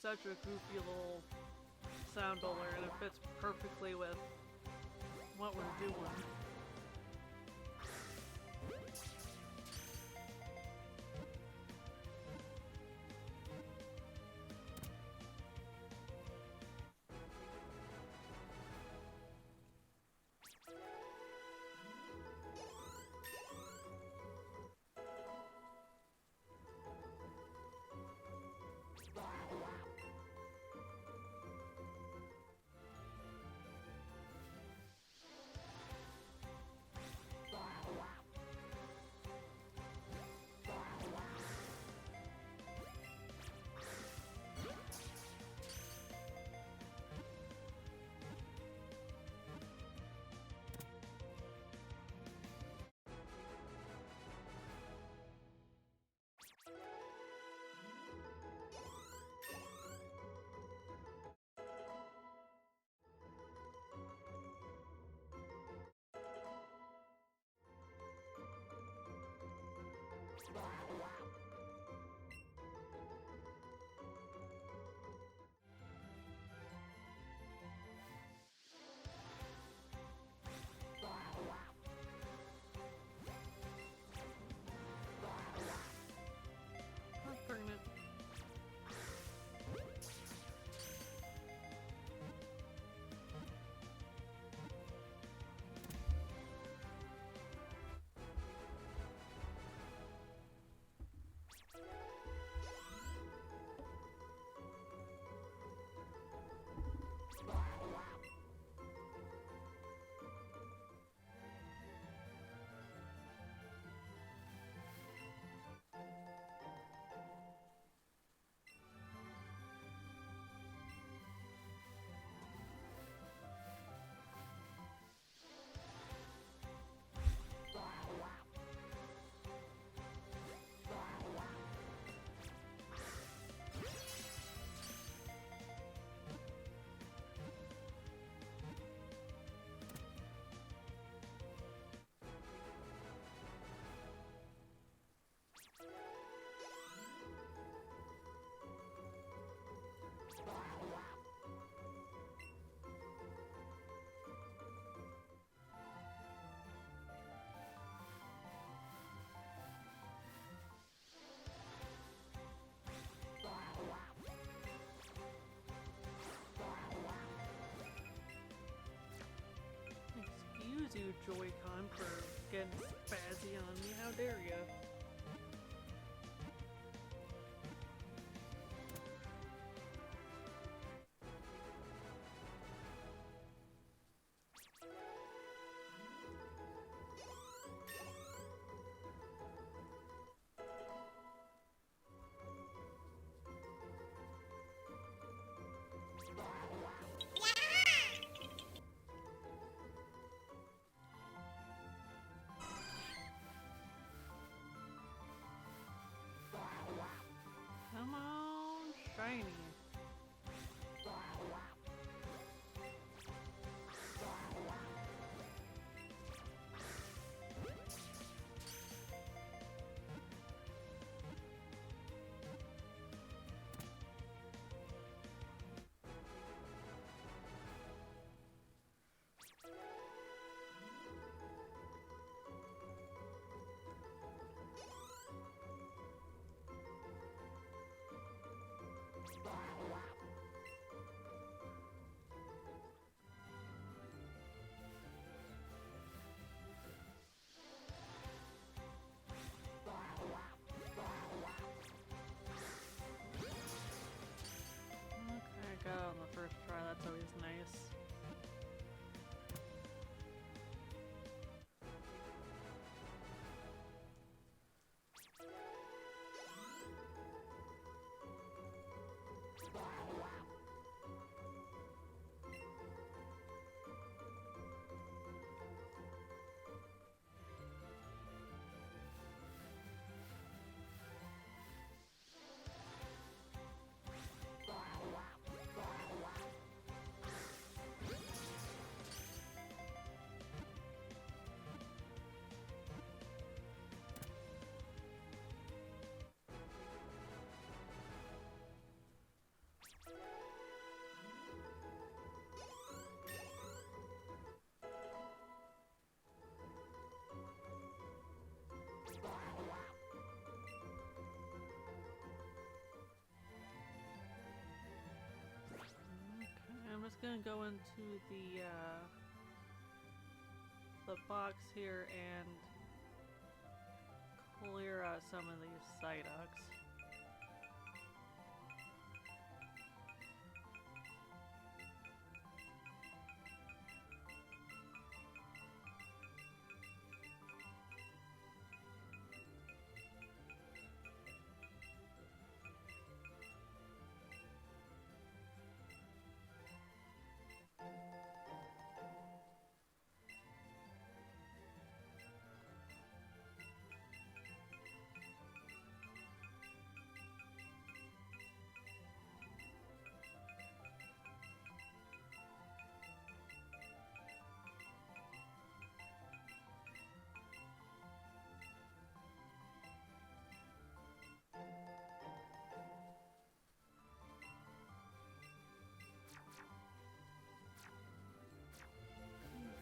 such a goofy little sound bowler, and it fits perfectly with what we're doing. Burn it. Excuse you, Joy-Con, for getting spazzy on me. How dare ya? Come on, shiny. gonna go into the box here and clear out some of these Psyducks.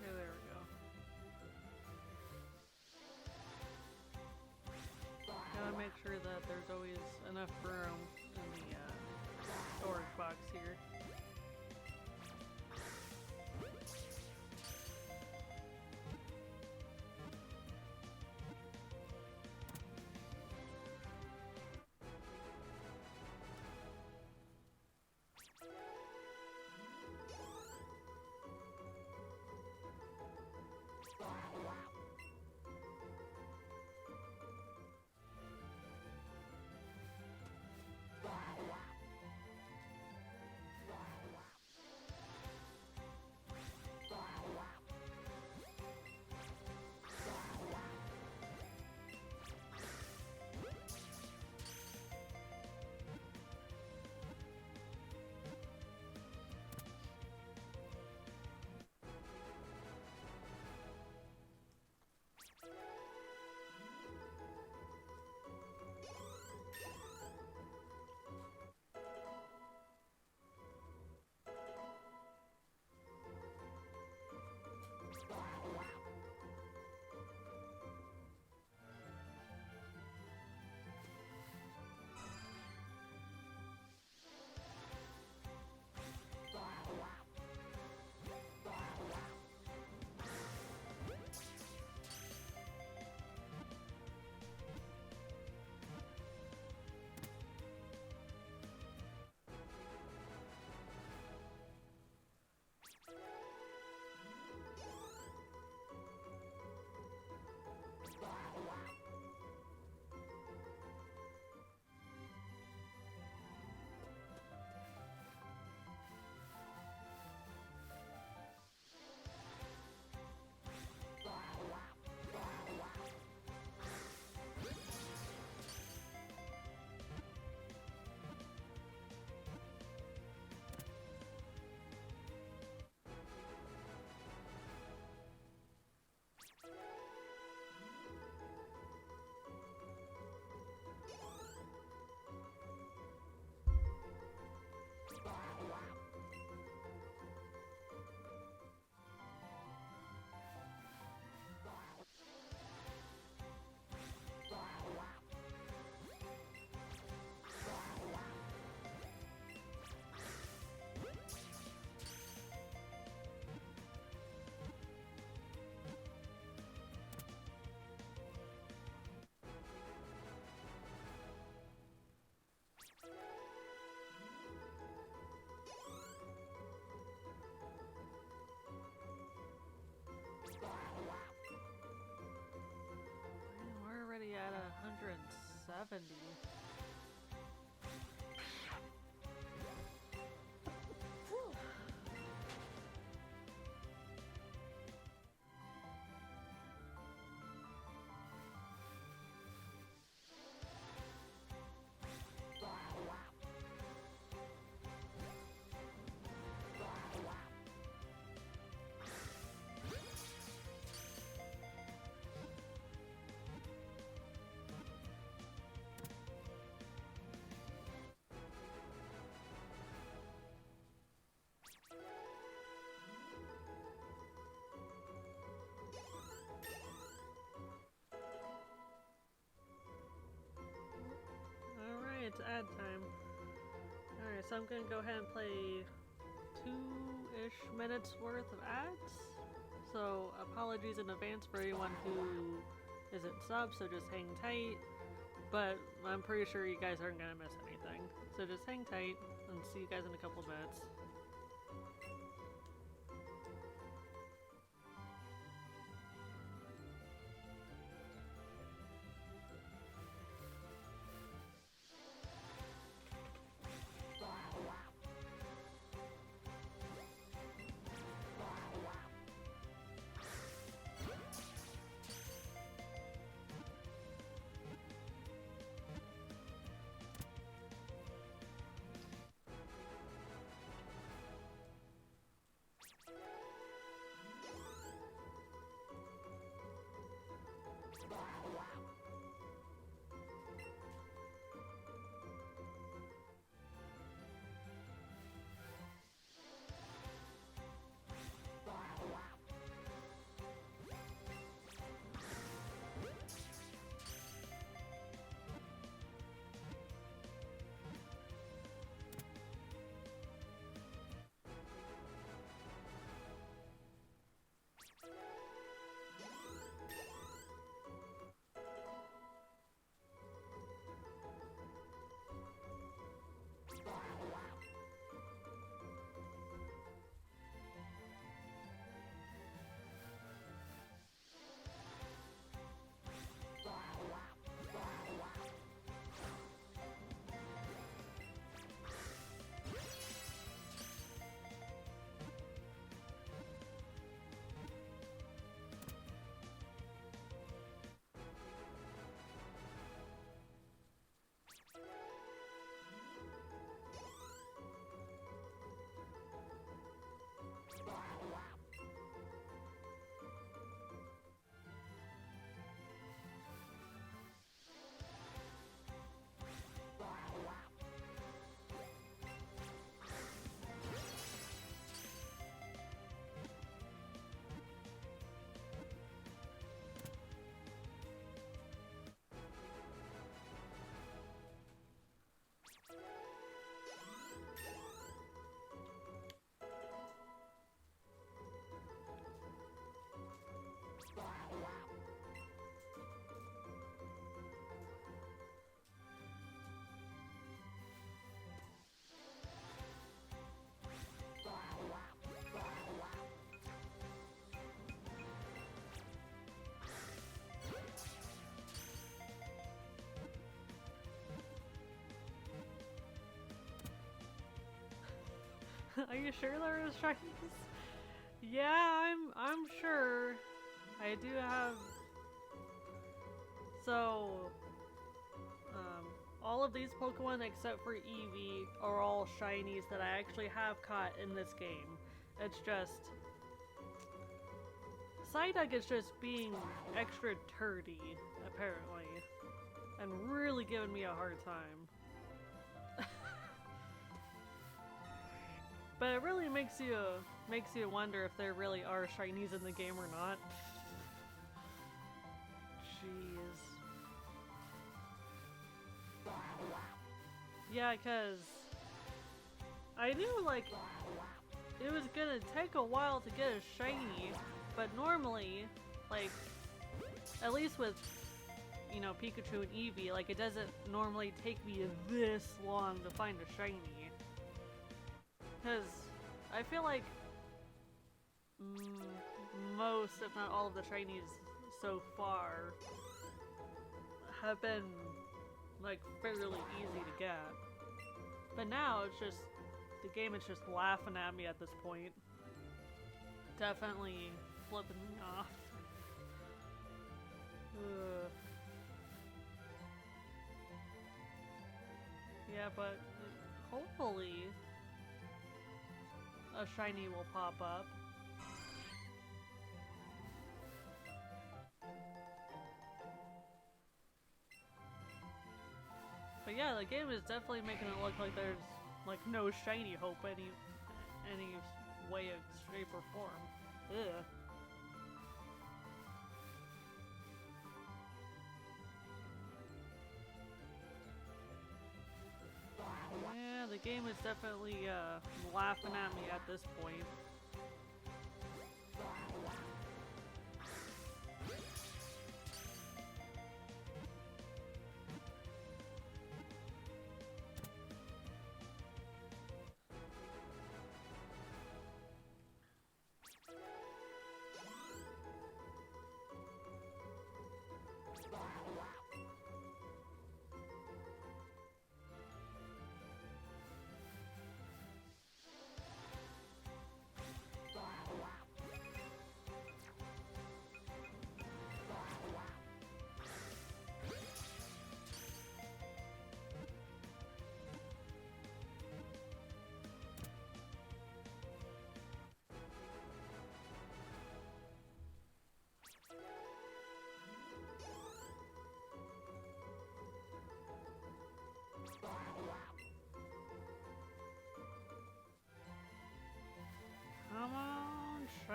Okay, there we go. Gotta make sure that there's always enough room in the storage box here. We're already at 170. Alright, it's ad time. Alright, so I'm gonna go ahead and play 2 ish minutes worth of ads. So apologies in advance for anyone who isn't sub, so just hang tight. But I'm pretty sure you guys aren't gonna miss anything. So just hang tight and see you guys in a couple minutes. Are you sure there is shinies? Yeah, I'm sure. I do have. So, all of these Pokemon except for Eevee are all shinies that I actually have caught in this game. It's just Psyduck is just being extra turdy, apparently, and really giving me a hard time. But it really makes you wonder if there really are shinies in the game or not. Jeez. Yeah, cause I knew like it was gonna take a while to get a shiny, but normally, like, at least with, you know, Pikachu and Eevee, like, it doesn't normally take me this long to find a shiny. Because I feel like most, if not all of the shinies so far have been, like, fairly easy to get. But now it's just, the game is just laughing at me at this point. Definitely flipping me off. Ugh. Yeah, but hopefully a shiny will pop up. But yeah, the game is definitely making it look like there's like no shiny hope any way, shape, or form. Ugh. Yeah, the game is definitely laughing at me at this point.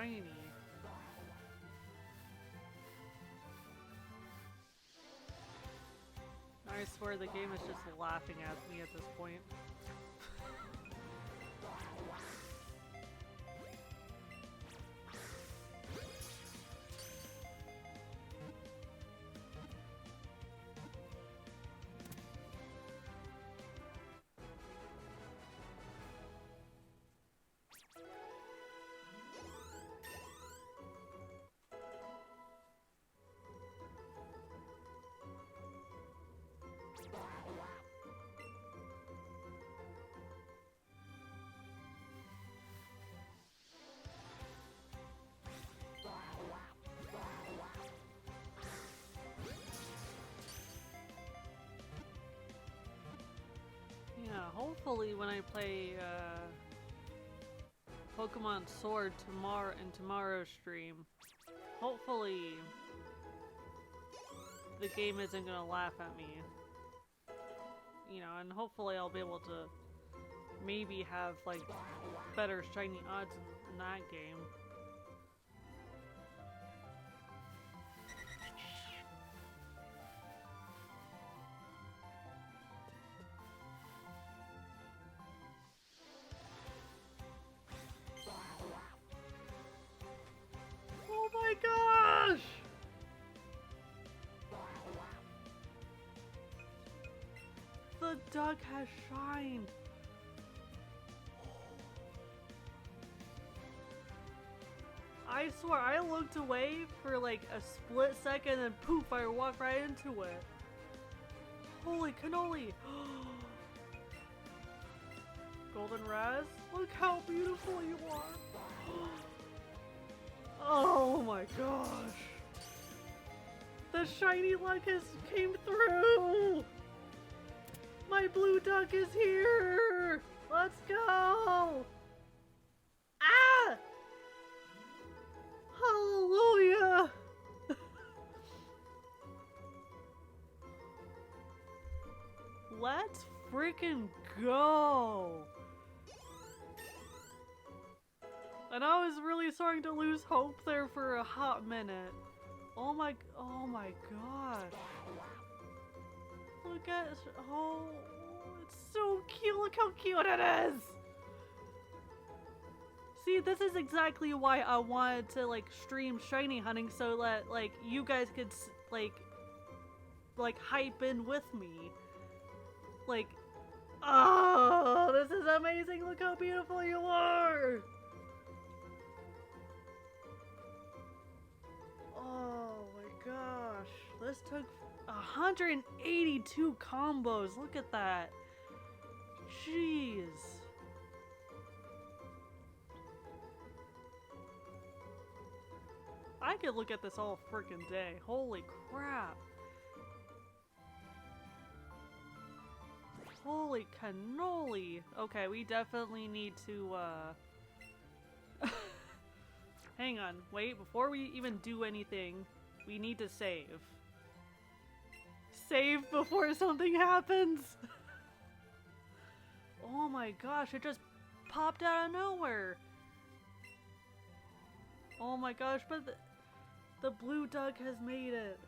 shiny. I swear the game is just laughing at me at this point. Yeah, hopefully when I play Pokemon Sword in tomorrow's stream, hopefully the game isn't gonna laugh at me. You know, and hopefully I'll be able to maybe have like better shiny odds in that game. Oh my gosh! The duck has shined! I swear, I looked away for like a split second and poof, I walked right into it. Holy cannoli! Golden Raz, look how beautiful you are! Oh my gosh! The shiny luck has came through! My blue duck is here! Let's go! Ah! Hallelujah! Let's freaking go! And I was really starting to lose hope there for a hot minute. Oh my gosh. Look at, oh, it's so cute. Look how cute it is. See, this is exactly why I wanted to like stream shiny hunting so that like you guys could like hype in with me. Like, oh, this is amazing. Look how beautiful you are. Oh my gosh. This took 182 combos. Look at that. Jeez. I could look at this all freaking day. Holy crap. Holy cannoli. Okay, we definitely need to, hang on. Wait, before we even do anything, we need to save. Save before something happens! Oh my gosh, it just popped out of nowhere! Oh my gosh, but the blue duck has made it.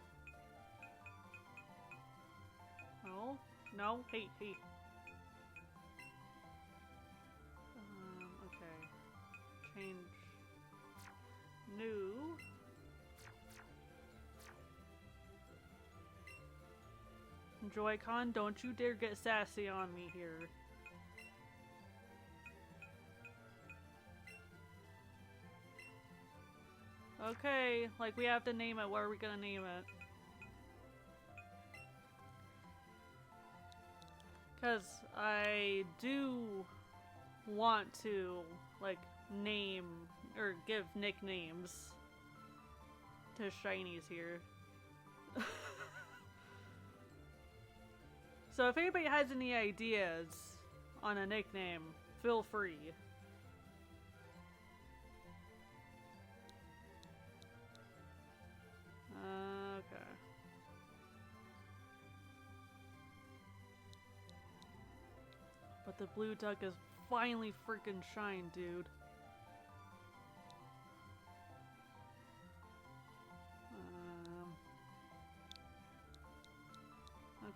No? No? Hey, hey. Okay. Change. New. Joy-Con, don't you dare get sassy on me here. Okay, like we have to name it. What are we gonna name it? Because I do want to, like, name or give nicknames to shinies here. So if anybody has any ideas on a nickname, feel free. Okay. But the blue duck is finally freaking shined, dude.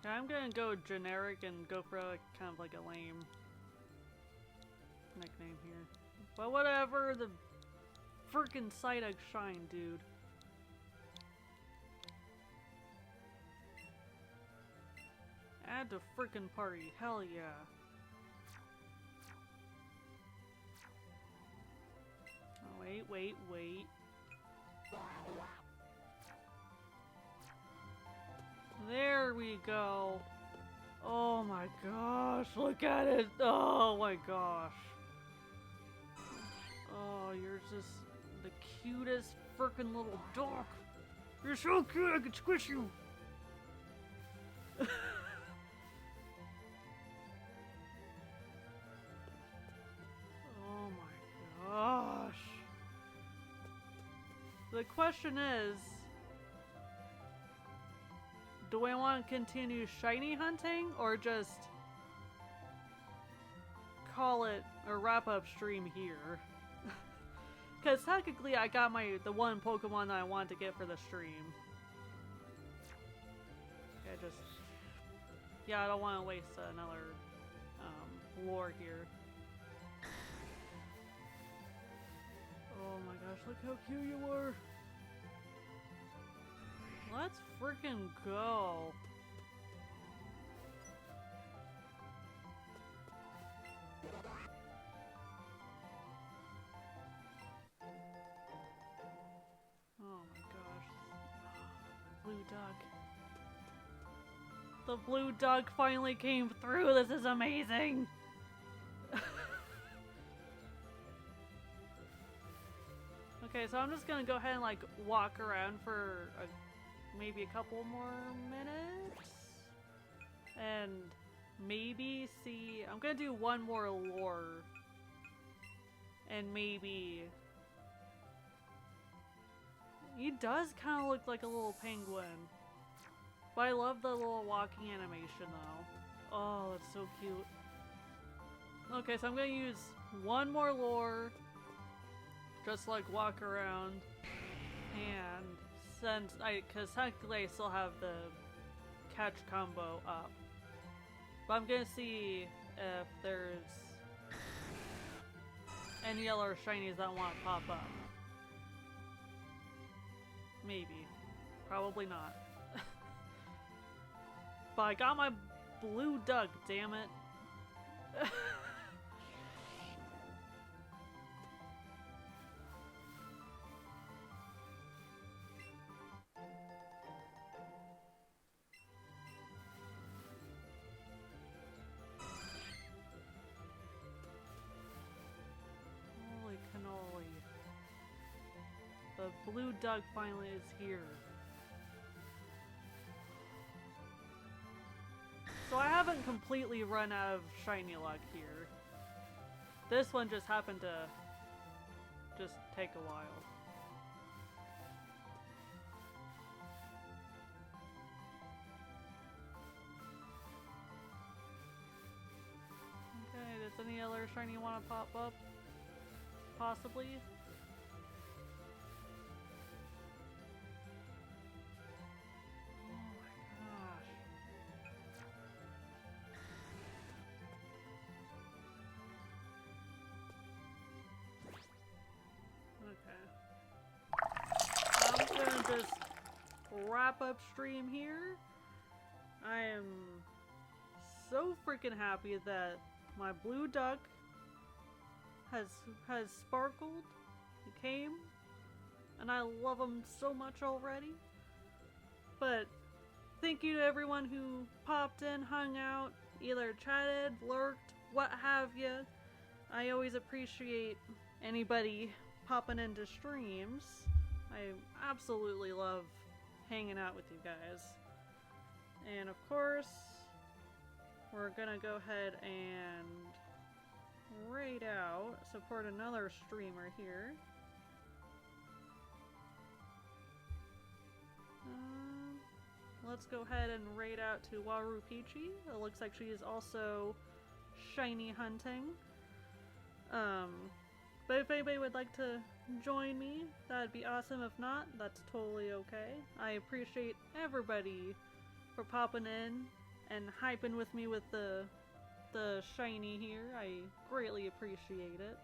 Yeah, I'm gonna go generic and go for like, kind of like a lame nickname here. But whatever, the freaking Psyduck shine, dude. Add to freaking party, hell yeah. Oh, wait. There we go. Oh my gosh, look at it. Oh my gosh. Oh, you're just the cutest freaking little dog. You're so cute, I could squish you. Oh my gosh. The question is, do I want to continue shiny hunting or just call it a wrap up stream here? Because technically I got the one Pokemon that I wanted to get for the stream. Yeah, I don't want to waste another lore here. Oh my gosh, look how cute you are! Let's freaking go! Oh my gosh. Blue duck. The blue duck finally came through! This is amazing! Okay, so I'm just gonna go ahead and like walk around for maybe a couple more minutes and maybe see. I'm gonna do one more lore and maybe he does kind of look like a little penguin, but I love the little walking animation though. Oh, that's so cute. Okay, so I'm gonna use one more lore. Just like walk around, and because technically I still have the catch combo up, but I'm gonna see if there's any other shinies that want to pop up. Maybe, probably not. But I got my blue duck, damn it. The blue duck finally is here. So I haven't completely run out of shiny luck here. This one just happened to just take a while. Okay, does any other shiny want to pop up? Possibly? Just wrap up stream here. I am so freaking happy that my blue duck has sparkled. He came, and I love him so much already. But thank you to everyone who popped in, hung out, either chatted, lurked, what have you. I always appreciate anybody popping into streams. I absolutely love hanging out with you guys. And of course, we're gonna go ahead and raid out, support another streamer here. Let's go ahead and raid out to Waru Peachy. It looks like she is also shiny hunting. But if anybody would like to join me, that'd be awesome. If not, that's totally okay. I appreciate everybody for popping in and hyping with me with the shiny here. I greatly appreciate it.